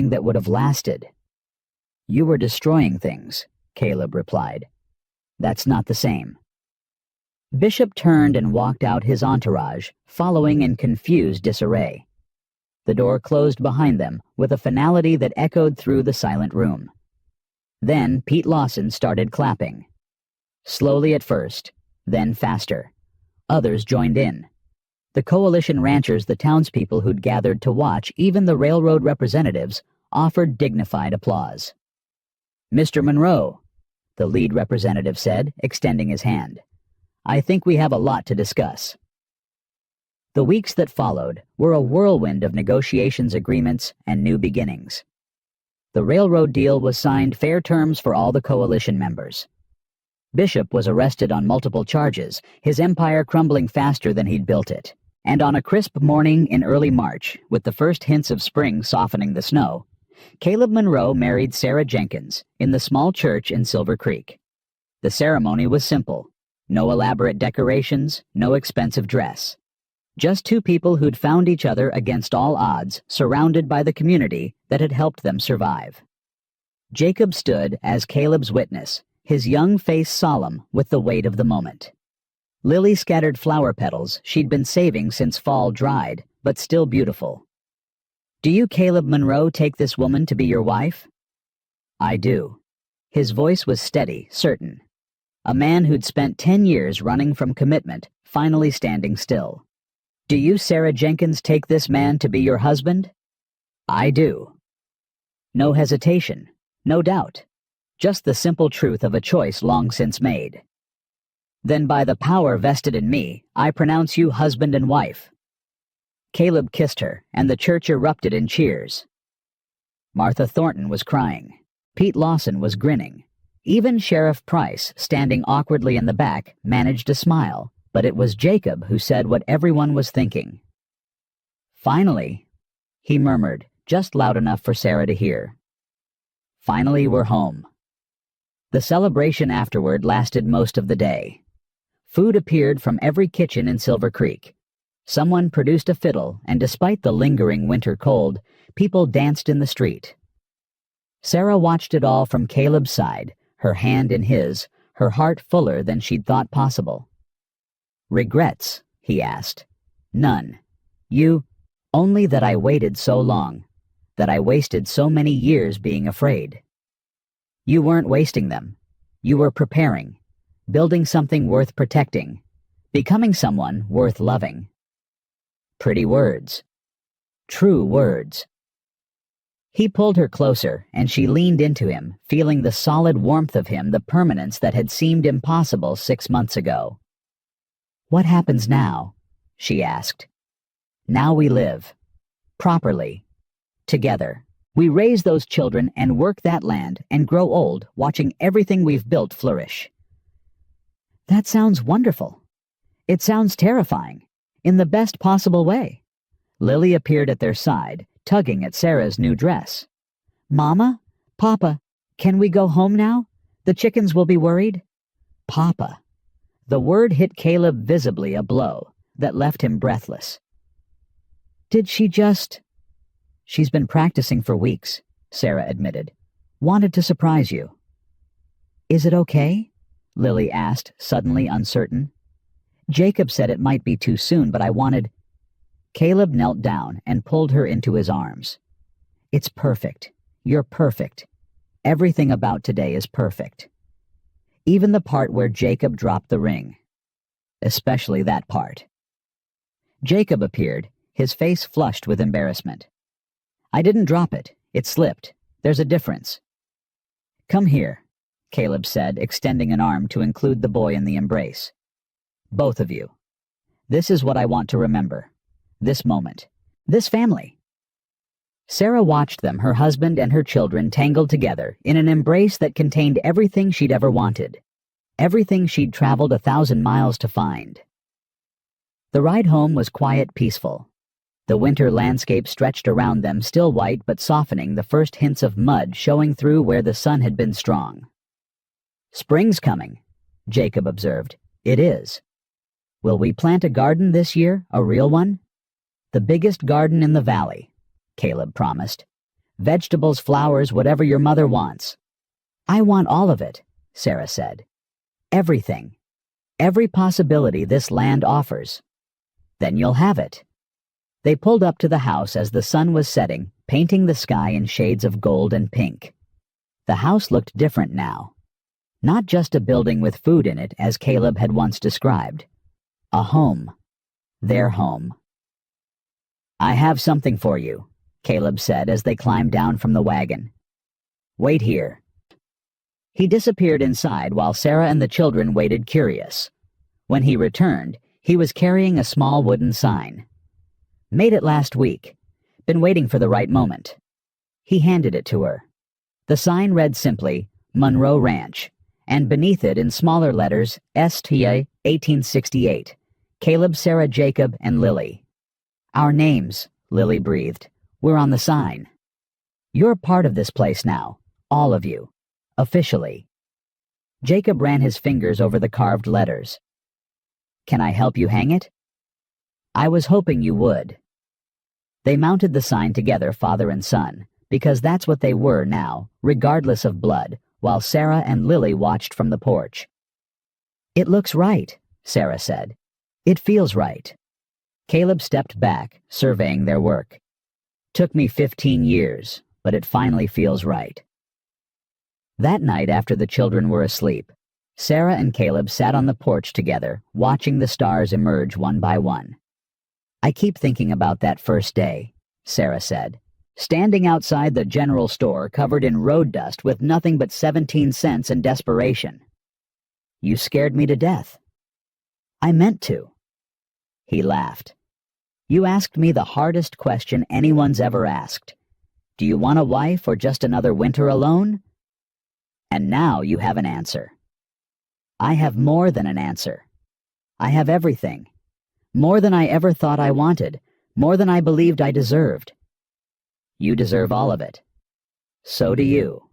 that would have lasted. You were destroying things, Caleb replied. That's not the same. Bishop turned and walked out, his entourage following in confused disarray. The door closed behind them with a finality that echoed through the silent room. Then Pete Lawson started clapping. Slowly at first, then faster. Others joined in. The coalition ranchers, the townspeople who'd gathered to watch, even the railroad representatives, offered dignified applause. Mr. Monroe, the lead representative said, extending his hand. I think we have a lot to discuss. The weeks that followed were a whirlwind of negotiations, agreements, and new beginnings. The railroad deal was signed, fair terms for all the coalition members. Bishop was arrested on multiple charges, his empire crumbling faster than he'd built it. And on a crisp morning in early March, with the first hints of spring softening the snow, Caleb Monroe married Sarah Jenkins in the small church in Silver Creek. The ceremony was simple. No elaborate decorations, no expensive dress. Just 2 people who'd found each other against all odds, surrounded by the community that had helped them survive. Jacob stood as Caleb's witness, his young face solemn with the weight of the moment. Lily scattered flower petals she'd been saving since fall dried, but still beautiful. Do you, Caleb Monroe, take this woman to be your wife? I do. His voice was steady, certain. A man who'd spent 10 years running from commitment, finally standing still. Do you, Sarah Jenkins, take this man to be your husband? I do. No hesitation, no doubt. Just the simple truth of a choice long since made. Then by the power vested in me, I pronounce you husband and wife. Caleb kissed her, and the church erupted in cheers. Martha Thornton was crying. Pete Lawson was grinning. Even Sheriff Price, standing awkwardly in the back, managed to smile, but it was Jacob who said what everyone was thinking. Finally, he murmured, just loud enough for Sarah to hear. Finally, we're home. The celebration afterward lasted most of the day. Food appeared from every kitchen in Silver Creek. Someone produced a fiddle, and despite the lingering winter cold, people danced in the street. Sarah watched it all from Caleb's side, her hand in his, her heart fuller than she'd thought possible. "Regrets?" he asked. "None. Only that I waited so long, that I wasted so many years being afraid." "You weren't wasting them. You were preparing, building something worth protecting, becoming someone worth loving." Pretty words. True words. He pulled her closer, and she leaned into him, feeling the solid warmth of him, the permanence that had seemed impossible 6 months ago. "What happens now?" she asked. "Now we live. Properly. Together. We raise those children and work that land and grow old, watching everything we've built flourish." "That sounds wonderful. It sounds terrifying, in the best possible way." Lily appeared at their side, tugging at Sarah's new dress. "Mama? Papa, can we go home now? The chickens will be worried." "Papa." The word hit Caleb visibly a blow that left him breathless. "Did she just—" "She's been practicing for weeks," Sarah admitted. "Wanted to surprise you." "Is it okay?" Lily asked, suddenly uncertain. "Jacob said it might be too soon, but I wanted—" Caleb knelt down and pulled her into his arms. "It's perfect. You're perfect. Everything about today is perfect. Even the part where Jacob dropped the ring. Especially that part." Jacob appeared, his face flushed with embarrassment. "I didn't drop it. It slipped. There's a difference." "Come here," Caleb said, extending an arm to include the boy in the embrace. "Both of you. This is what I want to remember. This moment. This family." Sarah watched them, her husband and her children, tangled together in an embrace that contained everything she'd ever wanted, everything she'd traveled 1,000 miles to find. The ride home was quiet, peaceful. The winter landscape stretched around them, still white but softening, the first hints of mud showing through where the sun had been strong. "Spring's coming," Jacob observed. "It is. Will we plant a garden this year, a real one?" "The biggest garden in the valley," Caleb promised. "Vegetables, flowers, whatever your mother wants." "I want all of it," Sarah said. "Everything. Every possibility this land offers." "Then you'll have it." They pulled up to the house as the sun was setting, painting the sky in shades of gold and pink. The house looked different now. Not just a building with food in it, as Caleb had once described. A home. Their home. "I have something for you," Caleb said as they climbed down from the wagon. "Wait here." He disappeared inside while Sarah and the children waited, curious. When he returned, he was carrying a small wooden sign. "Made it last week. Been waiting for the right moment." He handed it to her. The sign read simply, "Monroe Ranch," and beneath it in smaller letters, STA 1868, Caleb, Sarah, Jacob, and Lily. "Our names," Lily breathed. "We're on the sign. You're part of this place now, all of you, officially." Jacob ran his fingers over the carved letters. "Can I help you hang it?" "I was hoping you would." They mounted the sign together, father and son, because that's what they were now, regardless of blood, while Sarah and Lily watched from the porch. "It looks right," Sarah said. "It feels right." Caleb stepped back, surveying their work. "Took me 15 years, but it finally feels right." That night, after the children were asleep, Sarah and Caleb sat on the porch together, watching the stars emerge one by one. "I keep thinking about that first day," Sarah said, "standing outside the general store covered in road dust with nothing but 17 cents and desperation. You scared me to death." "I meant to." He laughed. "You asked me the hardest question anyone's ever asked. Do you want a wife or just another winter alone? And now you have an answer." "I have more than an answer. I have everything. More than I ever thought I wanted, more than I believed I deserved." "You deserve all of it." "So do you."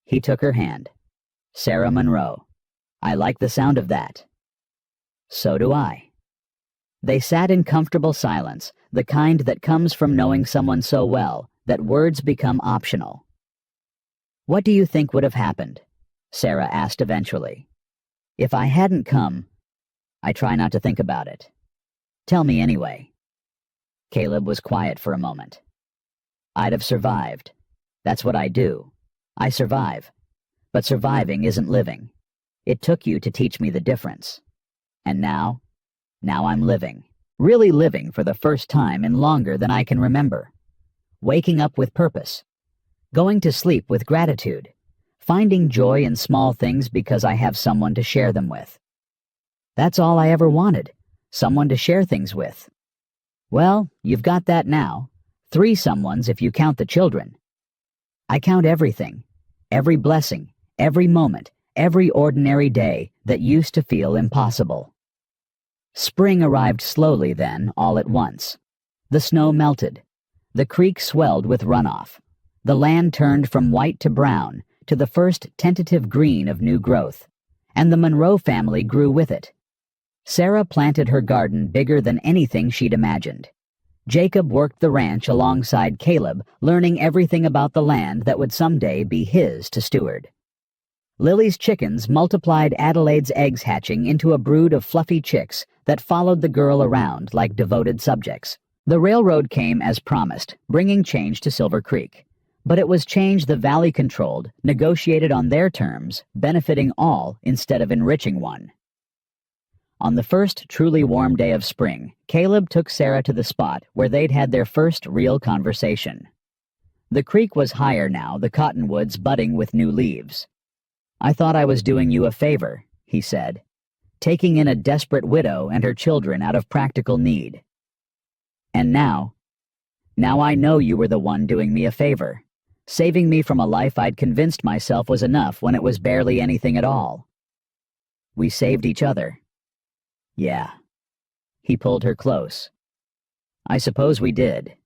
He took her hand. "Sarah Monroe. I like the sound of that." "So do I." They sat in comfortable silence, the kind that comes from knowing someone so well that words become optional. "What do you think would have happened?" Sarah asked eventually. "If I hadn't come, I try not to think about it. Tell me anyway." Caleb was quiet for a moment. "I'd have survived. That's what I do. I survive. But surviving isn't living. It took you to teach me the difference. And now I'm living. Really living for the first time in longer than I can remember. Waking up with purpose. Going to sleep with gratitude. Finding joy in small things because I have someone to share them with. That's all I ever wanted, someone to share things with. Well, you've got that now. 3 someones if you count the children. I count everything, every blessing, every moment, every ordinary day that used to feel impossible." Spring arrived slowly then, all at once. The snow melted. The creek swelled with runoff. The land turned from white to brown, to the first tentative green of new growth, and the Monroe family grew with it. Sarah planted her garden bigger than anything she'd imagined. Jacob worked the ranch alongside Caleb, learning everything about the land that would someday be his to steward. Lily's chickens multiplied Adelaide's eggs, hatching into a brood of fluffy chicks that followed the girl around like devoted subjects. The railroad came as promised, bringing change to Silver Creek. But it was change the valley controlled, negotiated on their terms, benefiting all instead of enriching one. On the first truly warm day of spring, Caleb took Sarah to the spot where they'd had their first real conversation. The creek was higher now, the cottonwoods budding with new leaves. "I thought I was doing you a favor," he said, "taking in a desperate widow and her children out of practical need. And now I know you were the one doing me a favor, saving me from a life I'd convinced myself was enough when it was barely anything at all. We saved each other." "Yeah." He pulled her close. "I suppose we did."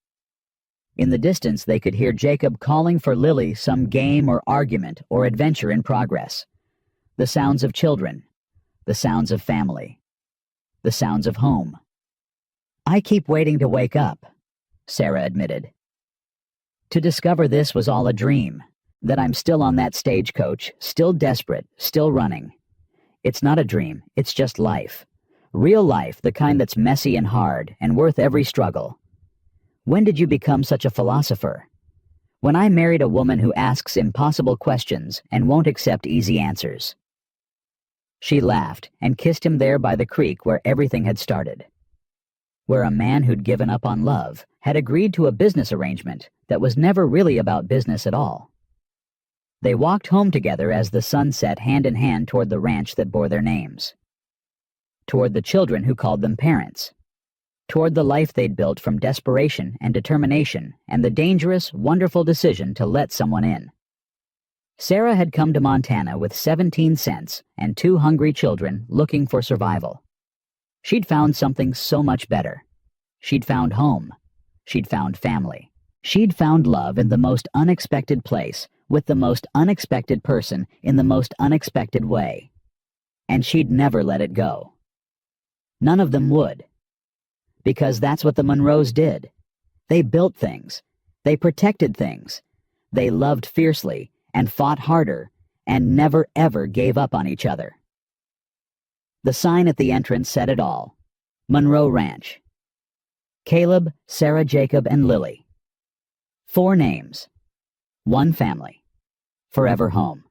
In the distance they could hear Jacob calling for Lily, some game or argument or adventure in progress. The sounds of children, the sounds of family, the sounds of home. "I keep waiting to wake up," Sarah admitted. "To discover this was all a dream, that I'm still on that stagecoach, still desperate, still running. It's not a dream, it's just life. Real life, the kind that's messy and hard and worth every struggle. When did you become such a philosopher? When I married a woman who asks impossible questions and won't accept easy answers." She laughed and kissed him there by the creek where everything had started. Where a man who'd given up on love had agreed to a business arrangement that was never really about business at all. They walked home together as the sun set hand in hand toward the ranch that bore their names. Toward the children who called them parents. Toward the life they'd built from desperation and determination and the dangerous, wonderful decision to let someone in. Sarah had come to Montana with 17 cents and 2 hungry children looking for survival. She'd found something so much better. She'd found home. She'd found family. She'd found love in the most unexpected place, with the most unexpected person, in the most unexpected way. And she'd never let it go. None of them would. Because that's what the Monroes did. They built things. They protected things. They loved fiercely and fought harder and never ever gave up on each other. The sign at the entrance said it all. Monroe Ranch. Caleb, Sarah, Jacob, and Lily. 4 names. 1 family. Forever home.